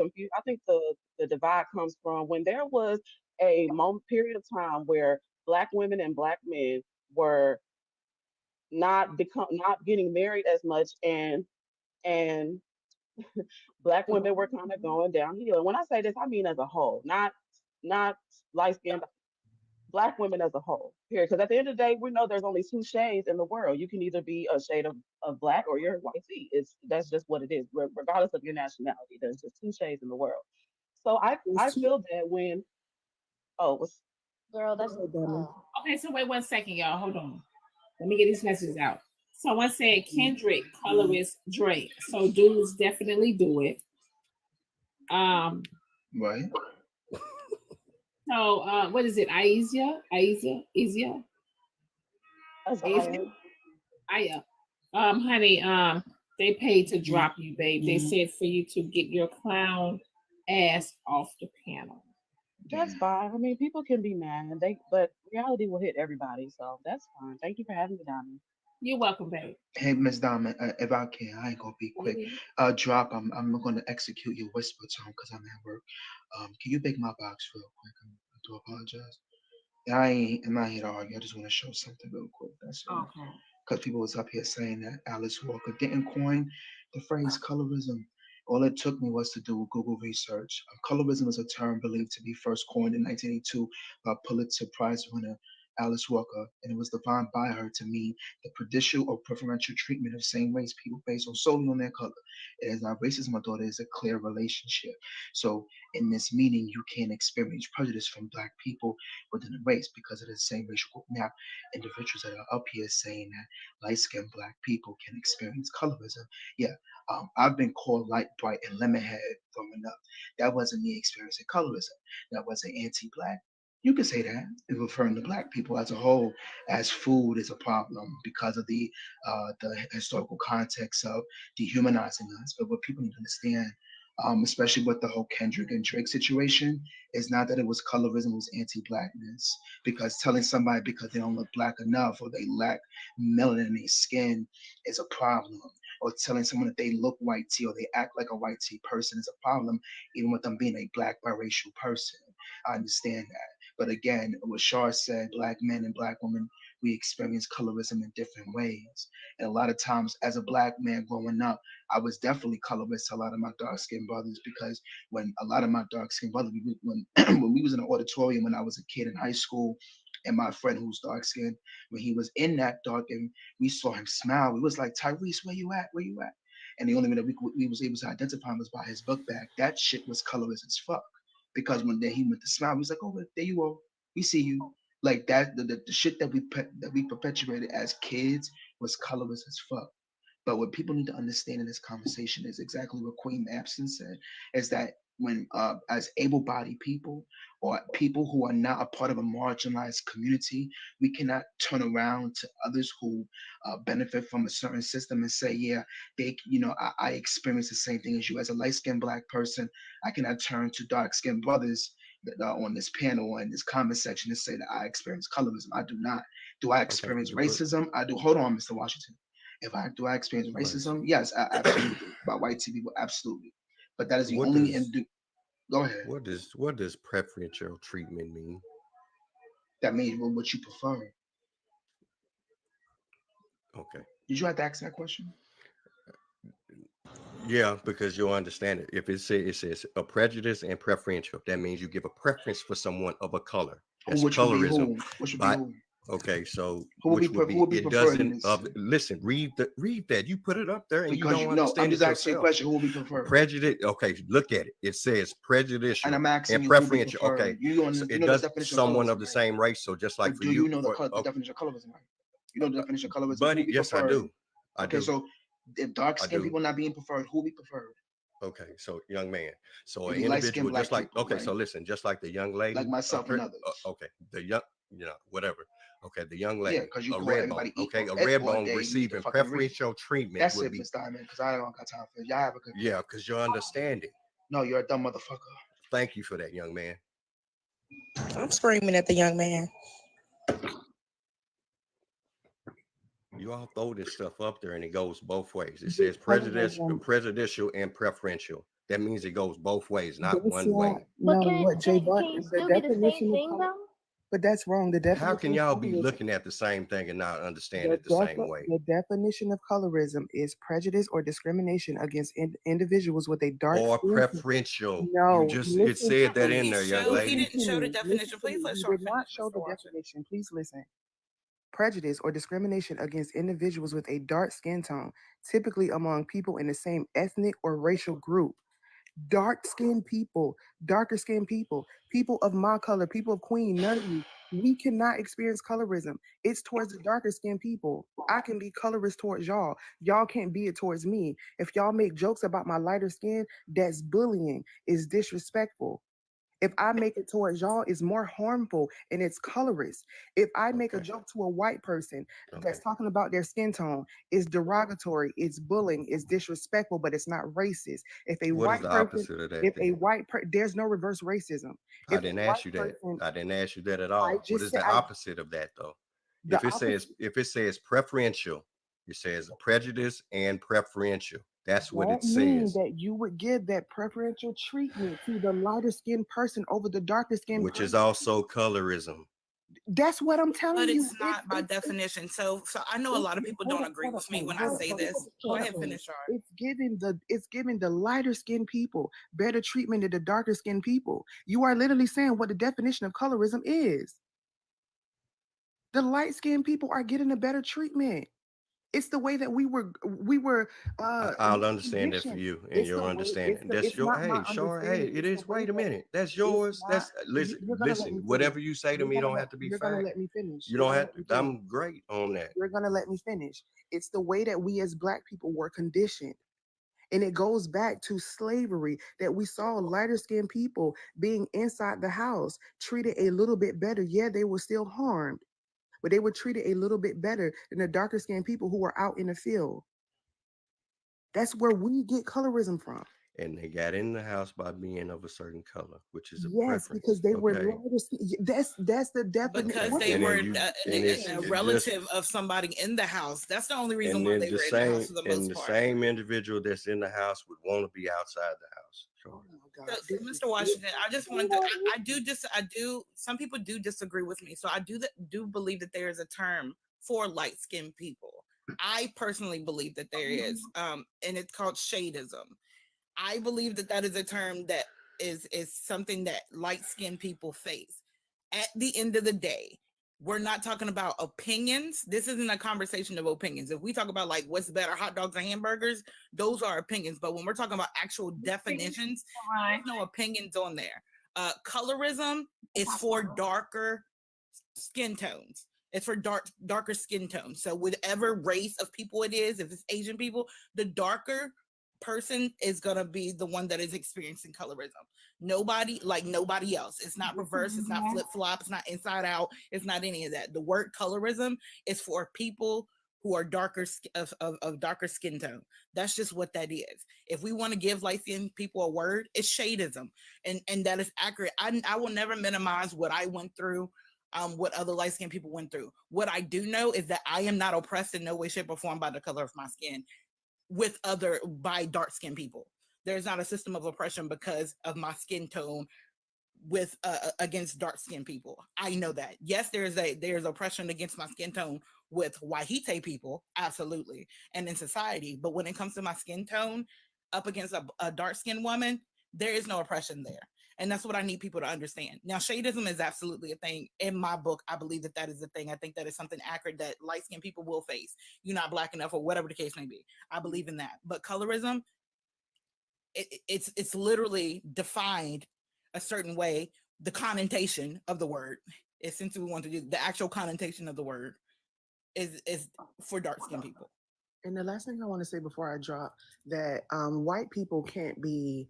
divide comes from when there was a period of time where Black women and Black men were not getting married as much and Black women were kind of going downhill. And when I say this, I mean as a whole, not light-skinned Black women as a whole. Period. Because at the end of the day, we know there's only two shades in the world. You can either be a shade of Black or you're white tea. That's just what it is, regardless of your nationality. There's just two shades in the world. So I feel that when girl, that's okay. So wait 1 second, y'all. Hold on. Let me get these messages out. Someone said Kendrick, colorist Drake. So dudes definitely do it. Right. So what is it? Asia? Honey, they paid to drop you, babe. They said for you to get your clown ass off the panel. That's fine. I mean, people can be mad, but reality will hit everybody, so that's fine. Thank you for having me, Diamond. You're welcome, babe. Hey, Miss Diamond, if I can, I ain't gonna be quick. Drop. I'm gonna execute your whisper tone because I'm at work. Can you bake my box real quick? I do apologize. I'm not here to argue. I just want to show something real quick. That's all. Okay. Because people was up here saying that Alice Walker didn't coin the phrase colorism. All it took me was to do Google research. Colorism is a term believed to be first coined in 1982 by Pulitzer Prize winner Alice Walker, and it was defined by her to mean the prejudicial or preferential treatment of same race people based solely on their color. It is not racist, my daughter, is a clear relationship. So in this meaning, you can't experience prejudice from Black people within a race because of the same racial group. Now, individuals that are up here saying that light-skinned Black people can experience colorism, yeah, I've been called light, bright, and lemonhead growing up. That wasn't me experiencing colorism. That wasn't anti-Black. You could say that, referring to Black people as a whole, as food is a problem because of the historical context of dehumanizing us. But what people need to understand, especially with the whole Kendrick and Drake situation, is not that it was colorism, it was anti-blackness. Because telling somebody because they don't look black enough or they lack melanin in their skin is a problem. Or telling someone that they look white tea or they act like a white tea person is a problem, even with them being a black biracial person. I understand that. But again, what Shar said, black men and black women, we experience colorism in different ways. And a lot of times as a black man growing up, I was definitely colorist to a lot of my dark skinned brothers because when a lot of my dark skinned brothers, when we was in an auditorium when I was a kid in high school, and my friend who's dark skinned, when he was in that dark and we saw him smile, we was like, Tyrese, where you at? Where you at? And the only way that we was able to identify him was by his book bag. That shit was colorist as fuck. Because when then he went to smile, he was like, oh, there you go. We see you. Like that, the shit that we perpetuated as kids was colorist as fuck. But what people need to understand in this conversation is exactly what Queen Abson said, is that when as able-bodied people or people who are not a part of a marginalized community, we cannot turn around to others who benefit from a certain system and say, yeah, I experience the same thing as you. As a light-skinned black person, I cannot turn to dark-skinned brothers that are on this panel or in this comment section and say that I experience colorism. I do not. Do I experience racism? I do. Hold on, Mr. Washington. Do I experience racism? Yes, absolutely. By white people, absolutely. But that is the only. Go ahead. What does preferential treatment mean? That means what you prefer. Okay. Did you have to ask that question? Yeah, because you'll understand it. If it says a prejudice and preferential, that means you give a preference for someone of a color. That's which colorism. Would be who? Which would be who? Okay, so who would be it preferred doesn't listen, read that. You put it up there and because you don't understand I'm just it asking yourself. a question. Who will be preferred? Prejudice. Okay, look at it. It says prejudicial and I'm asking and you preferential. Who will be Okay, you so know, it the does definition someone of of the same race. So just like but for do you, you know the definition of colorism, right? You know the definition of colorism, buddy. who will be Yes, preferred? I do. Okay, so if dark skinned people not being preferred, who will be preferred? Okay, so young man, so an Maybe light-skinned individual, black just like people, okay, right? so listen, just like the young lady, Like myself and others. okay, the young, whatever. Okay, the young Yeah, lady, because you a call red everybody bone. Okay, equal. a red All bone day, you need to receiving fucking read. preferential treatment That's would it, be Miss Diamond, because I don't got time for it. Y'all have a good. yeah, because you're understanding. No, you're a dumb motherfucker. Thank you for that, young man. I'm screaming at the young man. You all throw this stuff up there and it goes both ways. It says prejudicial and preferential. That means it goes both ways, not one way. But No, can, what J. can you still be the same thing though? But that's wrong. The definition How can y'all of be colorism- looking at the same thing and not understand it the same way? The definition of colorism is prejudice or discrimination against individuals with a dark Or skin. preferential. No, You just listen it said that to in me. there, young He lady. didn't show the Listen to definition. me. Please let He Shar did not finish, show Mr. the Washington. definition. Please listen. Prejudice or discrimination against individuals with a dark skin tone, typically among people in the same ethnic or racial group. Dark skinned people, darker skinned people, people of my color, people of Queen, none of you. We cannot experience colorism. It's towards the darker skinned people. I can be colorist towards y'all. Y'all can't be it towards me. If y'all make jokes about my lighter skin, that's bullying, it's disrespectful. If I make it towards y'all, it's more harmful and it's colorist. If I make a joke to a white person that's talking about their skin tone, it's derogatory, it's bullying, it's disrespectful, but it's not racist. If a What is white the person, opposite of that if a then? white there's no reverse racism. I If a didn't white ask you that. person, I didn't ask you that at I all. What just is said the opposite of that though? the If it says preferential, it says prejudice and preferential. That's what it That means says. that you would give that preferential treatment to the lighter skinned person over the darker skinned Which is person. also colorism. That's what I'm telling But you. it's not by definition. So I know a lot of people don't agree with me when I say this. Go ahead, finish, Shar. It's giving the lighter skinned people better treatment than the darker skinned people. You are literally saying what the definition of colorism is. The light skinned people are getting a better treatment. It's the way that we were I'll understand that for conditioned. you and your understanding. That's It's your not my Sure. Hey, understanding. it It's the is. way Wait a that minute. That's it's yours. not. That's You're gonna let me finish. whatever you say to me don't have to be You're gonna fact. let me finish. You You're don't gonna have let me to. finish. I'm great on that. You're gonna let me finish. It's the way that we as Black people were conditioned. And it goes back to slavery that we saw lighter skinned people being inside the house treated a little bit better. Yeah, they were still harmed, but they were treated a little bit better than the darker skinned people who were out in the field. That's where we get colorism from. and they got in the house by being of a certain color, which is a Yes, preference. because they were Okay. lighter skin. That's the definition. Because And they then were you- and it's a just- relative of somebody in the house. That's the only reason And why then they the were in the house same for the and most the part. same individual that's in the house would want to be outside the house. Sure. So, Mr. Washington, I just wanted to. I do. Some people do disagree with me, so I do believe that there is a term for light skinned people. I personally believe that there is, and it's called shadeism. I believe that that is a term that is something that light skinned people face. At the end of the day, we're not talking about opinions. This isn't a conversation of opinions. If we talk about like what's better, hot dogs or hamburgers, those are opinions. But when we're talking about actual definitions, there's no opinions on there. Colorism is for darker skin tones. It's for darker skin tones. So whatever race of people it is, if it's Asian people, the darker person is gonna be the one that is experiencing colorism. Nobody else. It's not reverse, it's not flip-flop, it's not inside out, it's not any of that. The word colorism is for people who are darker of darker skin tone. That's just what that is. If we want to give light skinned people a word, it's shadeism. And that is accurate. I will never minimize what I went through, what other light skinned people went through. What I do know is that I am not oppressed in no way, shape, or form by the color of my skin by dark skinned people. There's not a system of oppression because of my skin tone with against dark skinned people. I know that. Yes, there's oppression against my skin tone with Wahite people, absolutely, and in society. But when it comes to my skin tone up against a dark skinned woman, there is no oppression there. And that's what I need people to understand. Now, shadeism is absolutely a thing. In my book, I believe that is a thing. I think that is something accurate that light-skinned people will face. You're not black enough or whatever the case may be. I believe in that. But colorism, it's literally defined a certain way. The connotation of the word, essentially we want to do the actual connotation of the word is for dark-skinned people. And the last thing I want to say before I drop that white people can't be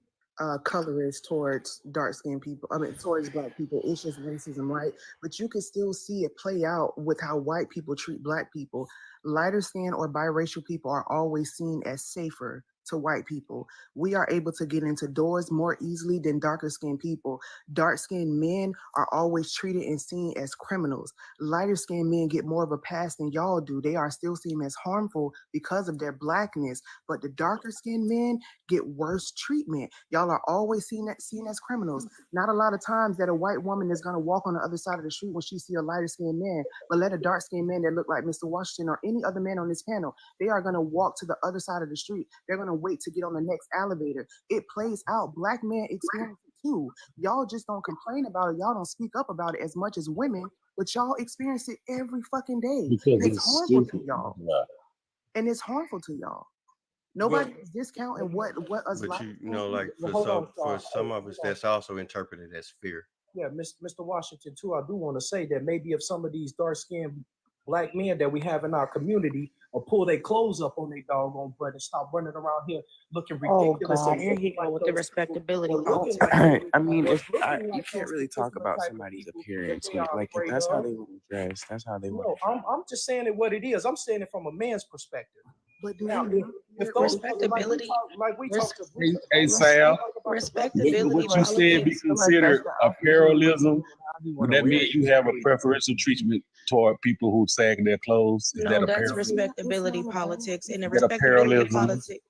colorist towards dark-skinned people. I mean, towards black people. It's just racism, right? But you can still see it play out with how white people treat black people. Lighter skin or biracial people are always seen as safer to white people. We are able to get into doors more easily than darker skinned people. Dark skinned men are always treated and seen as criminals. Lighter skinned men get more of a pass than y'all do. They are still seen as harmful because of their blackness. But the darker skinned men get worse treatment. Y'all are always seen as criminals. Not a lot of times that a white woman is going to walk on the other side of the street when she see a lighter skinned man, but let a dark skinned man that look like Mr. Washington or any other man on this panel, they are going to walk to the other side of the street. They're going to wait to get on the next elevator. It plays out. Black men experience it too. Y'all just don't complain about it. Y'all don't speak up about it as much as women, but y'all experience it every fucking day. Because It's it's harmful stupid. to y'all. Yeah. And it's harmful to y'all. Nobody is discounting what us But black you people know, do. like Well, hold on, for Sean. some of us, that's also interpreted as fear. Yeah, Mr. Washington, too, I do want to say that maybe if some of these dark-skinned black men that we have in our community will pull their clothes up on their doggone butt and stop running around here looking ridiculous. God, and here he looking go like with the those people, respectability or looking politics. like I mean, or if looking you like can't those really talk particular about type of somebody's people that appearance, they are like if afraid that's how of. they want to dress, that's how they want No, to dress. I'm just saying it what it is. I'm saying it from a man's perspective. But do Now, you if those respectability, like we talked to Hey, Sal, respectability what you said be politics. considered apparellism? Would that mean you have a preferential treatment toward people who sag their clothes? Is that No, that's apparellism? respectability politics, and the Is that respectability apparellism? politics.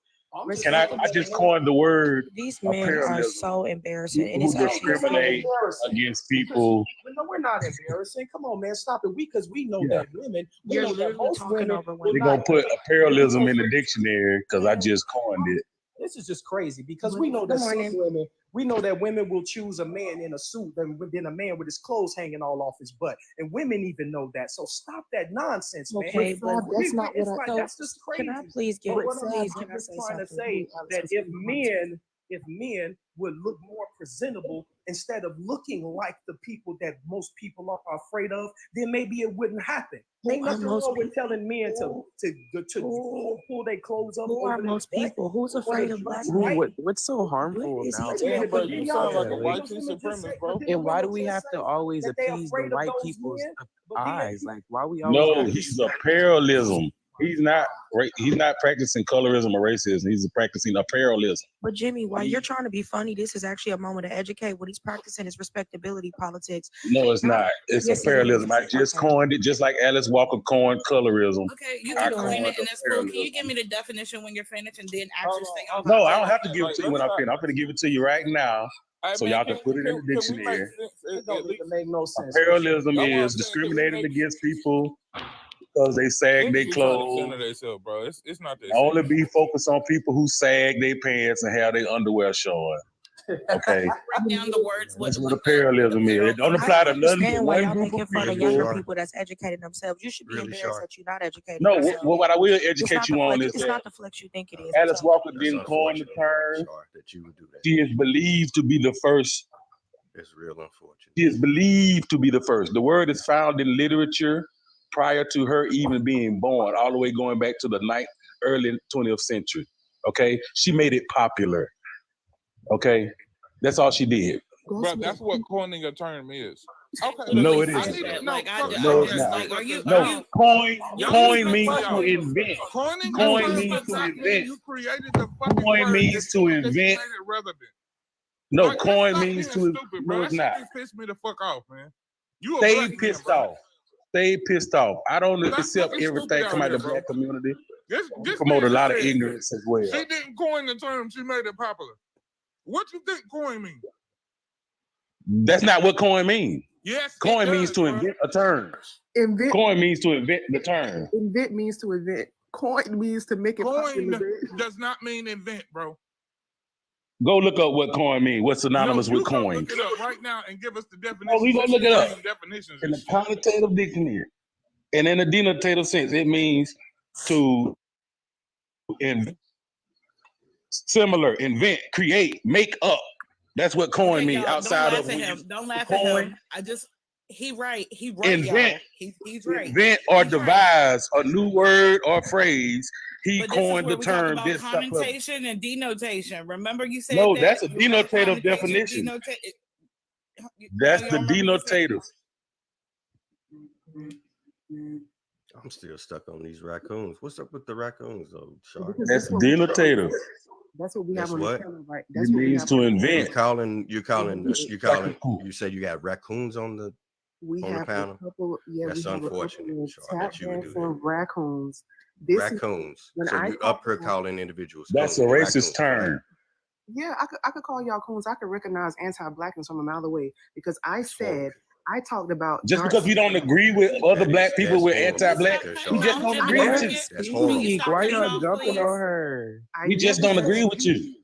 Can I just coined the word These men are apparellism. so embarrassing, and People it's who actually discriminate funny. against people. No, we're not embarrassing. Come on, man, stop it. Because we know Yeah. that women, we You're know that literally most talking women over will They're women. gonna put apparellism in the dictionary because I just coined it. This is just crazy because we know that women will choose a man in a suit than a man with his clothes hanging all off his butt, and women even know that. So stop that nonsense, man. Okay, but That's not what I. That's just crazy. Can I please get? But what Please, I'm can I just say trying to something? say that if men would look more presentable instead of looking like the people that most people are afraid of, then maybe it wouldn't happen. Who Ain't are nothing most wrong with telling men to pull their clothes up. Who are over their most butt people? Who's or afraid to of black dress men? right. What's so harmful What is he about Wait a minute, but it? then y'all Like, but why then the women just say, but then the and why do women we just have say to always that they appease the afraid of white those people's men, but then eyes? Like, why we always No, gotta he's apparellism. He's not practicing colorism or racism. He's practicing apparellism. But Jimmy, while you're trying to be funny, this is actually a moment to educate. What he's practicing is respectability politics. No, it's not. It's Yes, it apparellism. is. I just coined it, just like Alice Walker coined colorism. Okay, you I can coin it, and that's cool. Can apparellism. you give me the definition when you're finished, and then actually stay on? No, I don't have to give it to you when I'm finished. I'm going to give it to you right now, so y'all can put it in the dictionary. It don't even make no sense. Apparellism is discriminating against people because they sag their clothes. Bro. It's not that. Only be focused on people who sag their pants and have their underwear showing. Okay. Break down the words. That's what apparellism is. It don't apply to none Understand why one y'all group making of fun of younger people. people that's educating themselves. You should be Really embarrassed that you're not educated. No, yourself. what I will It's educate not you the on flex- is it's that not the flex you think it is. Alice Walker didn't coin the term. That you would do that. She is believed to be the first. It's real unfortunate. She is believed to be the first. The word is found in literature prior to her even being born, all the way going back to the early 20th century. Okay, she made it popular. Okay, that's all she did. Bro, that's what coining a term is. Okay. No, it I isn't. need it. No, No, it's not. like, are you? No, coin means to invent. Coining Coin means to invent. You created the fucking Coin word means to that you invent. made it relevant. No, Like, coin stop means being to. stupid, No, bro. it's That not. shit just pissed me the fuck off, man. You a Stay black man, pissed bro. off. Stay pissed off. I don't Stop accept fucking everything stupid out come out here, of the bro. black community. This Promote a man lot of said ignorance as well. She didn't coin the term. She made it popular. What you think coin means? That's not what coin means. Yes, Coin it means does, to bro. invent a term. Invent. Coin means to invent the term. Invent means to invent. Coin means to make it popular. Coin does not mean invent, bro. Go look up what coin means. What's synonymous No, you with go coin? look it up right now and give us the definition. Oh, we gonna look it up Definitions in and the shit. connotative dictionary, and in the denotative sense, it means to invent, similar, invent, create, make up. That's what coin Okay, means. y'all, Outside don't of laugh at when him. you Don't laugh at coin, him. He right, invent, y'all. He's right. invent or He's right. devise a new word or phrase. He But this is coined where the we talk term. about This type of connotation and denotation. Remember you said no, that that's a you know denotative connotation, definition. That's the denotative. I'm still stuck on these raccoons. What's up with the raccoons, though, Char? That's denotative. That's what we That's have on the what? panel, right? It That's what we means have to on the invent. You said you got raccoons on the We on the have a panel. couple. Yeah, That's we have unfortunate, a couple of Char, tap that you would do dancing that. raccoons. This is Raccoons. when So I you talk up here about- calling individuals. That's a coons, racist raccoons, right? term. Yeah, I could call y'all coons. I could recognize anti-blackness from a mile away because I said I talked about Just dark because we don't agree with other black people, we're horrible. anti-black. We just don't agree with you. That's horrible. Why y'all jumping on her? We just don't agree with you.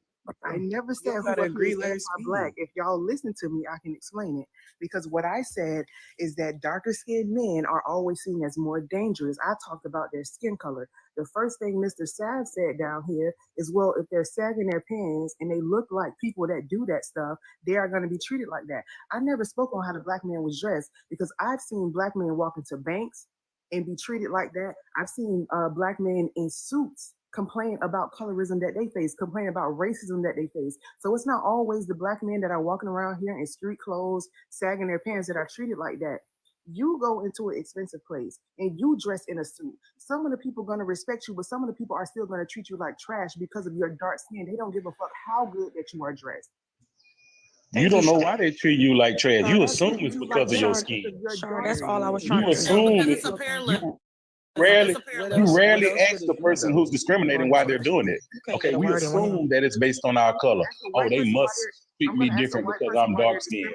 I never said who gotta agree, is let her anti-black. If y'all listen to me, I can explain it. Because what I said is that darker skinned men are always seen as more dangerous. I talked about their skin color. The first thing Mr. Sad said down here is, well, if they're sagging their pants and they look like people that do that stuff, they are going to be treated like that. I never spoke on how the black man was dressed because I've seen black men walk into banks and be treated like that. I've seen black men in suits complain about colorism that they face, complain about racism that they face. So it's not always the black men that are walking around here in street clothes, sagging their pants that are treated like that. You go into an expensive place and you dress in a suit. Some of the people are going to respect you, but some of the people are still going to treat you like trash because of your dark skin. They don't give a fuck how good that you are dressed. You don't know why they treat you like trash. You assume it's because of your skin. Sure, that's all I was trying You to say. assume it. You rarely ask the person who's discriminating why they're doing it. Okay, we assume that it's based on our color. Oh, they must treat me different because I'm dark skinned.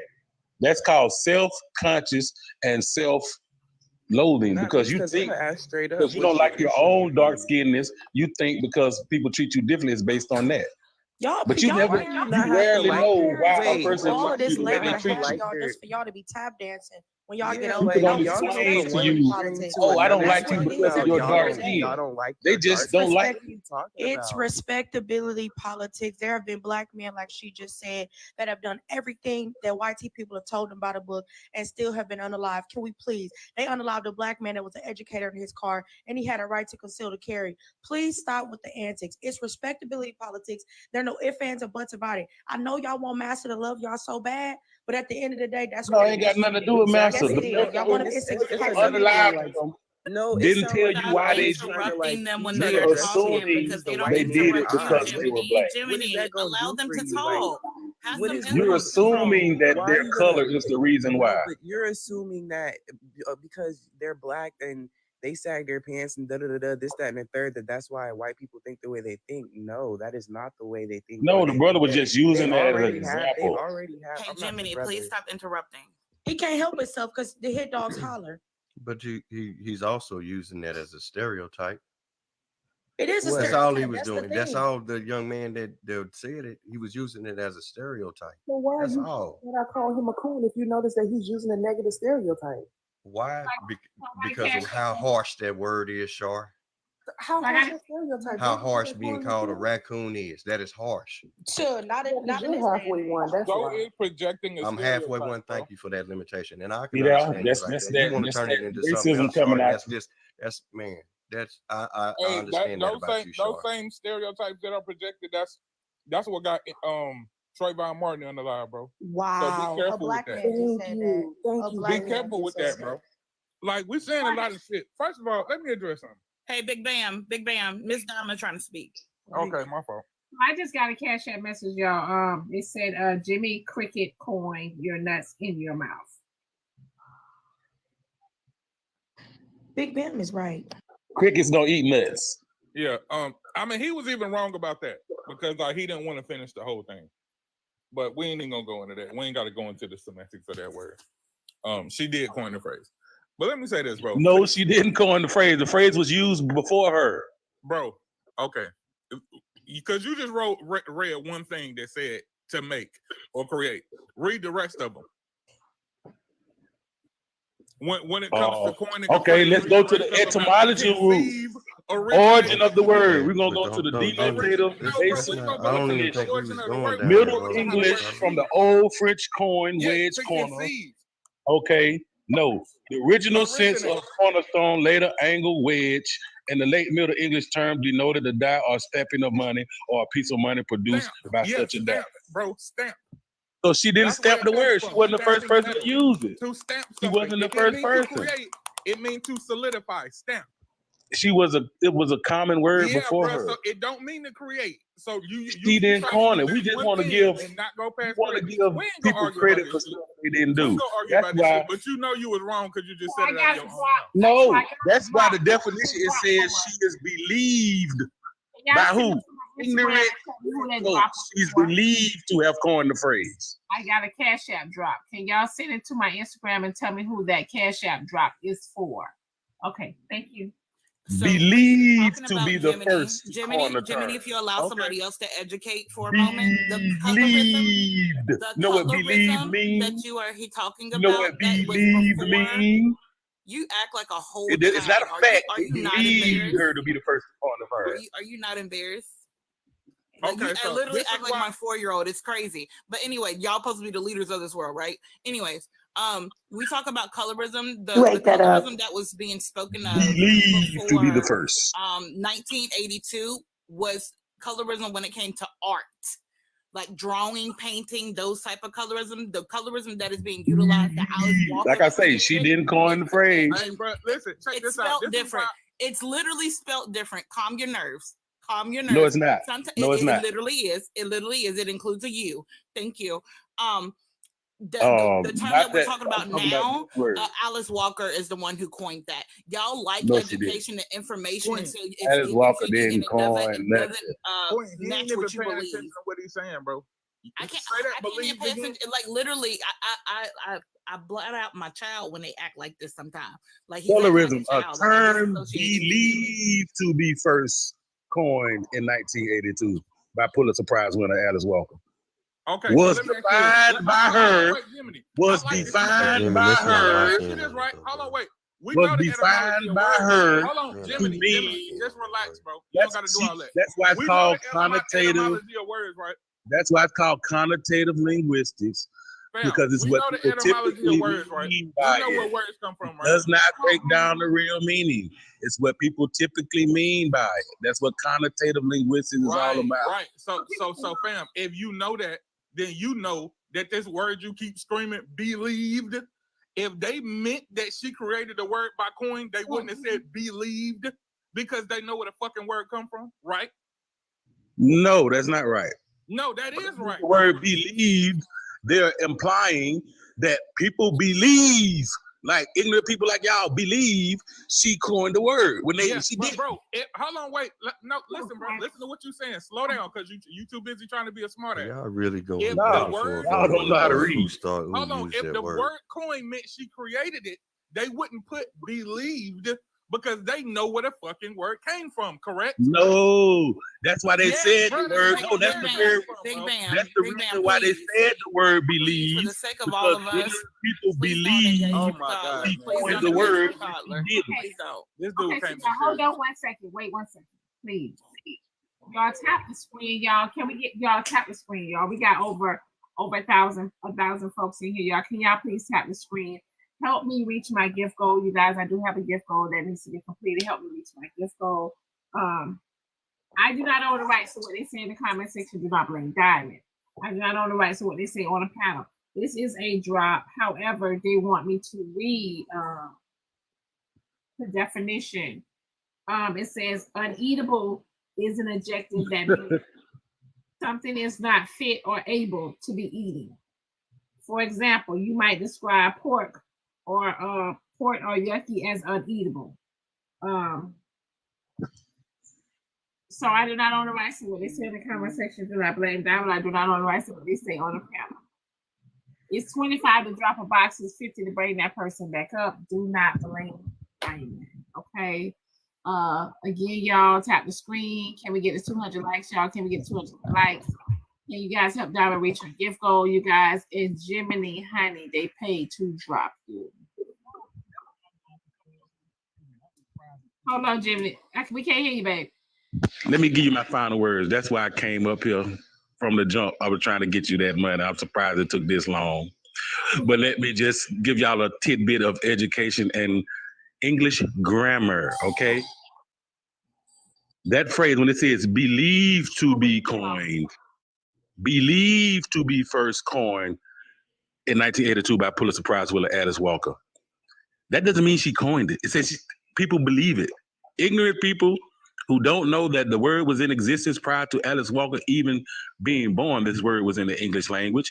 That's called self-conscious and self-loathing because you think because you don't like your own dark skinnedness, you think because people treat you differently it's based on that. Y'all, But you y'all never, y'all you rarely know why Wait, a person all of this treats you the way labor they to treat have you. y'all just for y'all to be tap dancing when y'all get People older. don't Y'all explain just to you, politics. oh, I don't like That's you what it because of is. your dark skin. They just don't like you. It's respectability politics. There have been black men, like she just said, that have done everything that YT people have told them about a book and still have been unalived. Can we please? They unalived a black man that was an educator in his car and he had a right to conceal to carry. Please stop with the antics. It's respectability politics. There are no ifs, ands, or buts about it. I know y'all want Master to love y'all so bad, but at the end of the day, that's No, what it ain't got nothing to do with Master. Yes, it is. Y'all want to. It's a Unalive them. No, it Didn't sounds tell like you you why they interrupting them when you're they're talking assuming because they don't they did it interrupt because you, they were Jiminy. black. what is Jiminy, that gonna allow do them for to you? Like, talk. Have what some is You're empathy. assuming that why are their you gonna? color is the reason No, why. but you're assuming that because they're black and they sag their pants and da da da da this that and the third that's why white people think the way they think. No, that is not the way they think. No, Or the they brother think was that just using they that as an already have. They example. already have. Hey, I'm not your Jiminy, brother. please stop interrupting. He can't help himself because the hit dogs holler. But he's also using that as a stereotype. It is a What? That's all he stereotype. was That's the doing. That's thing. all the young man that said it. He was using it as a stereotype. So why are That's you all. when I call him a coon if you notice that he's using a negative stereotype? Why? Because of how harsh that word is, Shar. How harsh that stereotype? How Don't you harsh think being that's called a cool? raccoon is. That is harsh. Sure, not in Because this you're day and halfway age. one. That's So why. is projecting a I'm halfway stereotype, one. bro. Thank you for that limitation, and I can Yeah, understand you right there. You want to that's turn that it into something racism else, Shar. coming out. That's man. That's I Hey, understand that about you, those Shar. same stereotypes that are projected. That's what got Trayvon Martin on the line, bro. Wow, So be a careful with black that. man just said that. Thank A you. black Be man careful with just said that, bro. Like we're saying a lot of shit. First of all, let me address something. Hey, Big Bam, Miss Diamond trying to speak. Okay, my fault. I just got a Cash App message, y'all. It said, Jimmy Cricket coin your nuts in your mouth. Big Bam is right. Crickets don't eat nuts. Yeah. I mean, he was even wrong about that because like he didn't want to finish the whole thing. But we ain't even gonna go into that. We ain't got to go into the semantics of that word. She did coin the phrase. But let me say this, bro. No, she didn't coin the phrase. The phrase was used before her. Bro, okay. Because you just read one thing that said to make or create. Read the rest of them. When it comes to coining, okay, let's go to the etymology root. Origin of the word. We're gonna go to the denotative basis definition. Middle English from the old French coin, wedge corner. Okay, no. The original sense of cornerstone, later angle wedge, and the late Middle English term denoted the die or stepping of money or a piece of money produced by such a die. Bro, stamp. So she didn't stamp the word. She wasn't the first person to use it. To stamp She wasn't the first person. It means to solidify. Stamp. It was a common word before her. So it don't mean to create. So she didn't coin it. We just want to give people credit for stuff they didn't do. That's why. But you know you was wrong because you just said it out your own mouth. No, that's why the definition it says she is believed by who? Ignorant folks. She's believed to have coined the phrase. I got a Cash App drop. Can y'all send it to my Instagram and tell me who that Cash App drop is for? Okay, thank you. So believed to be the Jiminy, first. Jiminy, if you allow somebody else to educate for a moment, the colorism that you are talking about, you know what believed mean? You act like a whole it's not a fact. Are you not believed embarrassed? her to be the first part of her. Are you not embarrassed? Like Okay, I literally act like my 4-year-old. It's crazy. But anyway, y'all supposed to be the leaders of this world, right? Anyways, we talk about colorism. The colorism that was being spoken of believed to be the first. 1982 was colorism when it came to art, like drawing, painting, those type of colorism. The colorism that is being utilized. Like I say, she didn't coin the phrase. Hey, bro, listen, check this out. Spelled different. It's literally spelled different. Calm your nerves. Calm your nerves. No, it's not. No, it's not. It literally is. It literally is. It includes a U. Thank you. The term that we're talking about now, Alice Walker is the one who coined that. Y'all like education and information until Alice Walker didn't coin that. Match what you believe. What he's saying, bro. I can't even pay attention. Like literally, I blot out my child when they act like this sometimes. Like colorism, a term believed to be first coined in 1982 by Pulitzer Prize winner Alice Walker. Okay, was defined by her. Was defined by her. Hold on, wait. Was defined by her. Hold on, Jiminy, just relax, bro. You don't got to do all that. That's why it's called connotative. That's why it's called connotative linguistics. Because it's what people typically mean by it. It does not break down the real meaning. It's what people typically mean by it. That's what connotative linguistics is all about. Right. So, fam, if you know that, then you know that this word you keep screaming, believed, If they meant that she created the word by coin, they wouldn't have said believed because they know where the fucking word come from, right? No, that's not right. No, that is right. The word believe, they're implying that people believe, like ignorant people like y'all believe she coined the word when she did. Bro, hold on, wait. No, listen, bro. Listen to what you're saying. Slow down, because you too busy trying to be a smart ass. Y'all really go If back the and word, forth don't know how to who read. hold on. used If that the word. word coin meant she created it, they wouldn't put believed because they know where the fucking word came from, correct? No, that's why they said bro, the word. No, that's the very. That's the reason why they said the word believe. For the sake of all of us, people believe. Oh my God, he please coined don't the word. engage Toddler. Please don't. This Okay, so y'all hold on 1 second. Wait 1 second, please. Y'all tap the screen, y'all. Can we get y'all tap the screen, y'all? We got over 1,000 folks in here, y'all. Can y'all please tap the screen? Help me reach my gift goal, you guys. I do have a gift goal that needs to be completed. Help me reach my gift goal. I do not own the rights to what they say in the comment section. Do not blame Diamond. I do not own the rights to what they say on the panel. This is a drop. However, they want me to read the definition. It says uneatable is an adjective that means something is not fit or able to be eaten. For example, you might describe pork or yucky as uneatable. So I do not own the rights to what they say in the comment section. Do not blame Diamond. I do not own the rights to what they say on the panel. It's 25 to drop a box. It's 50 to bring that person back up. Do not blame Diamond. Okay. Again, y'all tap the screen. Can we get to 200 likes, y'all? Can we get 200 likes? Can you guys help Diamond reach her gift goal? You guys and Jiminy, honey, they paid to drop you. Hold on, Jiminy. We can't hear you, babe. Let me give you my final words. That's why I came up here from the jump. I was trying to get you that money. I'm surprised it took this long. But let me just give y'all a tidbit of education and English grammar, okay? That phrase, when it says believed to be coined, believed to be first coined in 1982 by Pulitzer Prize winner Alice Walker. That doesn't mean she coined it. It says people believe it. Ignorant people who don't know that the word was in existence prior to Alice Walker even being born, this word was in the English language,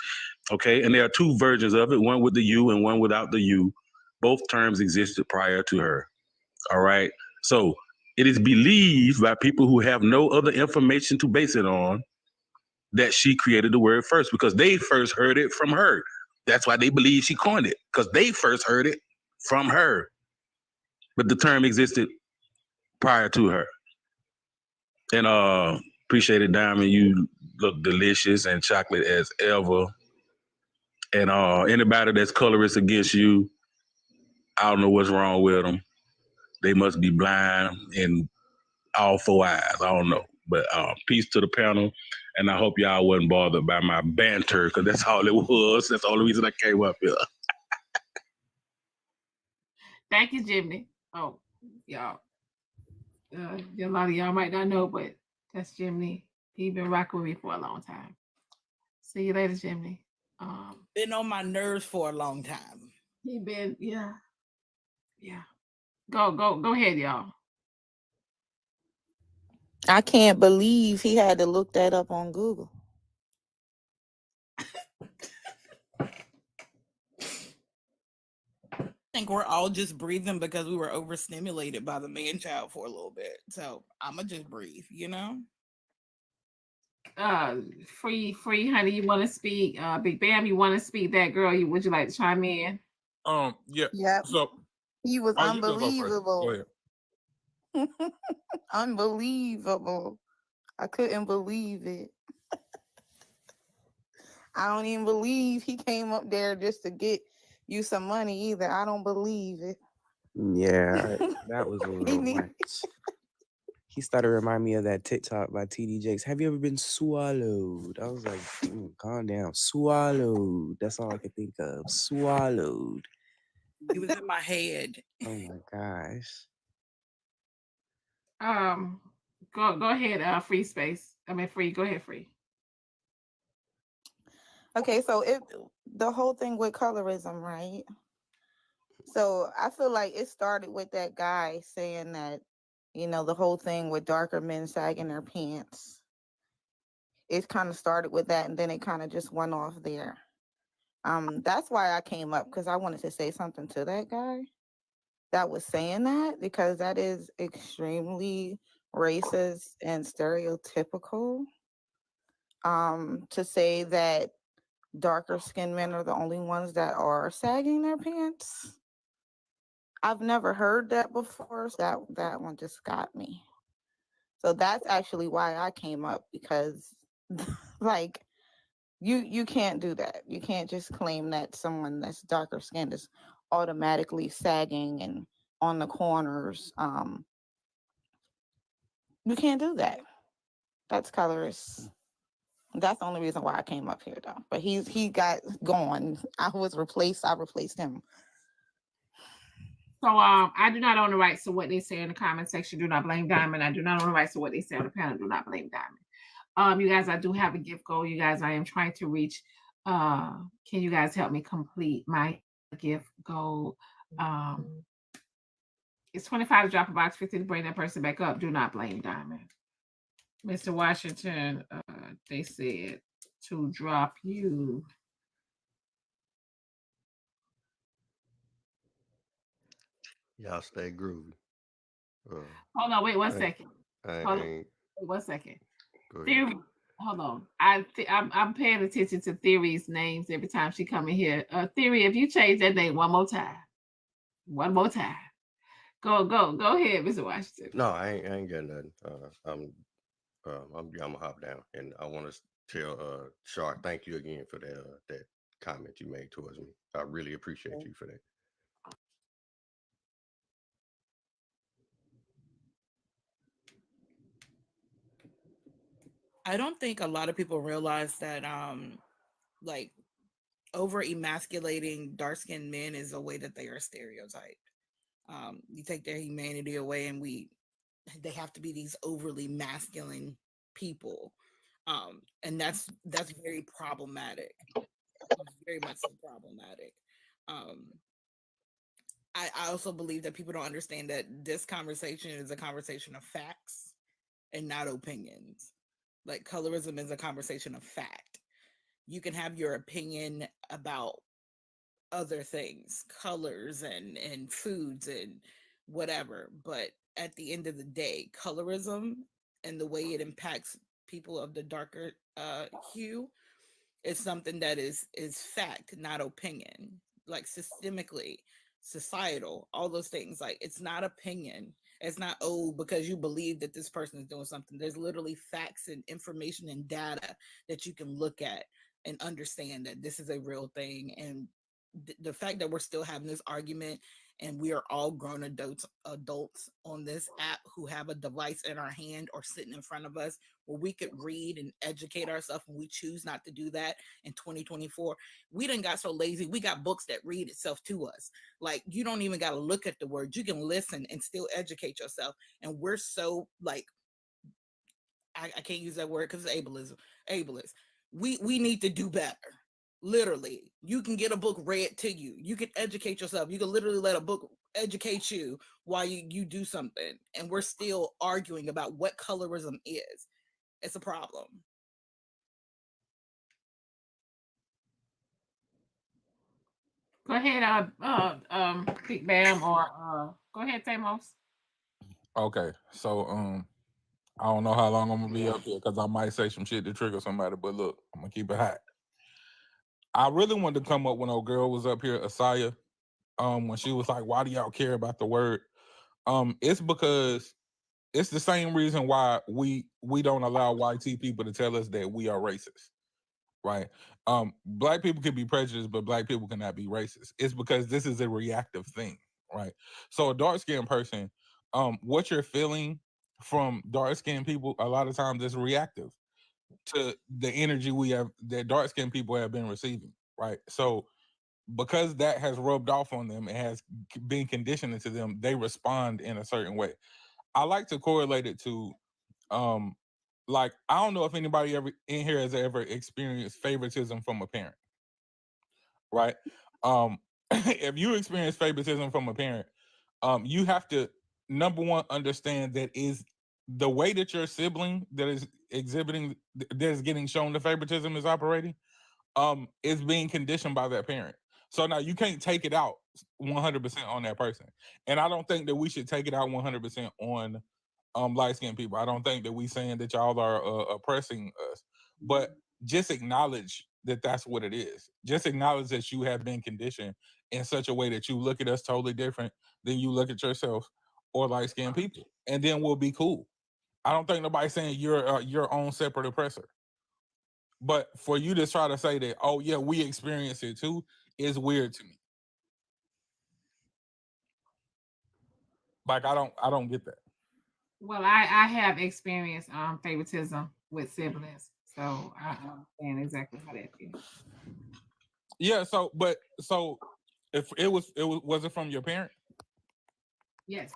okay? And there are two versions of it, one with the U and one without the U. Both terms existed prior to her, all right? So it is believed by people who have no other information to base it on that she created the word first because they first heard it from her. That's why they believe she coined it, because they first heard it from her. But the term existed prior to her. And appreciate it, Diamond. You look delicious and chocolate as ever. And anybody that's colorist against you, I don't know what's wrong with them. They must be blind in all four eyes. I don't know. But peace to the panel. And I hope y'all wasn't bothered by my banter, because that's all it was. That's the only reason I came up here. Thank you, Jimmy. Oh, y'all. A lot of y'all might not know, but that's Jimmy. He's been rocking with me for a long time. See you later, Jimmy. Been on my nerves for a long time. He been, yeah. Go ahead, y'all. I can't believe he had to look that up on Google. I think we're all just breathing because we were overstimulated by the man-child for a little bit. So I'ma just breathe, you know? Free, honey, you want to speak? Big Bam, you want to speak? That girl, would you like to chime in? Yeah. Yep. So He was you can go first. unbelievable. Go ahead. Unbelievable. I couldn't believe it. I don't even believe he came up there just to get you some money either. I don't believe it. Yeah, that was a little much. He started to remind me of that TikTok by TD Jakes. Have you ever been swallowed? I was like, calm down. Swallowed. That's all I could think of. Swallowed. It was in my head. Oh my gosh. Go ahead, Free Space. Free. Go ahead, Free. Okay, so the whole thing with colorism, right? So I feel like it started with that guy saying that, the whole thing with darker men sagging their pants. It kind of started with that, and then it kind of just went off there. That's why I came up, because I wanted to say something to that guy that was saying that, because that is extremely racist and stereotypical. To say that darker skinned men are the only ones that are sagging their pants. I've never heard that before. So that one just got me. So that's actually why I came up, because like you can't do that. You can't just claim that someone that's darker skinned is automatically sagging and on the corners. You can't do that. That's colorist. That's the only reason why I came up here, though. But he got gone. I replaced him. So I do not own the rights to what they say in the comment section. Do not blame Diamond. I do not own the rights to what they say on the panel. Do not blame Diamond. You guys, I do have a gift goal. You guys, I am trying to reach. Can you guys help me complete my gift goal? It's $25 to drop a box, $50 to bring that person back up. Do not blame Diamond. Mr. Washington, they said to drop you. Y'all stay groovy. Hold on, wait 1 second. Wait 1 second. Theory, hold on. I'm paying attention to Theory's names every time she come in here. Theory, if you change that name one more time. Go ahead, Mr. Washington. No, I ain't got nothing. I'm gonna hop down, and I want to tell Shark, thank you again for that comment you made towards me. I really appreciate you for that. I don't think a lot of people realize that like over emasculating dark-skinned men is a way that they are stereotyped. You take their humanity away, and they have to be these overly masculine people. And that's very problematic. Very much so problematic. I also believe that people don't understand that this conversation is a conversation of facts and not opinions. Like colorism is a conversation of fact. You can have your opinion about other things, colors and foods and whatever, but at the end of the day, colorism and the way it impacts people of the darker hue is something that is fact, not opinion. Like systemically, societal, all those things. Like it's not opinion. It's not, oh, because you believe that this person is doing something. There's literally facts and information and data that you can look at and understand that this is a real thing. And the fact that we're still having this argument, and we are all grown adults on this app who have a device in our hand or sitting in front of us where we could read and educate ourselves, and we choose not to do that in 2024. We done got so lazy. We got books that read itself to us. Like you don't even got to look at the words. You can listen and still educate yourself. And we're so like, I can't use that word because it's ableist. We need to do better. Literally, you can get a book read to you. You can educate yourself. You can literally let a book educate you while you do something. And we're still arguing about what colorism is. It's a problem. Go ahead, Big Bam, or go ahead, Tamos. Okay, so I don't know how long I'm gonna be up here because I might say some shit to trigger somebody, but look, I'm gonna keep it hot. I really wanted to come up when old girl was up here, Asaya, when she was like, why do y'all care about the word? It's because it's the same reason why we don't allow white people to tell us that we are racist, right? Black people can be prejudiced, but black people cannot be racist. It's because this is a reactive thing, right? So a dark-skinned person, what you're feeling from dark-skinned people, a lot of times is reactive to the energy that dark-skinned people have been receiving, right? So because that has rubbed off on them, it has been conditioned into them, they respond in a certain way. I like to correlate it to like, I don't know if anybody ever in here has ever experienced favoritism from a parent, right? if you experience favoritism from a parent, you have to, number one, understand that is the way that your sibling that is exhibiting, that is getting shown the favoritism is operating, is being conditioned by that parent. So now you can't take it out 100% on that person. And I don't think that we should take it out 100% on light-skinned people. I don't think that we saying that y'all are oppressing us, but just acknowledge that that's what it is. Just acknowledge that you have been conditioned in such a way that you look at us totally different than you look at yourself or light-skinned people, and then we'll be cool. I don't think nobody's saying you're your own separate oppressor. But for you to try to say that, oh yeah, we experience it too, is weird to me. Like I don't get that. Well, I have experienced favoritism with siblings, so I understand exactly how that feels. Yeah, so if it was it from your parent? Yes.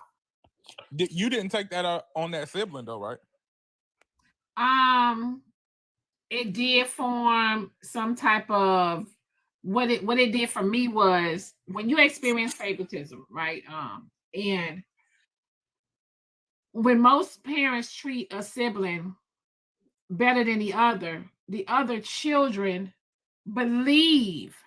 You didn't take that out on that sibling though, right? It did form some type of what it did for me was when you experience favoritism, right? And when most parents treat a sibling better than the other children believe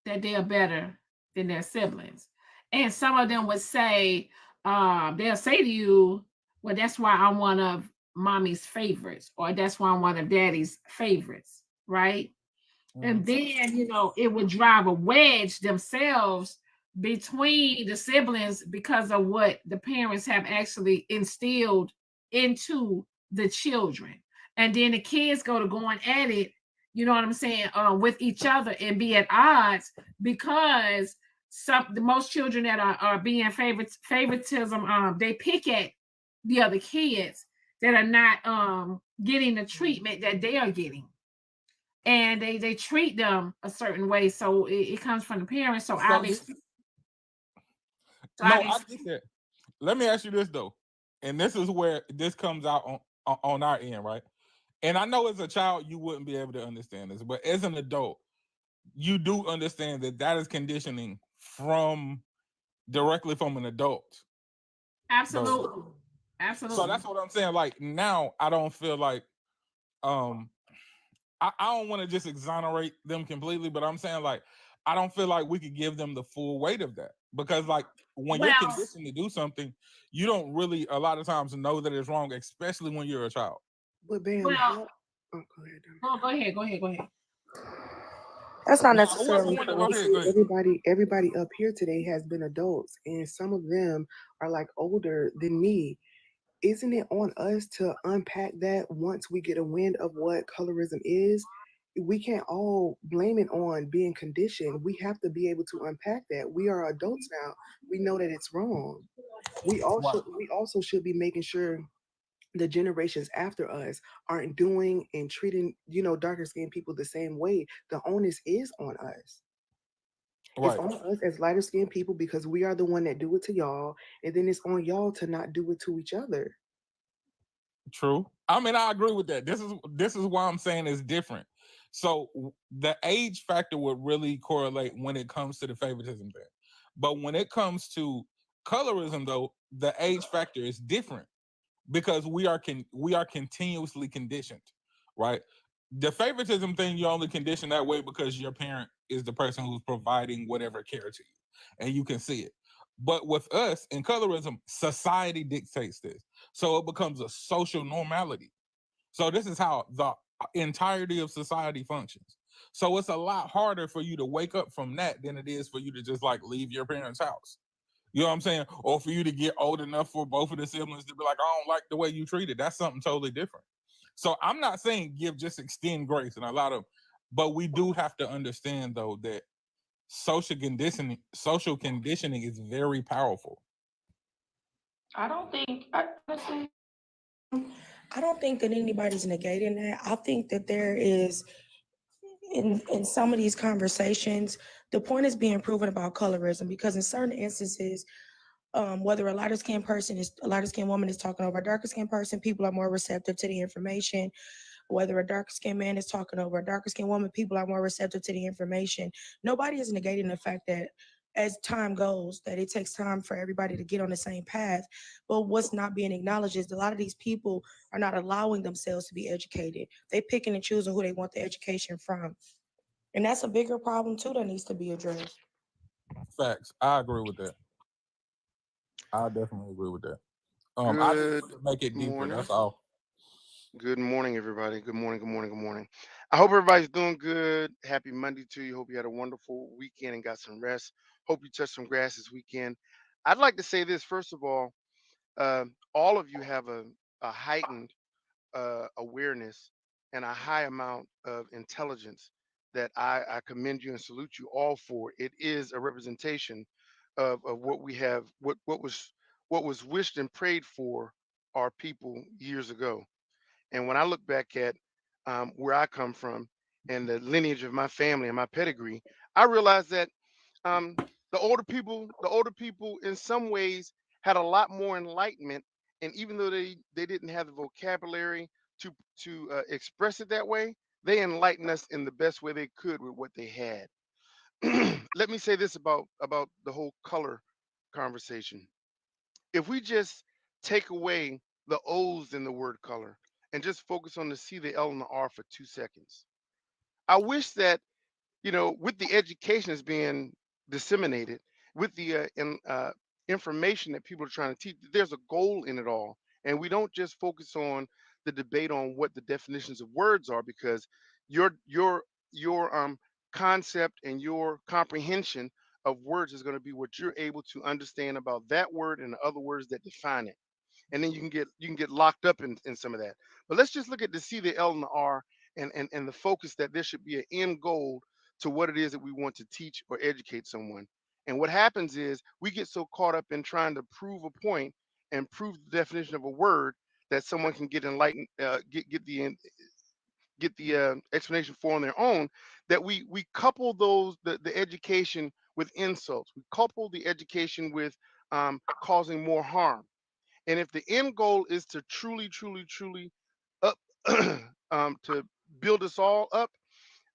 that they are better than their siblings. And some of them would say, they'll say to you, well, that's why I'm one of mommy's favorites, or that's why I'm one of daddy's favorites, right? And then, it would drive a wedge themselves between the siblings because of what the parents have actually instilled into the children. And then the kids go to going at it, you know what I'm saying, with each other and be at odds because the most children that are being favoritism, they pick at the other kids that are not getting the treatment that they are getting. And they treat them a certain way, so it comes from the parents. So I get that. Let me ask you this though, and this is where this comes out on our end, right? And I know as a child you wouldn't be able to understand this, but as an adult, you do understand that that is conditioning directly from an adult. Absolutely. Absolutely. So that's what I'm saying. Like now, I don't feel like I don't want to just exonerate them completely, but I'm saying like I don't feel like we could give them the full weight of that because like when you're conditioned to do something, you don't really a lot of times know that it's wrong, especially when you're a child. But Bam, go ahead. That's not No, necessarily go ahead. Everybody up here today has been adults, and some of them are like older than me. Isn't it on us to unpack that once we get a wind of what colorism is? We can't all blame it on being conditioned. We have to be able to unpack that. We are adults now. We know that it's wrong. We also should be making sure the generations after us aren't doing and treating, darker skinned people the same way. The onus is on us. Right. It's on us as lighter skinned people because we are the one that do it to y'all, and then it's on y'all to not do it to each other. True. I mean, I agree with that. This is why I'm saying it's different. So the age factor would really correlate when it comes to the favoritism thing. But when it comes to colorism, though, the age factor is different because we are continuously conditioned, right? The favoritism thing, you only condition that way because your parent is the person who's providing whatever care to you, and you can see it. But with us in colorism, society dictates this. So it becomes a social normality. So this is how the entirety of society functions. So it's a lot harder for you to wake up from that than it is for you to just like leave your parents' house. You know what I'm saying? Or for you to get old enough for both of the siblings to be like, I don't like the way you treated. That's something totally different. So I'm not saying just extend grace and but we do have to understand though that social conditioning is very powerful. I don't think that anybody's negating that. I think that there is in some of these conversations, the point is being proven about colorism because in certain instances, whether a lighter skinned woman is talking over a darker skinned person, people are more receptive to the information. Whether a darker skinned man is talking over a darker skinned woman, people are more receptive to the information. Nobody is negating the fact that as time goes, that it takes time for everybody to get on the same path. But what's not being acknowledged is a lot of these people are not allowing themselves to be educated. They picking and choosing who they want the education from. And that's a bigger problem too that needs to be addressed. Facts. I agree with that. I definitely agree with that. I just Good want to make it deeper. morning. That's all. Good morning, everybody. Good morning. Good morning. Good morning. I hope everybody's doing good. Happy Monday to you. Hope you had a wonderful weekend and got some rest. Hope you touched some grass this weekend. I'd like to say this first of all of you have a heightened awareness and a high amount of intelligence that I commend you and salute you all for. It is a representation of what we have, what was wished and prayed for our people years ago. And when I look back at where I come from and the lineage of my family and my pedigree, I realize that um, the older people in some ways had a lot more enlightenment. And even though they didn't have the vocabulary to express it that way, they enlightened us in the best way they could with what they had. Let me say this about the whole color conversation. If we just take away the O's in the word color and just focus on the C, the L, and the R for 2 seconds, I wish that with the education that's being disseminated, with the information that people are trying to teach, there's a goal in it all. And we don't just focus on the debate on what the definitions of words are, because your concept and your comprehension of words is going to be what you're able to understand about that word and the other words that define it. And then you can get locked up in some of that. But let's just look at the C, the L, and the R, and the focus that there should be an end goal to what it is that we want to teach or educate someone. And what happens is we get so caught up in trying to prove a point and prove the definition of a word that someone can get enlightened, get the explanation for on their own, that we couple the education with insults. We couple the education with causing more harm. And if the end goal is to truly, truly, truly up to build us all up,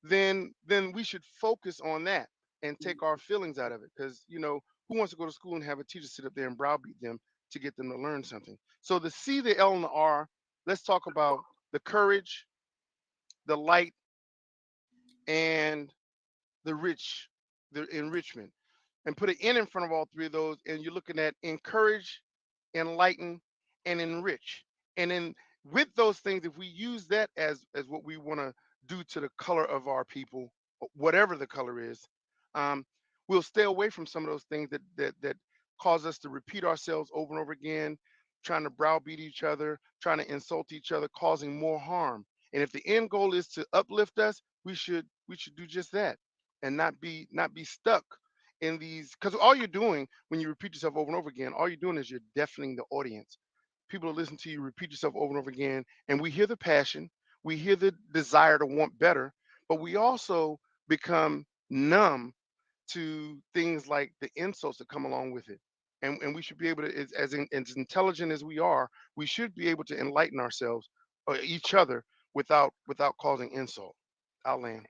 then we should focus on that and take our feelings out of it. Because who wants to go to school and have a teacher sit up there and browbeat them to get them to learn something? So the C, the L, and the R. Let's talk about the courage, the light, and the enrichment, and put an N in front of all three of those, and you're looking at encourage, enlighten, and enrich. And then with those things, if we use that as what we want to do to the color of our people, whatever the color is, um, we'll stay away from some of those things that cause us to repeat ourselves over and over again, trying to browbeat each other, trying to insult each other, causing more harm. And if the end goal is to uplift us, we should do just that, and not be stuck in these, because all you're doing when you repeat yourself over and over again, all you're doing is you're deafening the audience. People are listening to you repeat yourself over and over again, and we hear the passion, we hear the desire to want better, but we also become numb to things like the insults that come along with it. And we should be able to, as intelligent as we are, we should be able to enlighten ourselves or each other without causing insult. I'll land.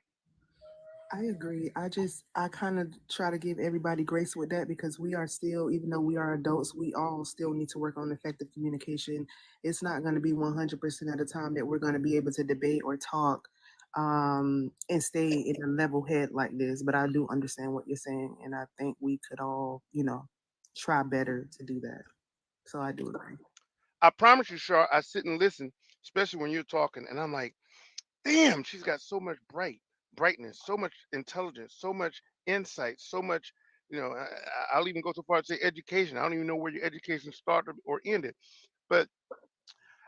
I agree. I kind of try to give everybody grace with that because we are still, even though we are adults, we all still need to work on effective communication. It's not going to be 100% of the time that we're going to be able to debate or talk and stay in a level head like this. But I do understand what you're saying, and I think we could all, try better to do that. So I do agree. I promise you, Char, I sit and listen, especially when you're talking, and I'm like, damn, she's got so much brightness, so much intelligence, so much insight, so much. I'll even go so far as to say education. I don't even know where your education started or ended, but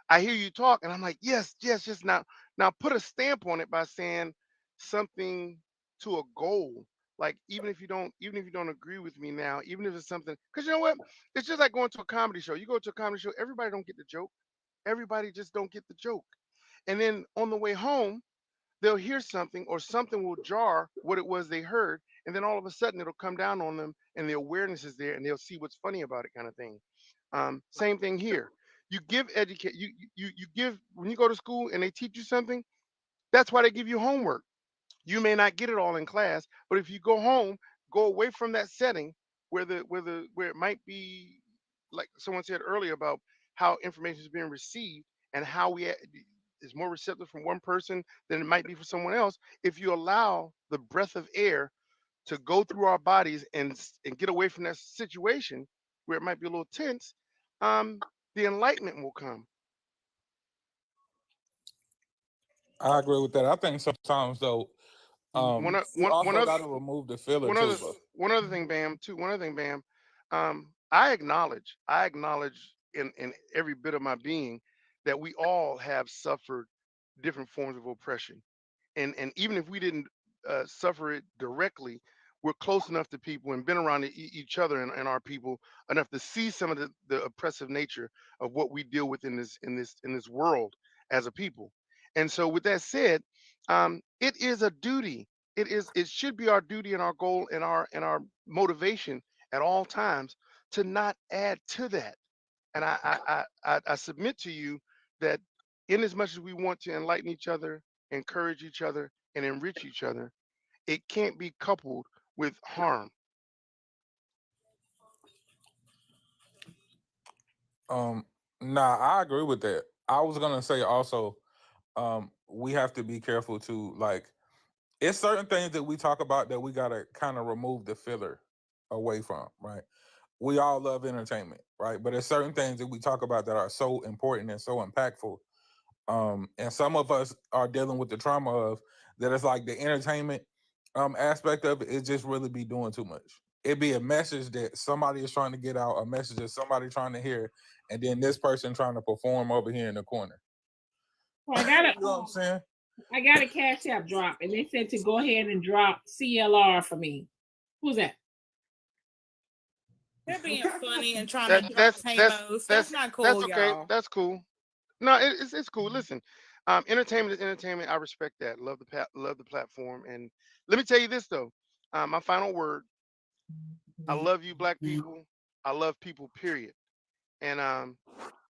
I hear you talk, and I'm like, yes, yes, yes. Now put a stamp on it by saying something to a goal. Like even if you don't agree with me now, even if it's something, because you know what, it's just like going to a comedy show. You go to a comedy show, everybody don't get the joke. Everybody just don't get the joke. And then on the way home, they'll hear something or something will jar what it was they heard, and then all of a sudden it'll come down on them, and the awareness is there, and they'll see what's funny about it, kind of thing. Same thing here. You give educate you give when you go to school and they teach you something. That's why they give you homework. You may not get it all in class, but if you go home, go away from that setting where it might be, like someone said earlier, about how information is being received and how is more receptive from one person than it might be for someone else. If you allow the breath of air to go through our bodies and get away from that situation where it might be a little tense, the enlightenment will come. I agree with that. I think sometimes though, One you also other got to remove the filler one too, other bro. one other thing, Bam. Too one other thing, Bam. I acknowledge in every bit of my being that we all have suffered different forms of oppression, and even if we didn't suffer it directly, we're close enough to people and been around each other and our people enough to see some of the oppressive nature of what we deal with in this world as a people. And so, with that said, it is a duty. It should be our duty and our goal and our motivation at all times to not add to that. And I submit to you that in as much as we want to enlighten each other, encourage each other, and enrich each other, it can't be coupled with harm. Nah, I agree with that. I was gonna say also, we have to be careful to, like, it's certain things that we talk about that we gotta kind of remove the filler away from, right? We all love entertainment, right? But there's certain things that we talk about that are so important and so impactful. And some of us are dealing with the trauma of that. It's like the entertainment aspect of it just really be doing too much. It be a message that somebody is trying to get out, a message that somebody trying to hear, and then this person trying to perform over here in the corner. Well, I got You know what I'm saying? I got a Cash App drop, and they said to go ahead and drop CLR for me. Who's that? They're being funny and trying to drop Tamos. That's not cool, That's okay. y'all. That's cool. No, it's cool. Listen, entertainment is entertainment. I respect that. Love the platform. And let me tell you this though. My final word. I love you, Black people. I love people. Period. And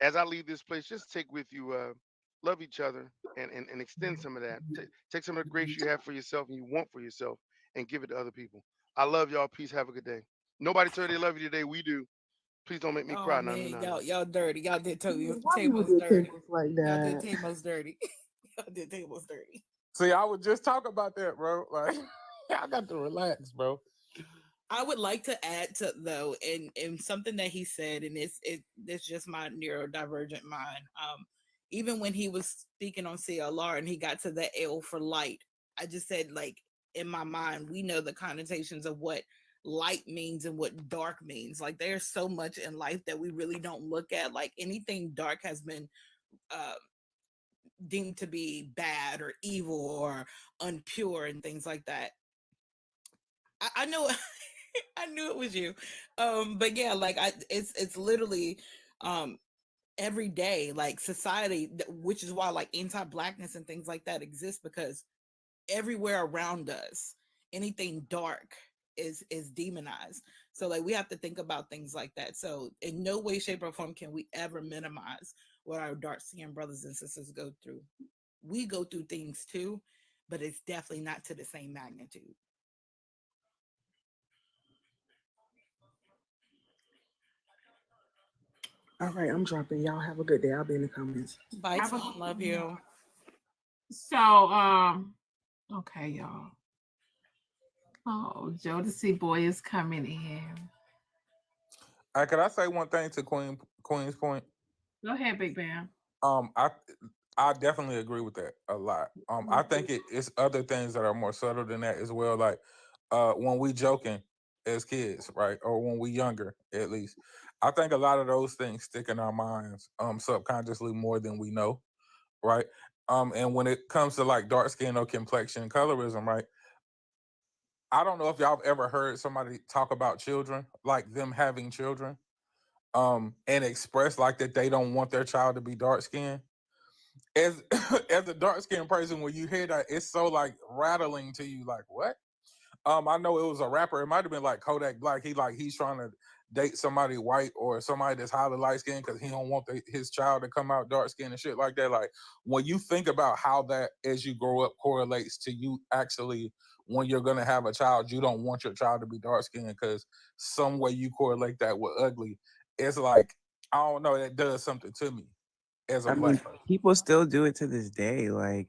as I leave this place, just take with you, love each other and extend some of that. Take some of the grace you have for yourself and you want for yourself and give it to other people. I love y'all. Peace. Have a good day. Nobody told you they love you today. We do. Please don't make me cry. Oh No, man, no. y'all dirty. Y'all did Tamos Why you do dirty. Tamos like Y'all did that? Tamos dirty. Y'all did Tamos dirty. See, I would just talk about that, bro. Like, I got to relax, bro. I would like to add to though, and something that he said, and it's just my neurodivergent mind. Even when he was speaking on CLR and he got to the L for light, I just said, like, in my mind, we know the connotations of what light means and what dark means. Like, there's so much in life that we really don't look at. Like, anything dark has been deemed to be bad or evil or unpure and things like that. I know. I knew it was you. But yeah, like it's literally every day, like society, which is why like anti-blackness and things like that exist, because everywhere around us, anything dark is demonized. So like we have to think about things like that. So in no way, shape, or form can we ever minimize what our dark-skinned brothers and sisters go through. We go through things too, but it's definitely not to the same magnitude. All right, I'm dropping. Y'all have a good day. I'll be in the comments. Bye, Tom. Love you. So, okay, y'all. Oh, Jodeci boy is coming in. Could I say one thing to Queen's point? Go ahead, Big Bam. I definitely agree with that a lot. I think it's other things that are more subtle than that as well. Like when we joking as kids, right, or when we younger, at least. I think a lot of those things stick in our minds subconsciously more than we know, right? And when it comes to like dark skin or complexion colorism, right? I don't know if y'all have ever heard somebody talk about children, like them having children, and express like that they don't want their child to be dark skinned. As as a dark skinned person, when you hear that, it's so like rattling to you, like what? I know it was a rapper. It might have been like Kodak Black. He's trying to date somebody white or somebody that's highly light skinned because he don't want his child to come out dark skinned and shit like that. Like when you think about how that as you grow up correlates to you actually when you're gonna have a child, you don't want your child to be dark skinned because some way you correlate that with ugly. It's like, I don't know, that does something to me as a I black mean, person. people still do it to this day. Like,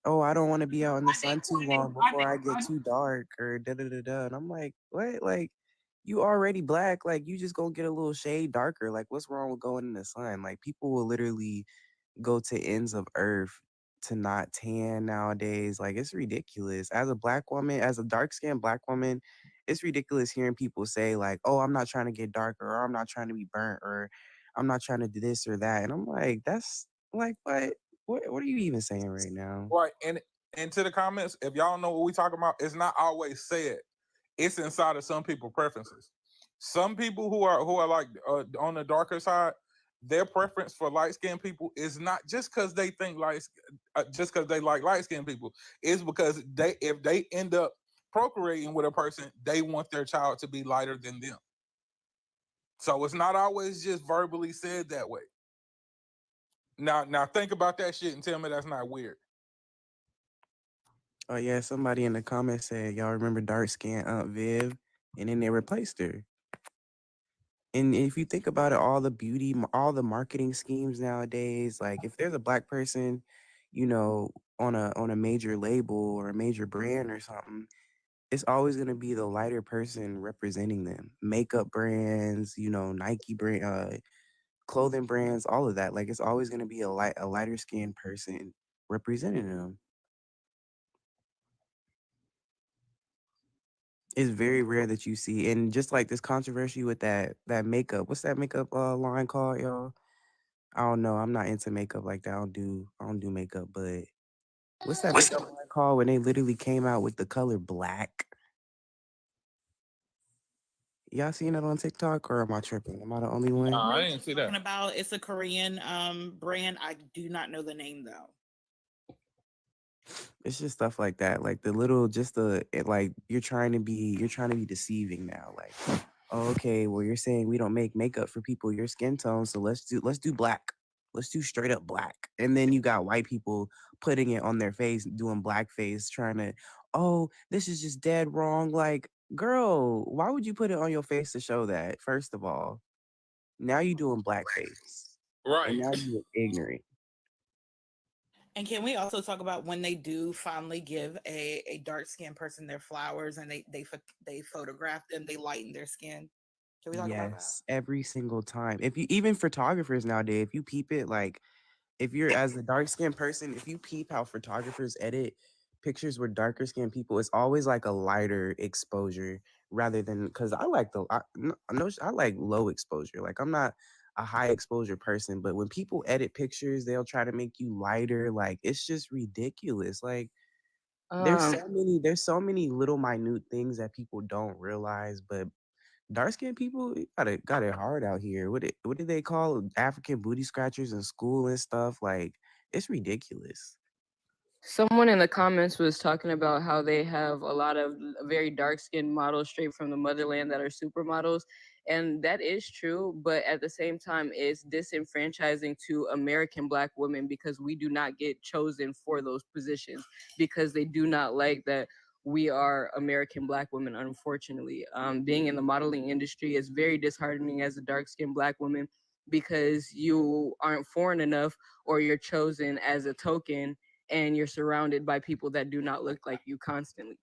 oh, I don't want to be out in the sun too long before I get too dark, or da da da da. And I'm like, what? Like, you already black. Like, you just gonna get a little shade darker. Like, what's wrong with going in the sun? Like, people will literally go to ends of earth to not tan nowadays. Like, it's ridiculous. As a black woman, as a dark skinned black woman, it's ridiculous hearing people say like, oh, I'm not trying to get darker, or I'm not trying to be burnt, or I'm not trying to do this or that. And I'm like, that's like, what are you even saying right now? Right. And to the comments, if y'all know what we talking about, it's not always said. It's inside of some people's preferences. Some people who are like on the darker side, their preference for light skinned people is not just because they think just because they like light skinned people. It's because if they end up procreating with a person, they want their child to be lighter than them. So it's not always just verbally said that way. Now think about that shit and tell me that's not weird. Oh yeah, somebody in the comments said, y'all remember dark skinned Aunt Viv? And then they replaced her. And if you think about it, all the beauty, all the marketing schemes nowadays, like if there's a black person, you know, on a major label or a major brand or something, it's always gonna be the lighter person representing them. Makeup brands, you know, Nike brand, clothing brands, all of that. Like it's always gonna be a lighter skinned person representing them. It's very rare that you see, and just like this controversy with that makeup. What's that makeup line called, y'all? I don't know. I'm not into makeup like that. I don't do makeup, but what's that makeup line called when they literally came out with the color black? Y'all seen it on TikTok, or am I tripping? Am I the only one? I didn't see that. Talking about, it's a Korean brand. I do not know the name though. It's just stuff like that, like the little, just the like you're trying to be deceiving now. Like, oh, okay, well you're saying we don't make makeup for people your skin tone, so let's do black. Let's do straight up black. And then you got white people putting it on their face, doing blackface, trying to, oh, this is just dead wrong. Like, girl, why would you put it on your face to show that? First of all, now you doing blackface, right? And now you're ignorant. And can we also talk about when they do finally give a dark skinned person their flowers and they photograph them, they lighten their skin? Can we talk about that? Yes, every single time. If you, even photographers nowadays, if you peep it, like if you're as a dark skinned person, if you peep how photographers edit pictures with darker skinned people, it's always like a lighter exposure rather than, because I like I like low exposure. Like I'm not a high exposure person, but when people edit pictures, they'll try to make you lighter. Like it's just ridiculous. Like there's so many little minute things that people don't realize, but dark skinned people got it hard out here. What did they call African booty scratchers in school and stuff? Like it's ridiculous. Someone in the comments was talking about how they have a lot of very dark-skinned models straight from the motherland that are supermodels, and that is true. But at the same time, it's disenfranchising to American Black women because we do not get chosen for those positions because they do not like that we are American Black women. Unfortunately, being in the modeling industry is very disheartening as a dark-skinned Black woman because you aren't foreign enough or you're chosen as a token and you're surrounded by people that do not look like you constantly.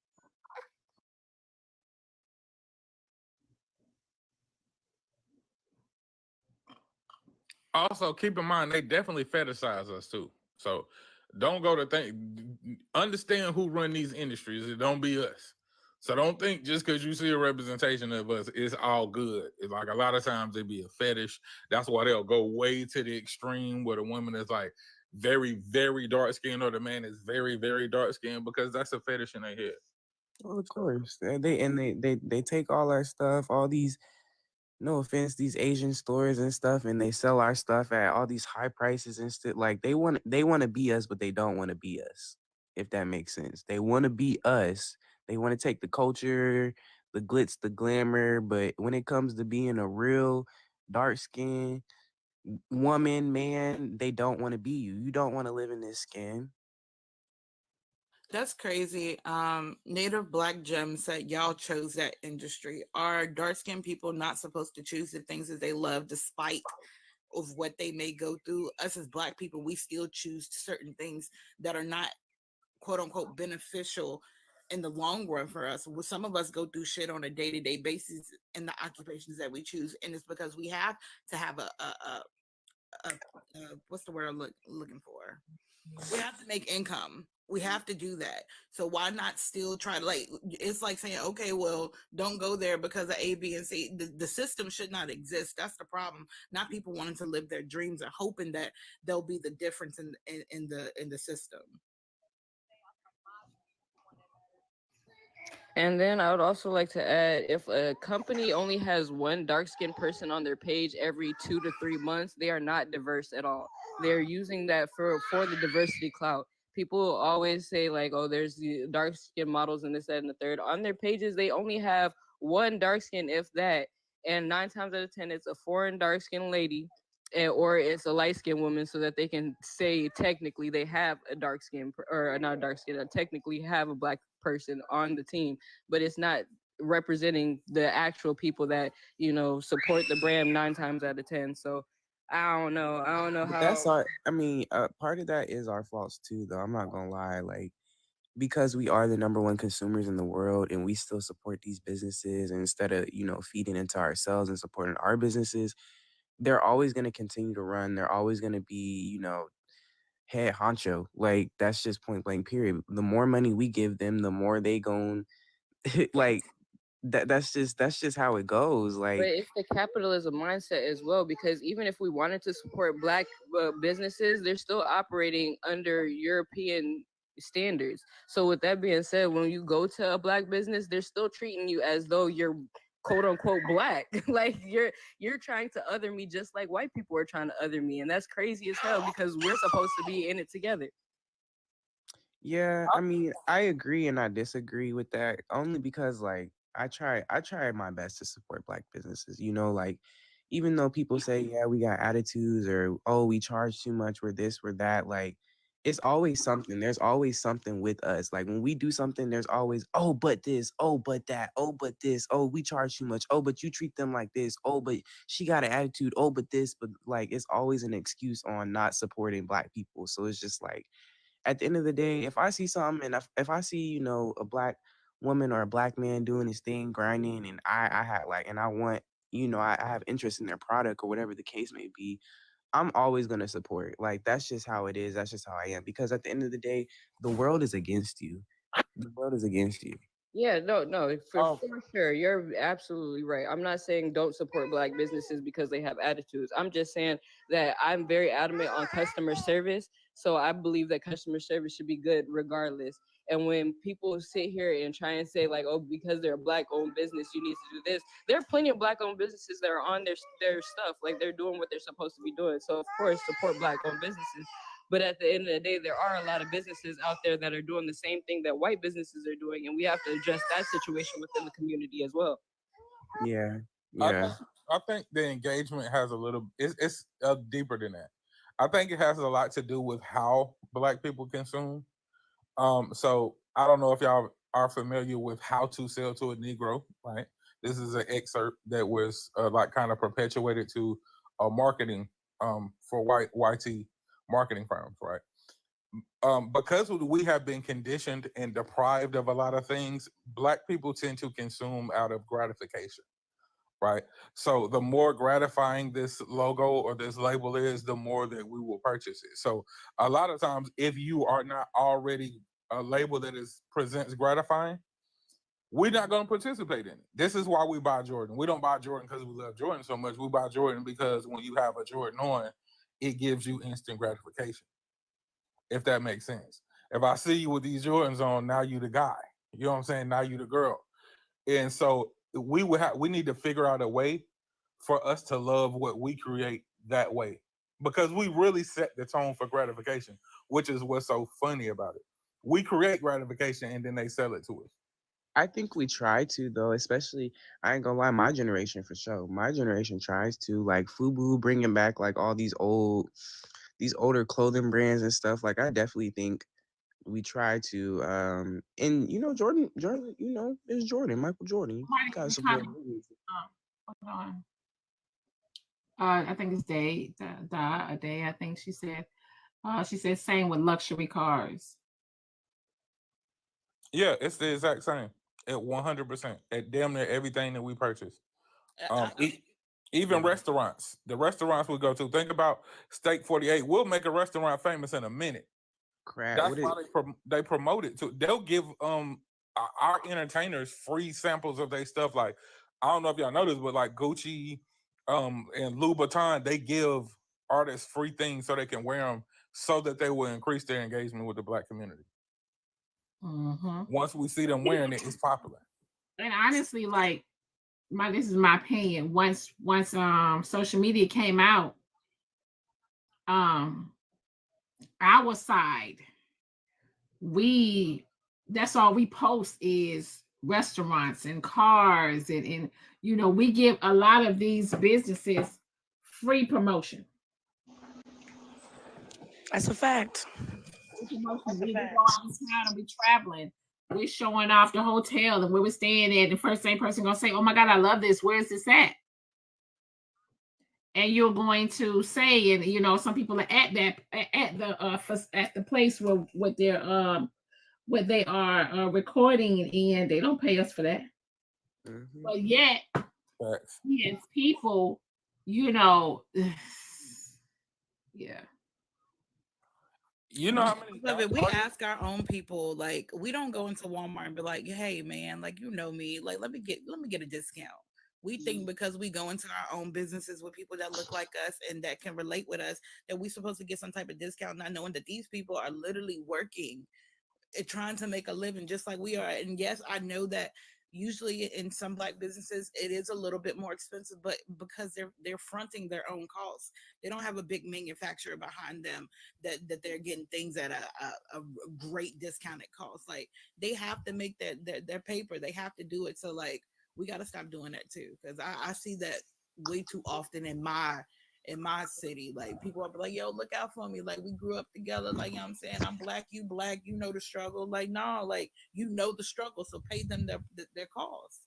Also, keep in mind they definitely fetishize us too. So don't go to think. Understand who run these industries. It don't be us. So don't think just because you see a representation of us, it's all good. It's like a lot of times it be a fetish. That's why they'll go way to the extreme where the woman is like very, very dark skinned or the man is very, very dark skinned because that's a fetish in their head. Well, of course, they take all our stuff, all these, no offense, these Asian stores and stuff, and they sell our stuff at all these high prices and stuff. Like they want to be us, but they don't want to be us. If that makes sense, they want to be us. They want to take the culture, the glitz, the glamour, but when it comes to being a real dark skinned woman, man, they don't want to be you. You don't want to live in this skin. That's crazy. Native Black Gem said y'all chose that industry. Are dark skinned people not supposed to choose the things that they love despite of what they may go through? Us as Black people, we still choose certain things that are not quote unquote beneficial in the long run for us. Some of us go through shit on a day-to-day basis in the occupations that we choose, and it's because we have to have a what's the word I'm looking for? We have to make income. We have to do that. So why not still try to, like, it's like saying, okay, well, don't go there because of A, B, and C. The system should not exist. That's the problem. Not people wanting to live their dreams and hoping that there'll be the difference in the system. And then I would also like to add, if a company only has one dark-skinned person on their page every 2 to 3 months, they are not diverse at all. They're using that for the diversity clout. People always say like, oh, there's the dark-skinned models and this, that, and the third. On their pages, they only have one dark-skinned, if that. And 9 times out of 10, it's a foreign dark-skinned lady, or it's a light-skinned woman, so that they can say technically they have a dark skin, or not a dark skin, technically have a Black person on the team, but it's not representing the actual people that support the brand 9 times out of 10. So I don't know But how. that's our. I mean, part of that is our faults too, though. I'm not gonna lie, like, because we are the number one consumers in the world, and we still support these businesses, and instead of feeding into ourselves and supporting our businesses, they're always gonna continue to run. They're always gonna be, head honcho. Like, that's just point blank. Period. The more money we give them, the more they gon' like that. That's just how it goes. But Like, it's the capitalism mindset as well, because even if we wanted to support Black businesses, they're still operating under European standards. So with that being said, when you go to a Black business, they're still treating you as though you're quote unquote Black. Like you're trying to other me just like white people are trying to other me, and that's crazy as hell because we're supposed to be in it together. yeah, I mean, I agree and I disagree with that only because, like, I try my best to support Black businesses. Like, even though people say, yeah, we got attitudes, or, oh, we charge too much, we're this, we're that, like, it's always something. There's always something with us. Like, when we do something, there's always, oh, but this, oh, but that, oh, but this, oh, we charge too much, oh, but you treat them like this, oh, but she got an attitude, oh, but this, but, like, it's always an excuse on not supporting Black people. So it's just like, at the end of the day, if I see something, and if I see, a Black woman or a Black man doing his thing, grinding, and I have, like, and I want, I have interest in their product or whatever the case may be, I'm always going to support. Like, that's just how it is. That's just how I am. Because at the end of the day, the world is against you. The world is against you. Yeah, no, for sure. You're absolutely right. I'm not saying don't support Black businesses because they have attitudes. I'm just saying that I'm very adamant on customer service. So I believe that customer service should be good regardless. And when people sit here and try and say like, oh, because they're a Black-owned business, you need to do this. There are plenty of Black-owned businesses that are on their stuff, like they're doing what they're supposed to be doing. So of course, support Black-owned businesses. But at the end of the day, there are a lot of businesses out there that are doing the same thing that white businesses are doing, and we have to address that situation within the community as well. Yeah, I yeah. think the engagement has a little. It's deeper than that. I think it has a lot to do with how Black people consume. So I don't know if y'all are familiar with How to Sell to a Negro, right? This is an excerpt that was like kind of perpetuated to marketing for YT marketing firms, right? Because we have been conditioned and deprived of a lot of things, Black people tend to consume out of gratification, right? So the more gratifying this logo or this label is, the more that we will purchase it. So a lot of times, if you are not already a label that presents gratifying, we're not going to participate in it. This is why we buy Jordan. We don't buy Jordan because we love Jordan so much. We buy Jordan because when you have a Jordan on, it gives you instant gratification, if that makes sense. If I see you with these Jordans on, now you the guy. You know what I'm saying? Now you the girl. And so we need to figure out a way for us to love what we create that way, because we really set the tone for gratification, which is what's so funny about it. We create gratification and then they sell it to us. I think we try to, though, especially, I ain't gonna lie, my generation for sure. My generation tries to, like, FUBU, bringing back like all these older clothing brands and stuff. Like, I definitely think, we try to and Jordan, it's Jordan, Michael Jordan. You gotta support him. Hold on. I think it's Day. A Day. I think she said. She said same with luxury cars. Yeah, it's the exact same at 100%. At damn near everything that we purchase. Even restaurants. The restaurants we go to. Think about Steak 48. We'll make a restaurant famous in a minute. That's why they promote it too. They'll give our entertainers free samples of their stuff. Like, I don't know if y'all know this, but like Gucci and Louboutin, they give artists free things so they can wear them so that they will increase their engagement with the Black community. Once we see them wearing it, it's popular. And honestly, like, this is my opinion. Once social media came out, our side, that's all we post is restaurants and cars and we give a lot of these businesses free promotion. That's a fact. We go out of town and we traveling. We're showing off the hotel and where we're staying at. The first same person gonna say, "Oh my God, I love this. Where's this at?" And you're going to say, and some people are at the place where what they are recording, and they don't pay us for that. But yet, yes, people, yeah. How many? We ask our own people, like, we don't go into Walmart and be like, "Hey man, like, me, like, let me get a discount." We think because we go into our own businesses with people that look like us and that can relate with us, that we're supposed to get some type of discount, not knowing that these people are literally working and trying to make a living just like we are. And yes, I know that usually in some Black businesses it is a little bit more expensive, but because they're fronting their own costs, they don't have a big manufacturer behind them that they're getting things at a great discounted cost. Like, they have to make their paper, they have to do it. So like, we got to stop doing that too, because I see that way too often in my city. Like, people are like, "Yo, look out for me, like, we grew up together, like, I'm saying, I'm Black, you Black, the struggle." Like, no, like, the struggle, so pay them their cost.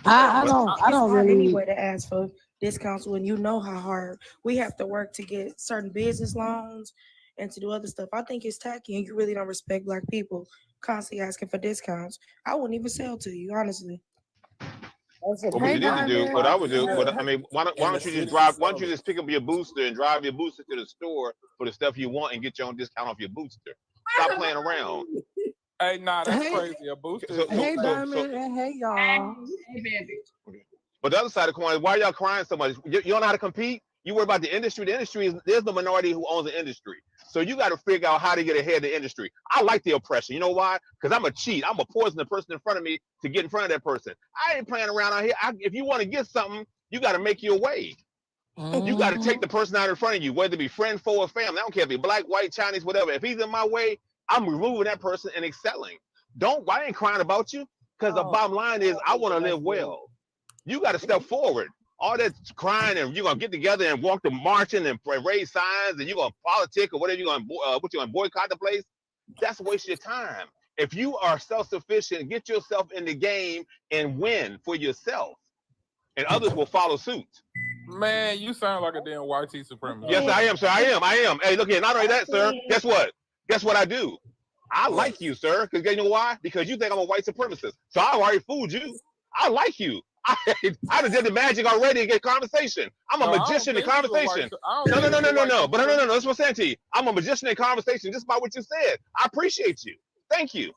I don't really anyway to ask for discounts when you know how hard we have to work to get certain business loans and to do other stuff. I think it's tacky, and you really don't respect Black people constantly asking for discounts. I wouldn't even sell to you, honestly. What you need to do, what I would do, why don't you just pick up your booster and drive your booster to the store for the stuff you want and get your own discount off your booster? Stop playing around. Hey, that's crazy. A booster. Hey, Diamond, and hey, y'all. Hey, baby. But the other side of the coin is, why are y'all crying so much? You don't know how to compete? You worry about the industry. The industry there's the minority who owns the industry. So you got to figure out how to get ahead of the industry. I like the oppression. You know why? Because I'm a cheat. I'm a poison the person in front of me to get in front of that person. I ain't playing around out here. If you want to get something, you got to make your way. You got to take the person out in front of you, whether it be friend, foe, or family. I don't care if he's Black, white, Chinese, whatever. If he's in my way, I'm removing that person and excelling. I ain't crying about you, because the bottom line is I want to live well. You got to step forward. All that crying and you're gonna get together and walk to marching and raise signs and you're gonna politic or whatever, you're gonna boycott the place. That's a waste of your time. If you are self-sufficient, get yourself in the game and win for yourself, and others will follow suit. Man, you sound like a damn YT supremacist. Yes, I am, sir. I am. Hey, look here. Not only that, sir. Guess what? Guess what I do? I like you, sir. Because you know why? Because you think I'm a white supremacist. So I already fooled you. I like you. I done did the magic already to get conversation. I'm a magician in conversation. No. But no. That's what I'm saying to you. I'm a magician in conversation just by what you said. I appreciate you. Thank you.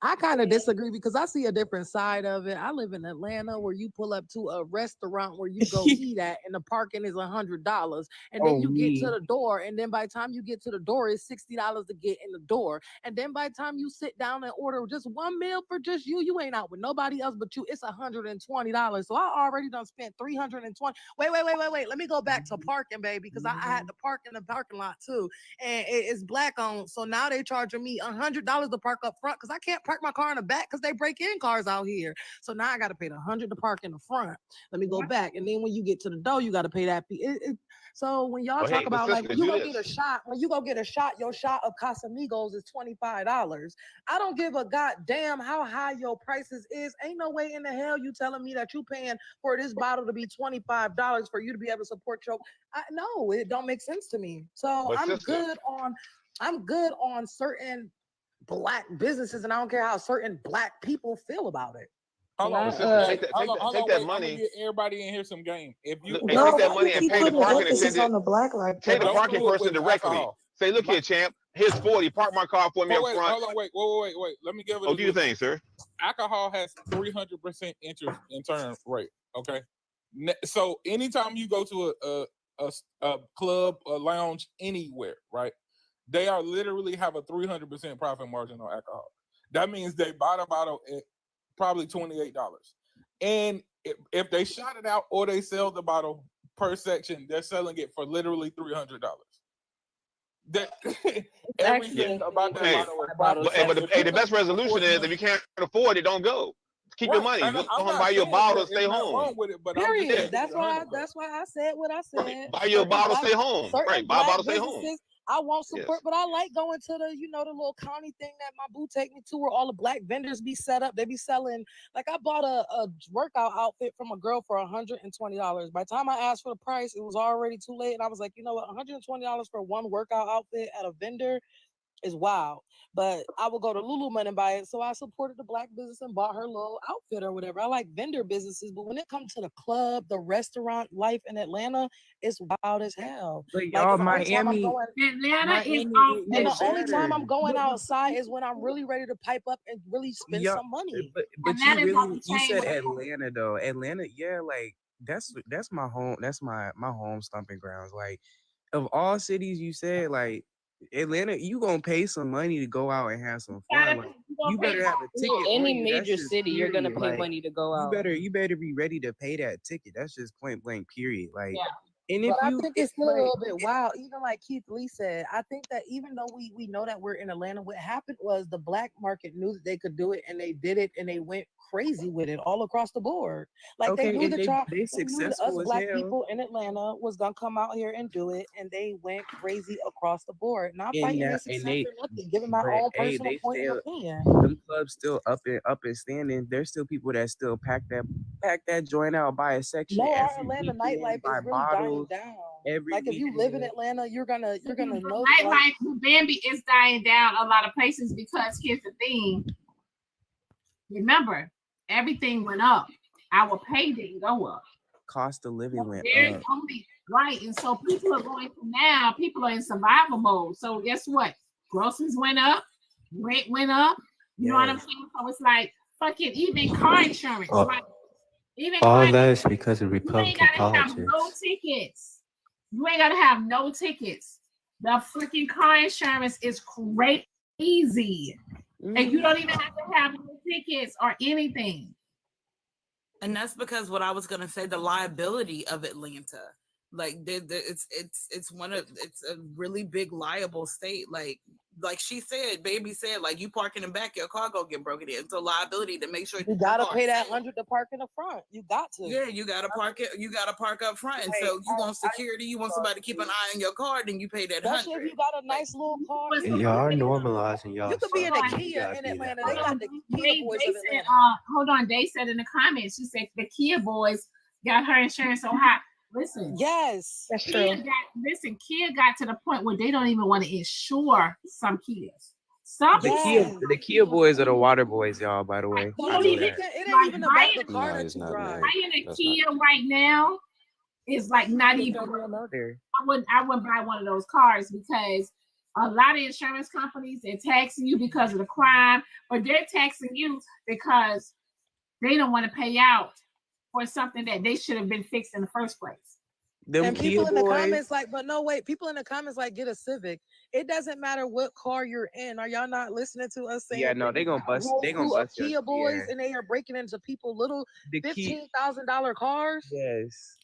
I kind of disagree because I see a different side of it. I live in Atlanta where you pull up to a restaurant where you go eat at and the parking is $100. And then you get to the door. And then by the time you get to the door, it's $60 to get in the door. And then by the time you sit down and order just one meal for just you ain't out with nobody else but you. It's $120. So I already done spent $320. Wait. Let me go back to parking, baby, because I had to park in the parking lot too. And it's Black owned. So now they charging me $100 to park up front because I can't park my car in the back because they break in cars out here. So now I got to pay the $100 to park in the front. Let me go back. And then when you get to the door, you got to pay that fee. So when y'all talk about like when you go get a shot, your shot of Casamigos is $25. I don't give a goddamn how high your prices is. Ain't no way in the hell you telling me that you paying for this bottle to be $25 for you to be able to support your. No, it don't make sense to me. So But I'm sister, good on certain Black businesses, and I don't care how certain Black people feel about it. Hold on, sister, take that I'm money. gonna get everybody in here some game. If you Take that money and pay the parking attendant. on the Black like Pay the Don't parking do it person with directly. alcohol. Say, look here, champ. Here's 40. Park my car for me up Wait, front. hold on, wait. Let me give it. Oh, do your thing, sir. Alcohol has 300% interest in turn rate. Okay, so anytime you go to a club, a lounge, anywhere, right? They are literally have a 300% profit margin on alcohol. That means they buy the bottle at probably $28. And if they shot it out or they sell the bottle per section, they're selling it for literally $300. Everything about that bottle is But the best resolution is if you can't afford it, don't go. Keep your money. Go home, buy your bottle, and stay home. Period. That's why I said what I said. Buy your bottle, stay home. Right. Buy a bottle, stay home. I won't support, but I like going to the, the little county thing that my boo take me to where all the Black vendors be set up. They be selling, like I bought a workout outfit from a girl for $120. By the time I asked for the price, it was already too late. And I was like, you know what, $120 for one workout outfit at a vendor is wild. But I would go to Lululemon and buy it. So I supported the Black business and bought her little outfit or whatever. I like vendor businesses, but when it comes to the club, the restaurant life in Atlanta, it's wild as hell. But Like y'all, the only time I'm going, Atlanta is and the only time I'm going outside is when I'm really ready to pipe up and really spend some money. But you said Atlanta though. Atlanta, yeah, like that's my home. That's my home stomping grounds. Like of all cities, you said like Atlanta, you gonna pay some money to go out and have some fun. Like, you better have a ticket. Any major city, you're gonna pay like, money to go out. You better be ready to pay that ticket. That's just point blank. Period. Like, and But if I you, think it's still a little bit wild. Even like Keith Lee said, I think that even though we know that we're in Atlanta, what happened was the Black market knew that they could do it, and they did it, and they went crazy with it all across the board. Like they knew that they they knew that successful us as Black hell. people in Atlanta was gonna come out here and do it, and they went crazy across the board. Not And fighting now- their and success they- or nothing, giving my but, own hey, personal they point still- of opinion. Them clubs still up and standing. There's still people that still pack that joint out, buy a section. No, our every Atlanta weekend, nightlife buy is really dying bottles down. every Like if you live in weekend. Atlanta, you're gonna know. Nightlife, Bambi is dying down a lot of places because here's the thing. Remember, everything went up. Our pay didn't go up. Cost of living went There's up. only right, and so people are going to now. People are in survival mode. So guess what? Groceries went up, rent went up. You know what I'm saying? So it's like fucking even car insurance. Oh, Right? Even all car that is because of you ain't Republican gotta have politics. no tickets. You ain't gotta have no tickets. The freaking car insurance is crazy. And you don't even have to have no tickets or anything. And that's because what I was gonna say, the liability of Atlanta, like it's a really big liable state. Like she said, baby said, like you park in the back, your car go get broken in. It's a liability to make sure You gotta pay that $100 to park in the front. You got to. Yeah, you gotta park it. You gotta park up front, and so you want security. You want somebody to keep an eye on your car. Then you pay that Especially if $100. you got a nice little car. Y'all are normalizing y'all. You could be in a stuff. You Kia gotta in be Atlanta. that They got the Kia boys They of said, Atlanta. hold on. They said in the comments, she said the Kia boys got her insurance so high. Listen, yes, that's true. Kia got to the point where they don't even want to insure some Kias. Some The Kia boys are the water boys, y'all. By the way, I know that. It ain't even about the car No, that it's you not, drive. man. buying a That's Kia right now is like not even. out there. I wouldn't buy one of those cars because a lot of insurance companies, they're taxing you because of the crime, or they're taxing you because they don't want to pay out for something that they should have been fixed in the first place. And people in the comments like, but no, wait, people in the comments like, get a Civic. It doesn't matter what car you're in. Are y'all not listening to us saying? Yeah, no, they gonna bust. They gonna who are bust your Kia boys, yeah. and they are breaking into people little The Kia- $15,000 cars. Yes.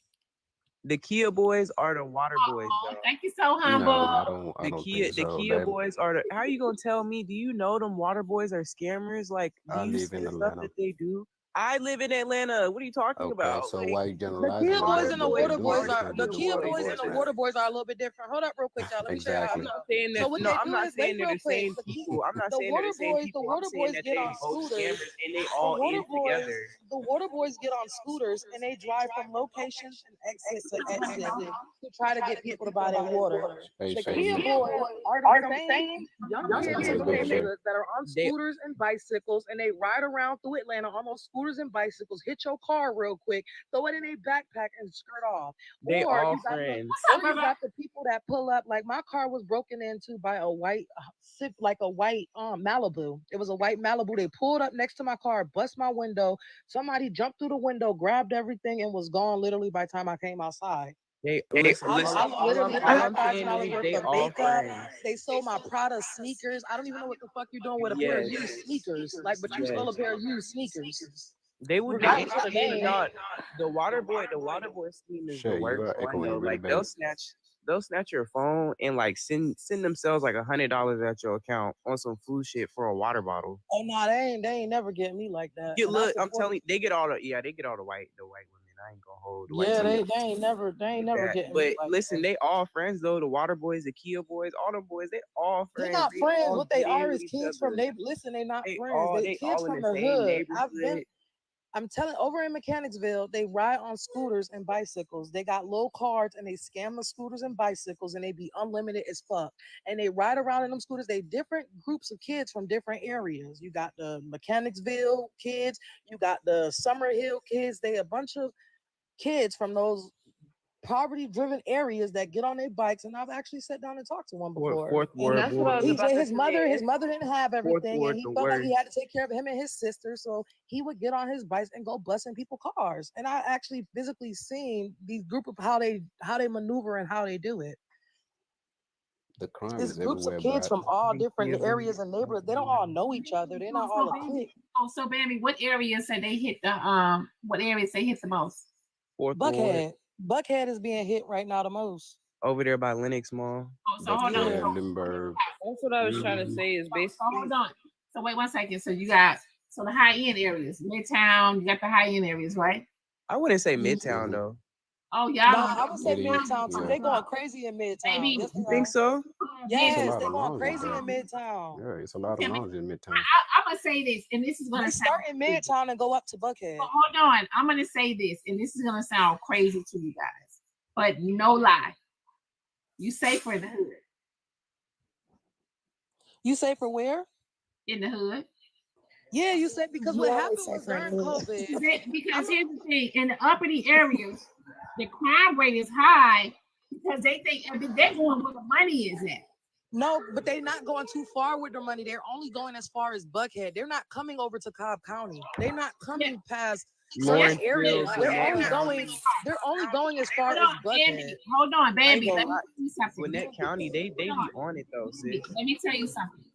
The Kia boys are the water boys, though. Thank you, so No, humble. I don't think The so, Kia baby. boys are the. How are you gonna tell me? Do you know them water boys are scammers? Like, do I you live see in the stuff Atlanta. that they do? I live in Atlanta. What are you talking Okay, about? so Like, why you The generalizing Kia it boys like and the what they water do boys is are different the than Kia what they boys and was, the man? water boys are a little bit different. Hold up, real quick, y'all. Let me show you how Exactly. I know. not saying So that. what No, they I'm do not is saying wait they're real the quick. same people. I'm not The saying they're water the same boys, the people. I'm water saying boys that get they on both scooters. scammers and they The all water in boys, together. the water boys get on scooters and they drive from location and exit to exit to try to get people to buy their water. Hey, The so Kia you, boys are them same young kids okay, from the baby. neighborhood that are on They scooters and bicycles and they ride around through Atlanta on those scooters and bicycles, hit your car real quick, throw it in a backpack and skirt off. they Or all you got friends. you got the people that pull up. Like my car was broken into by a white Malibu. It was a white Malibu. They pulled up next to my car, bust my window. Somebody jumped through the window, grabbed everything, and was gone literally by the time I came outside. They listen. I literally All I'm $5,000 saying is worth they of all makeup. friends. They sold my Prada sneakers. I don't even know what the fuck you're doing with a pair of Yes, used sneakers. Like, but you yes. stole a pair of used sneakers. They would do Regardless of the anything, name. dog. The water boy scheme is the Shit, you worst are one echoing though. really Like bad. they'll snatch your phone and like send themselves like $100 at your account on some food shit for a water bottle. Oh no, they ain't never get me like that. Get And I look, I'm support- telling you, they get all the white women. I ain't gonna hold the white Yeah, women. they ain't never That. getting But me like listen, that. they all friends though. The water boys, the Kia boys, all them boys, they all They're friends. not They friends. all What they get in are with is each kids from other. listen, they not They friends. They kids all in from the the same hood. neighborhood. I'm telling over in Mechanicsville, they ride on scooters and bicycles. They got low cards and they scam the scooters and bicycles and they be unlimited as fuck. And they ride around in them scooters. They different groups of kids from different areas. You got the Mechanicsville kids, you got the Summer Hill kids. They a bunch of kids from those poverty-driven areas that get on their bikes, and I've actually sat down and talked to one before. Fourth And ward that's what I was boys. about his mother didn't have Fourth everything, ward and he the felt like he worst. had to take care of him and his sister, so he would get on his bikes and go busting people's cars. And I actually physically seen these group of how they maneuver and how they do it. The crime It's is groups of everywhere, kids bro. from all different areas and neighborhoods. They don't all know each other. They're not all a clique. So baby, what areas say they hit the what areas they hit the most? Fourth ward. Buckhead is being hit right now the most. Over there by Lenox Mall. So hold on. Buckhead, Lindbergh. That's what I was trying to say. Is So basically. hold on. So wait 1 second. So you got the high end areas, Midtown. You got the high end areas, right? I wouldn't say Midtown though. Oh y'all. No, I would say It is, Midtown too. yeah. They going crazy in Midtown. Baby, Yes, You they think are. so? It's a Yes, lot they of going laundry, crazy bro. in Midtown. Yeah, it's a lot of laundry in Midtown. I'm gonna say this, and this is gonna They sound start in Midtown and go up to Buckhead. But hold on. I'm gonna say this, and this is gonna sound crazy to you guys, but no lie. You safer in the hood. You say for where? In the hood. Yeah, you said because what happened was during COVID. Because here's the thing: in the uppity areas, the crime rate is high because they think they're going where the money is at. No, but they're not going too far with their money. They're only going as far as Buckhead. They're not coming over to Cobb County. They're not coming past certain areas. They're only going as far as Buckhead. Hold on, baby. I Let ain't me gonna tell you something. Gwinnett County, they be on it though, sis. Let me tell you something.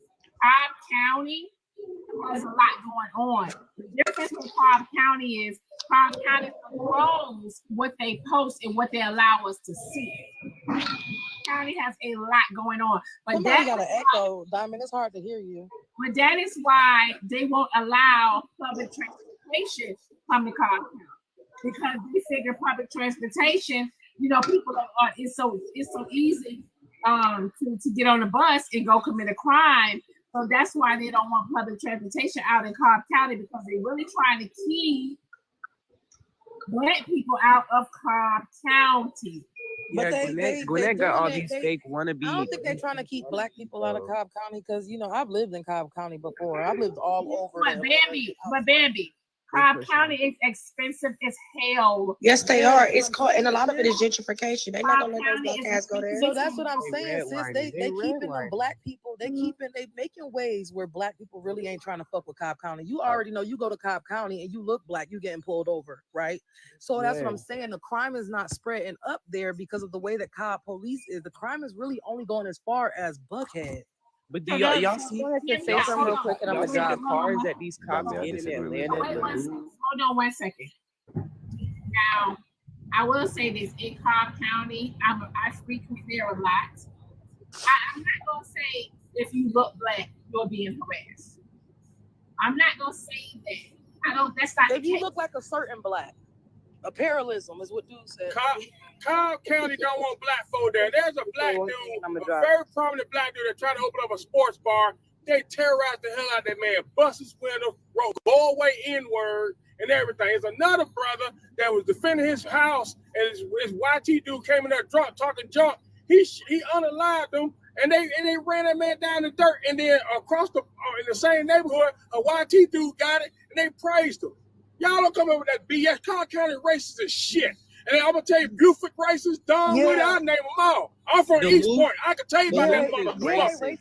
Cobb County has a lot going on. The difference with Cobb County is Cobb County controls what they post and what they allow us to see. County has a lot going on, but Somebody got an echo, Diamond. It's hard to hear you. But that is why they won't allow public transportation from the Cobb County because they figure public transportation, people are it's so easy to get on the bus and go commit a crime. So that's why they don't want public transportation out in Cobb County because they're really trying to keep Black people out of Cobb County. Yeah, Gwinnett got all these fake wannabes. I don't think they're trying to keep Black people out of Cobb County because I've lived in Cobb County before. I've lived all over. But Bambi, Cobb County is expensive as hell. Yes, they are. It's called, and a lot of it is gentrification. They're not gonna let those black cats go there. So that's what I'm saying, sis. They keeping them Black people. They making ways where Black people really ain't trying to fuck with Cobb County. You already know you go to Cobb County and you look Black, you getting pulled over, right? So that's what I'm saying. The crime is not spreading up there because of the way that Cobb police is. The crime is really only going as far as Buckhead. But do y'all see? I can say something real quick, and I'm Y'all gonna see the drop. cars that these cops get in Atlanta? Hold on 1 second. Now, I will say this: in Cobb County, I frequent there a lot. I'm not gonna say if you look black, you're being harassed. I'm not gonna say that. I don't. That's not. If you look like a certain black, a parallelism is what dude said. Cobb County don't want black folk there. There's a black dude, a very prominent black dude that tried to open up a sports bar. They terrorized the hell out of that man, bust his window, wrote "go away" N-word and everything. There's another brother that was defending his house, and his YT dude came in there drunk, talking junk. He unalived them, and they ran that man down the dirt. And then across in the same neighborhood, a YT dude got it, and they praised him. Y'all don't come up with that BS. Cobb County racist as shit. And I'm gonna tell you, Buford racist, Donwood, I'll name them all. I'm from East Point. I can tell you about that motherfucker.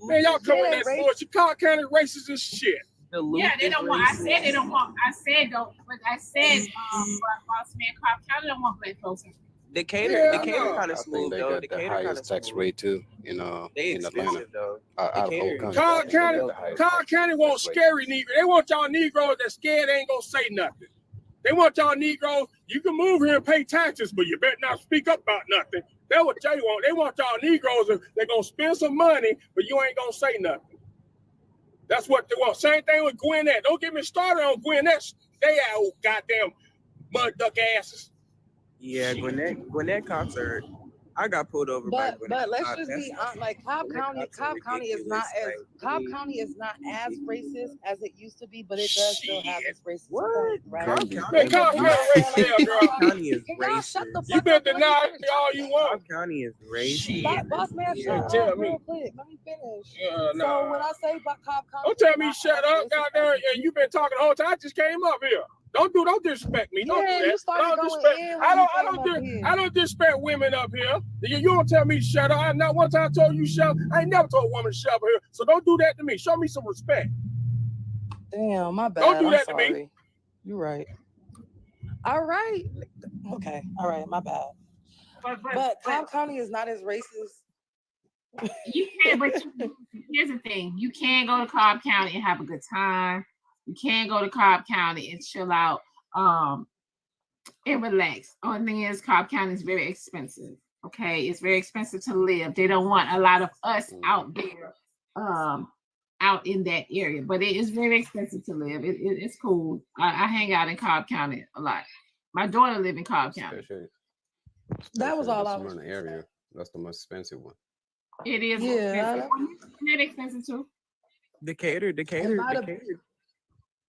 Man, y'all come with that bullshit. Cobb County racist as shit. Yeah, they don't want. I said they don't want. I said don't. But I said, boss man, Cobb County don't want black folks. Decatur kind of smooth though. They got the highest tax rate too in Atlanta. Though. Out of whole country. Cobb County wants scary Negroes. They want y'all Negroes that scared ain't gonna say nothing. They want y'all Negroes. You can move here and pay taxes, but you better not speak up about nothing. That's what they want. They want y'all Negroes. They're gonna spend some money, but you ain't gonna say nothing. That's what they want. Same thing with Gwinnett. Don't get me started on Gwinnett. They out goddamn mud duck asses. Yeah, Gwinnett concert. I got pulled over by Gwinnett. But let's just be honest, like Cobb County is not as racist as it used to be, but it does still have its racist. What? Right? Cobb County is racist. You better deny it all you want. Cobb County is racist. Boss man, shut up real quick. Let me finish. So when I say about Cobb County, don't tell me shut up, goddamn. And you've been talking the whole time. I just came up here. Don't disrespect me. Don't do that. I don't disrespect women up here. You don't tell me to shut up. I not one time told you shut up. I ain't never told a woman to shut up here. So don't do that to me. Show me some respect. Damn, my bad. Don't do that to me. You're right. All right. Okay. All right. My bad. But Cobb County is not as racist. You can't. But here's the thing: you can go to Cobb County and have a good time. You can't go to Cobb County and chill out, and relax. Only thing is, Cobb County is very expensive. Okay, it's very expensive to live. They don't want a lot of us out there, out in that area. But it is very expensive to live. It's cool. I hang out in Cobb County a lot. My daughter lives in Cobb County. That was all I was. In the area. That's the most expensive one. It is. Yeah, it's expensive too. Decatur.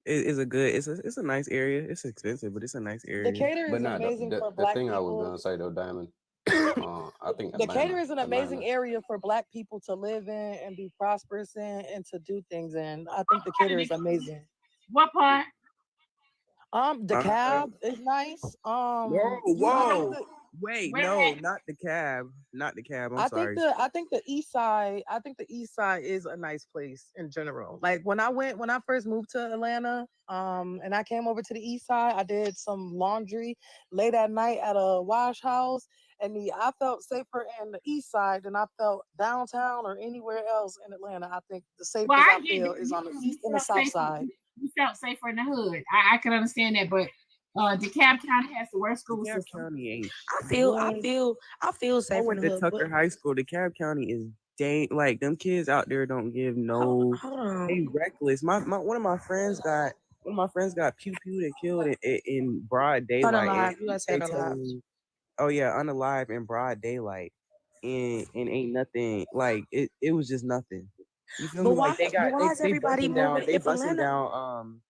It's a good. It's a nice area. It's expensive, but it's a nice area. Decatur is amazing for black people. The thing I was gonna say though, Diamond. I think Decatur is an amazing area for black people to live in and be prosperous in and to do things in. I think Decatur is amazing. What part? DeKalb is nice. Whoa. Wait, no, not DeKalb. Not DeKalb. I'm sorry. I think the east side is a nice place in general. Like when I first moved to Atlanta, and I came over to the east side, I did some laundry late at night at a wash house, and I felt safer in the east side than I felt downtown or anywhere else in Atlanta. I think the safest I feel is on the east and the south side. You felt safer in the hood. I can understand that, but DeKalb County has the worst school system. County ain't. I feel safe. I went to Tucker High School. DeKalb County is like them kids out there don't give no. They reckless. One of my friends got pewed and killed in broad daylight. Unalive. You guys said alive. Oh yeah, unalive in broad daylight, and ain't nothing like it. It was just nothing. You feel me? Like they busting down.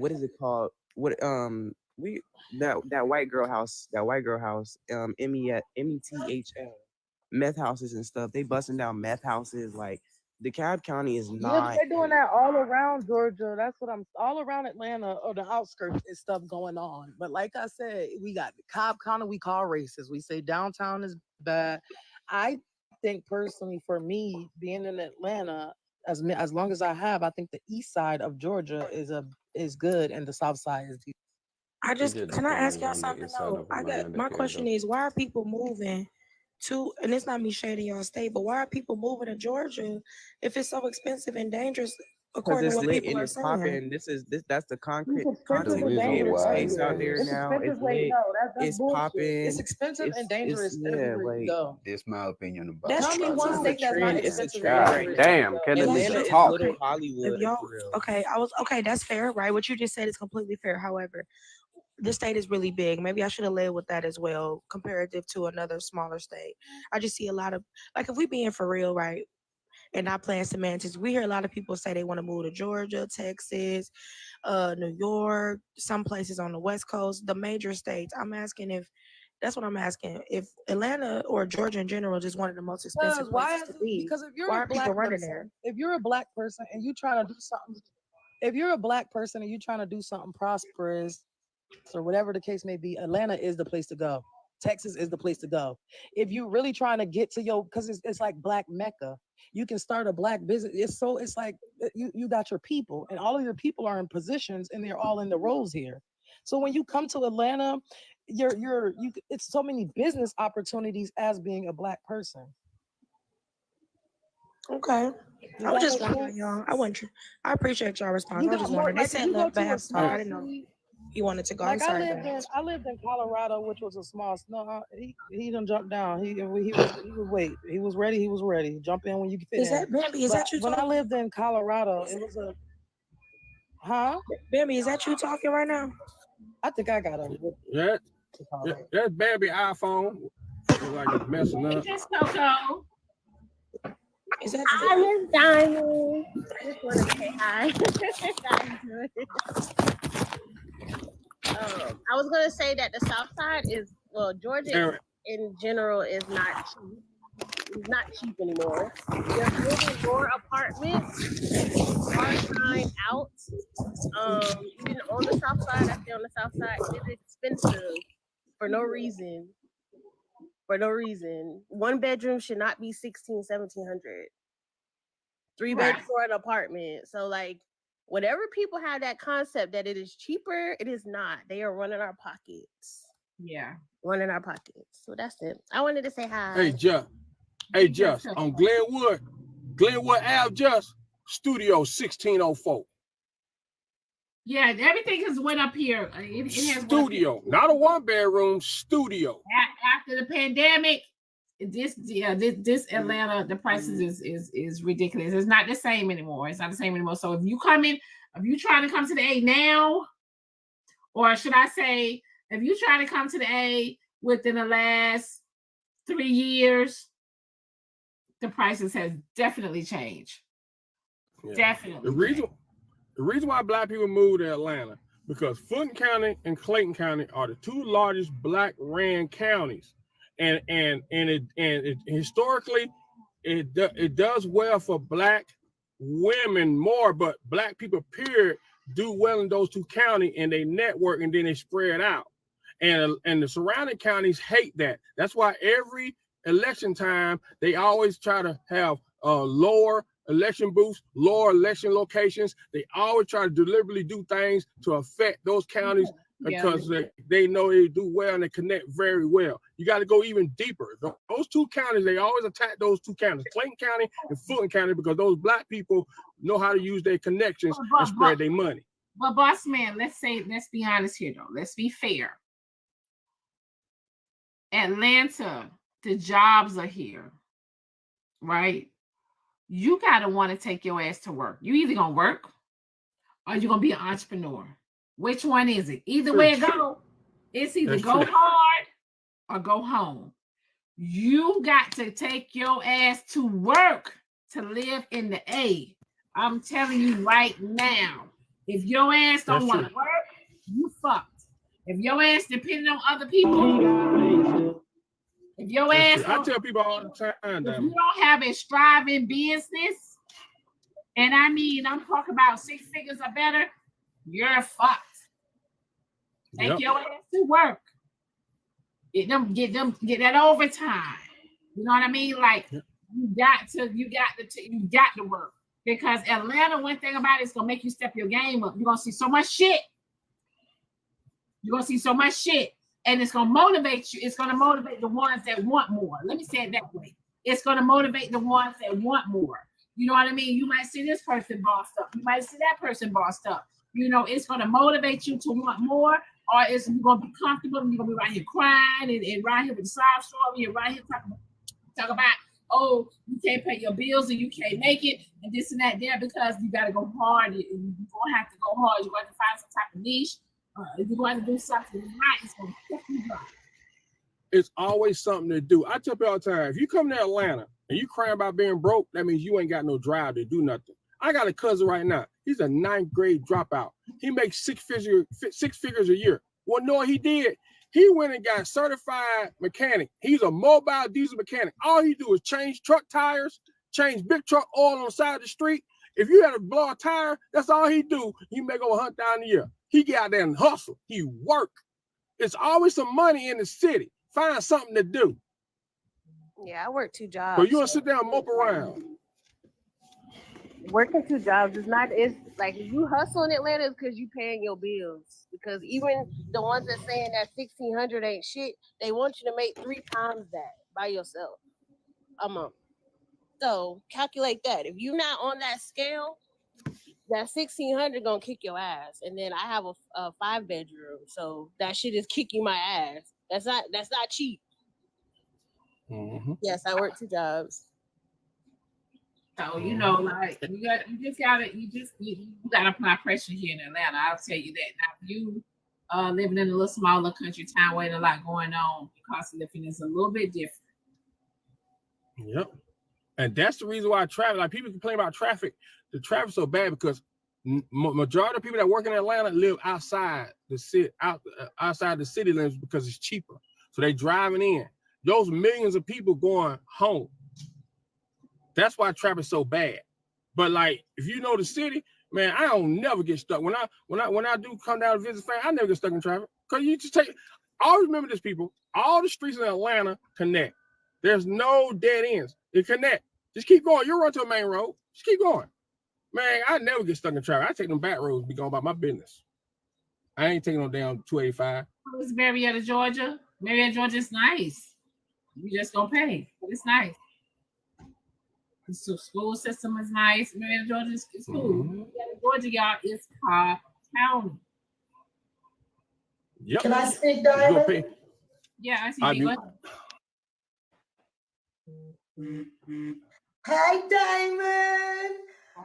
What is it called? That white girl house, METHL, meth houses and stuff. They busting down meth houses. Like DeKalb County is not. Yeah, they're doing that all around Georgia. That's what all around Atlanta or the outskirts is stuff going on. But like I said, we got Cobb County. We call racist. We say downtown is bad. I think personally, for me, being in Atlanta, as long as I have, I think the east side of Georgia is good and the south side is deep. Can I ask y'all something though? My question is, why are people moving to, and it's not me shading y'all state, but why are people moving to Georgia if it's so expensive and dangerous Because according it's to what lit people and are it's saying. popping. That's the concrete It's expensive content and reason dangerous why space out everywhere. there It's now. It's expensive. Wait, lit. no, that's It's bullshit. popping. It's expensive and dangerous everywhere you go. This my opinion about That's Tell me true one too. state that's not Trend. It's a expensive and trend God right dangerous. now. damn, can That's let Atlanta me true. is talk? little Okay. Hollywood If y'all for real. okay, that's fair, right? What you just said is completely fair. However, the state is really big. Maybe I should have led with that as well, comparative to another smaller state. I just see a lot of, like, if we being for real, right, and not playing semantics, we hear a lot of people say they want to move to Georgia, Texas, New York, some places on the West Coast, the major states. I'm asking if that's what I'm asking. If Atlanta or Georgia in general just one of the most expensive places to be, Because if you're why a are people black running person, there? if you're a black person and you trying to do something, if you're a black person and you trying to do something prosperous or whatever the case may be, Atlanta is the place to go. Texas is the place to go. If you really trying to get to your, because it's like Black Mecca. You can start a black business. It's like you got your people, and all of your people are in positions, and they're all in the roles here. So when you come to Atlanta, it's so many business opportunities as being a black person. Okay. Does I was that just make wondering, sense? y'all. I appreciate y'all response. You I was got just more wondering. They like if said you go left to a Bath Talk. I small didn't know city. you wanted to go. I'm Like sorry. Go ahead. I lived in Colorado, which was a small. No, he done jumped down. He was wait. He was ready. He was ready. Jump in when you can fit Is that in. Bambi? Is But that you when I talking? lived in Colorado, it was a Bambi, is that you talking right now? I think I got a. Yeah, that's baby iPhone. Looks like it's messing up. Just Coco. Is that Hi, Miss Diamond. Just wanted to say hi. I was gonna say that the South Side is, well, Georgia in general is not cheap. It's not cheap anymore. They're building more apartments. Hard time out. Even on the South Side, I stay on the South Side. It is expensive for no reason. For no reason. 1 bedroom should not be $1,700. 3 bedrooms for an apartment. So like, whatever people have that concept that it is cheaper, it is not. They are running our pockets. Yeah. Running our pockets. So that's it. I wanted to say hi. Hey, Just on Glenwood Ave, Just Studio 1604. Yeah, everything has went up here. It has Studio, not a 1 bedroom studio. After the pandemic, this Atlanta, the prices is ridiculous. It's not the same anymore. It's not the same anymore. So if you trying to come to the A now, or should I say, if you trying to come to the A within the last 3 years, the prices has definitely changed. Yeah. Definitely. The reason why black people move to Atlanta, because Fulton County and Clayton County are the 2 largest black ran counties, and it historically it does well for black women more, but black people period do well in those 2 counties, and they network and then they spread out, and the surrounding counties hate that. That's why every election time they always try to have lower election booths, lower election locations. They always try to deliberately do things to affect those counties because they know they do well and they connect very well. You got to go even deeper. Those 2 counties, they always attack those 2 counties, Clayton County and Fulton County, because those black people know how to use their connections and spread their money. But boss man, let's be honest here though. Let's be fair. Atlanta, the jobs are here, right? You gotta want to take your ass to work. You either gonna work or you're gonna be an entrepreneur. Which one is it? Either way it go, it's either go hard or go home. You got to take your ass to work to live in the A. I'm telling you right now. If your ass don't want to work, you fucked. If your ass depending on other people, if your ass, I tell people all the time, if you don't have a striving business, and I mean, I'm talking about 6 figures or better, you're fucked. Take your ass to work. Get that overtime. You know what I mean? Like you got to work, because Atlanta, one thing about it, is gonna make you step your game up. You're gonna see so much shit. And it's going to motivate you. It's going to motivate the ones that want more. Let me say it that way. It's going to motivate the ones that want more. You know what I mean? You might see this person bossed up. You might see that person bossed up. You know, it's going to motivate you to want more, or it's you're going to be comfortable and you're going to be right here crying and right here with the side story and right here talk about, oh, you can't pay your bills and you can't make it and this and that there because you got to go hard. You're going to have to go hard. You're going to find some type of niche. You're going to do something right. It's going to pick you up. It's always something to do. I tell people all the time, if you come to Atlanta and you crying about being broke, that means you ain't got no drive to do nothing. I got a cousin right now. He's a 9th grade dropout. He makes six figures a year. Well, know what he did? He went and got certified mechanic. He's a mobile diesel mechanic. All he do is change truck tires, change big truck oil on the side of the street. If you had to blow a tire, that's all he do. He make over $100,000 a year. He get out there and hustle. He work. It's always some money in the city. Find something to do. Yeah, I work 2 jobs. But you want to sit down and mope around. Working 2 jobs is not, it's like if you hustle in Atlanta, it's because you paying your bills. Because even the ones that saying that 1,600 ain't shit, they want you to make 3 times that by yourself a month. So calculate that. If you're not on that scale, that 1,600 gonna kick your ass. And then I have a 5-bedroom, so that shit is kicking my ass. That's not cheap. Mm-hmm. Yes, I work 2 jobs. So you know, like you gotta apply pressure here in Atlanta. I'll tell you that. Now, if you living in a little smaller country town where there's a lot going on, the cost of living is a little bit different. Yep. And that's the reason why traffic, like people complain about traffic. The traffic's so bad because majority of people that work in Atlanta live outside the city, outside the city limits because it's cheaper. So they driving in. Those millions of people going home. That's why traffic's so bad. But like, if you know the city, man, I don't never get stuck. When I do come down to visit family, I never get stuck in traffic. Cause you just always remember this, people. All the streets in Atlanta connect. There's no dead ends. They connect. Just keep going. You run to a main road. Just keep going. Man, I never get stuck in traffic. I take them back roads and be going about my business. I ain't taking them down 285. It's Marietta, Georgia. Marietta, Georgia is nice. You just don't pay, but it's nice. The school system is nice. Marietta, Georgia is cool. Marietta, Georgia, y'all, is Cobb County. Yep. Can I speak, Diamond? Yeah, I see. Hi, Diamond.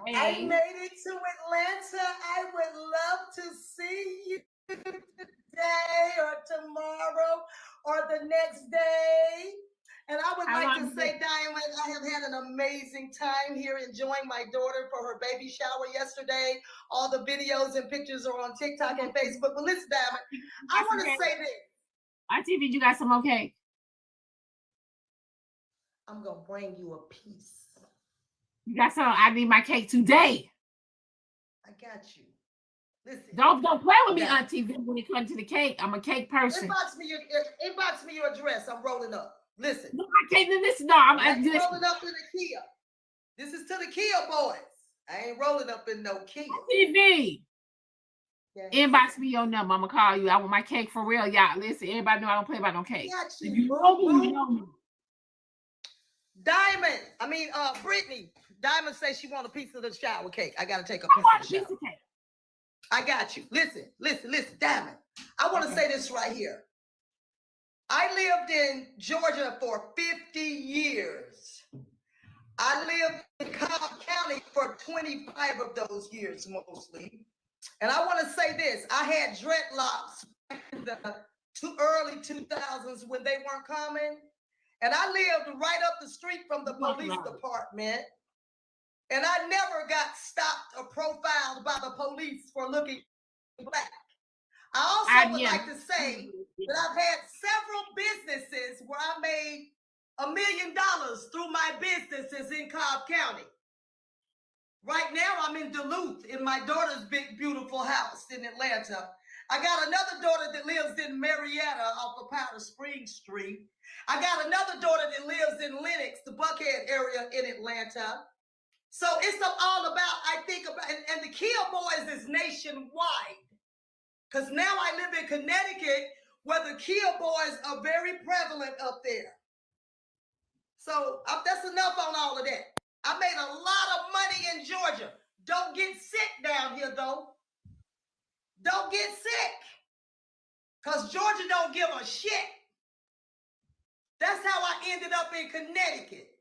Hey. I made it to Atlanta. I would love to see you today or tomorrow or the next day. And I would like to say, Diamond, I have had an amazing time here enjoying my daughter for her baby shower yesterday. All the videos and pictures are on TikTok and Facebook. But listen, Diamond, I want to say this. I TV, you got some okay? I'm going to bring you a piece. You got some? I need my cake today. I got you. Listen. Don't play with me on TV when it comes to the cake. I'm a cake person. Inbox me your address. I'm rolling up. Listen. No, I can't listen. No, I'm rolling up in a Kia. This is to the Kia boys. I ain't rolling up in no Kia. TV. Yes. Inbox me your number. I'm gonna call you. I want my cake for real, y'all. Listen, everybody know I don't play about no cake. If you know me, you know me. Brittany. Diamond says she want a piece of the shower cake. I gotta take a piece of the shower cake. I got you. Listen, Diamond. I want to say this right here. I lived in Georgia for 50 years. I lived in Cobb County for 25 of those years mostly. And I want to say this. I had dreadlocks in the early 2000s when they weren't common. And I lived right up the street from the police department. And I never got stopped or profiled by the police for looking black. I also would like to say that I've had several businesses where I made $1 million through my businesses in Cobb County. Right now, I'm in Duluth in my daughter's big, beautiful house in Atlanta. I got another daughter that lives in Marietta off of Powder Springs Street. I got another daughter that lives in Lenox, the Buckhead area in Atlanta. So it's all about, I think about, and the Kia Boys is nationwide. Because now I live in Connecticut where the Kia Boys are very prevalent up there. So that's enough on all of that. I made a lot of money in Georgia. Don't get sick down here, though. Don't get sick. Because Georgia don't give a shit. That's how I ended up in Connecticut.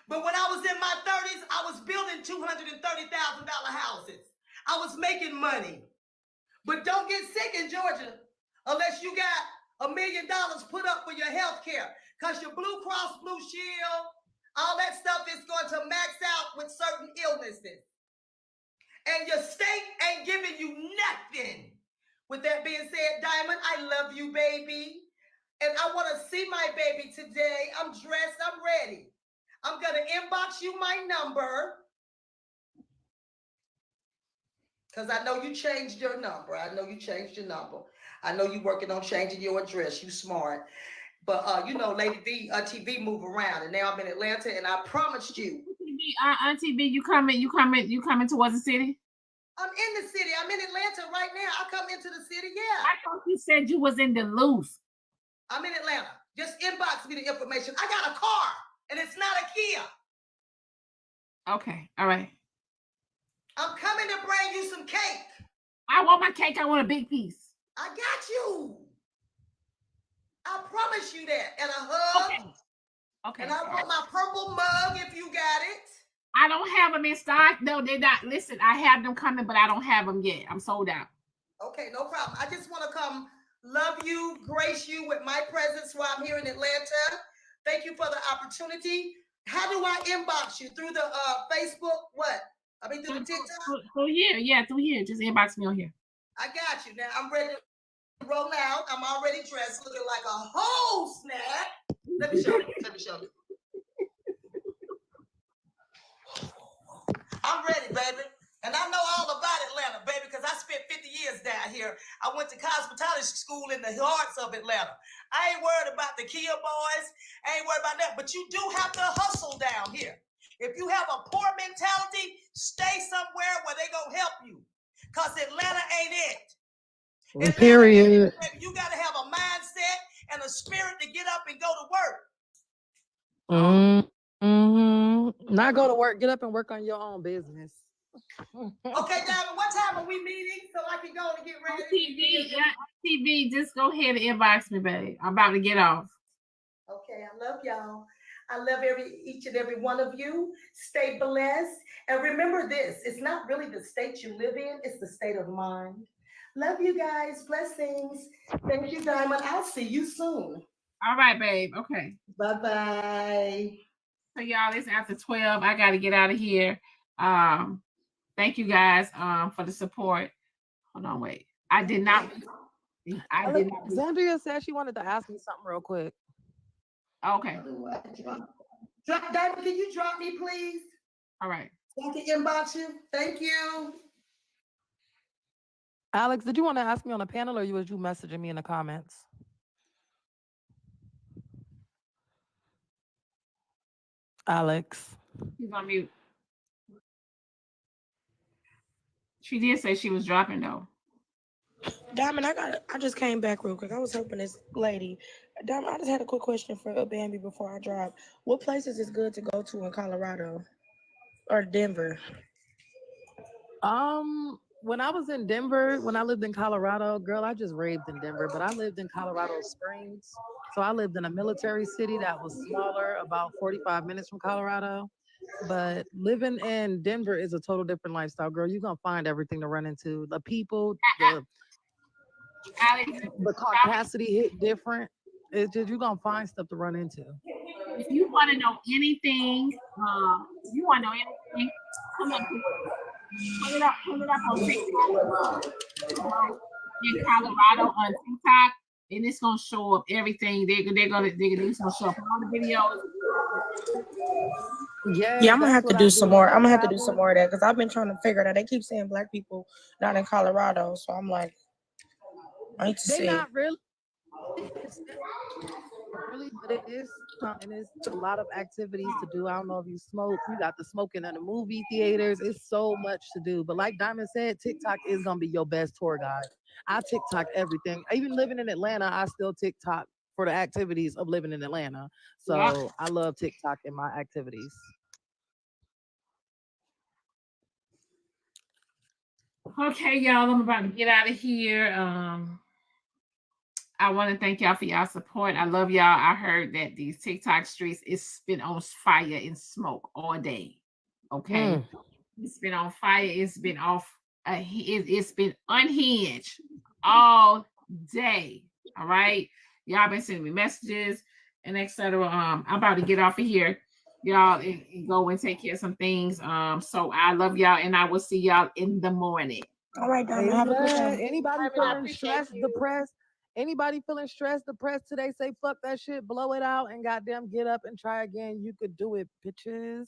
But when I was in my 30s, I was building $230,000 houses. I was making money. But don't get sick in Georgia unless you got $1 million put up for your health care. Because your Blue Cross Blue Shield, all that stuff is going to max out with certain illnesses. And your state ain't giving you nothing. With that being said, Diamond, I love you, baby. And I want to see my baby today. I'm dressed. I'm ready. I'm going to inbox you my number. Because I know you changed your number. I know you changed your number. I know you working on changing your address. You smart. But, you know, Lady V, TV move around. And now I'm in Atlanta, and I promised you. Auntie B, you coming towards the city? I'm in the city. I'm in Atlanta right now. I come into the city, yeah. I thought you said you was in Duluth. I'm in Atlanta. Just inbox me the information. I got a car, and it's not a Kia. Okay, all right. I'm coming to bring you some cake. I want my cake. I want a big piece. I got you. I promise you that. And a hug. Okay. And I want my purple mug if you got it. I don't have them in stock. No, they're not. Listen, I have them coming, but I don't have them yet. I'm sold out. Okay, no problem. I just want to come love you, grace you with my presence while I'm here in Atlanta. Thank you for the opportunity. How do I inbox you? Through the Facebook? What? I mean, through the TikTok? Through here. Yeah, through here. Just inbox me on here. I got you. Now, I'm ready to roll out. I'm already dressed looking like a whole snack. Let me show you. Let me show you. I'm ready, baby. And I know all about Atlanta, baby, because I spent 50 years down here. I went to cosmetology school in the hearts of Atlanta. I ain't worried about the Kia boys. I ain't worried about that. But you do have to hustle down here. If you have a poor mentality, stay somewhere where they going to help you. Because Atlanta ain't it. Atlanta Period. ain't it. You got to have a mindset and a spirit to get up and go to work. Not go to work. Get up and work on your own business. Okay, Diamond, what time are we meeting so I can go and get ready? TV, just go ahead and inbox me, babe. I'm about to get off. Okay, I love y'all. I love each and every one of you. Stay blessed. And remember this, it's not really the state you live in, it's the state of mind. Love you guys. Blessings. Thank you, Diamond. I'll see you soon. All right, babe. Okay. Bye-bye. So y'all, it's after 12. I got to get out of here. Thank you guys for the support. Hold on, wait. I did not. Zandria said she wanted to ask me something real quick. Okay. Diamond, can you drop me, please? All right. So I can inbox you. Thank you. Alex, did you want to ask me on the panel, or was you messaging me in the comments? Alex. She's on mute. She did say she was dropping though. Diamond, I just came back real quick. I was helping this lady. Diamond, I just had a quick question for Bambi before I drop. What places is good to go to in Colorado or Denver? When I was in Denver, when I lived in Colorado, girl, I just raved in Denver, but I lived in Colorado Springs. So I lived in a military city that was smaller, about 45 minutes from Colorado. But living in Denver is a total different lifestyle, girl. You're going to find everything to run into. The people, the capacity hit different. It's just, you're going to find stuff to run into. If you want to know anything, come up here. Pull it up on TikTok. In Colorado on TikTok, and it's gonna show up everything. They're gonna show up all the videos. Yeah, I'm gonna have to do some more. I'm gonna have to do some more of that because I've been trying to figure it out. They keep saying black people not in Colorado, so I'm like, I need to see. They're not really. But it is and it's a lot of activities to do. I don't know if you smoke. You got the smoking in the movie theaters. It's so much to do. But like Diamond said, TikTok is gonna be your best tour guide. I TikTok everything. Even living in Atlanta, I still TikTok for the activities of living in Atlanta. So I love TikTok in my activities. Okay, y'all, I'm about to get out of here. I want to thank y'all for y'all support. I love y'all. I heard that these TikTok streets, it's been on fire and smoke all day. Okay. It's been on fire. It's been off. It's been unhinged all day. All right. Y'all been sending me messages and etc. I'm about to get off of here. Y'all and go and take care of some things. So I love y'all and I will see y'all in the morning. All right, Diamond. Have a good day. Anybody feeling stressed, depressed? Anybody feeling stressed, depressed today? Say fuck that shit, blow it out, and goddamn get up and try again. You could do it, bitches.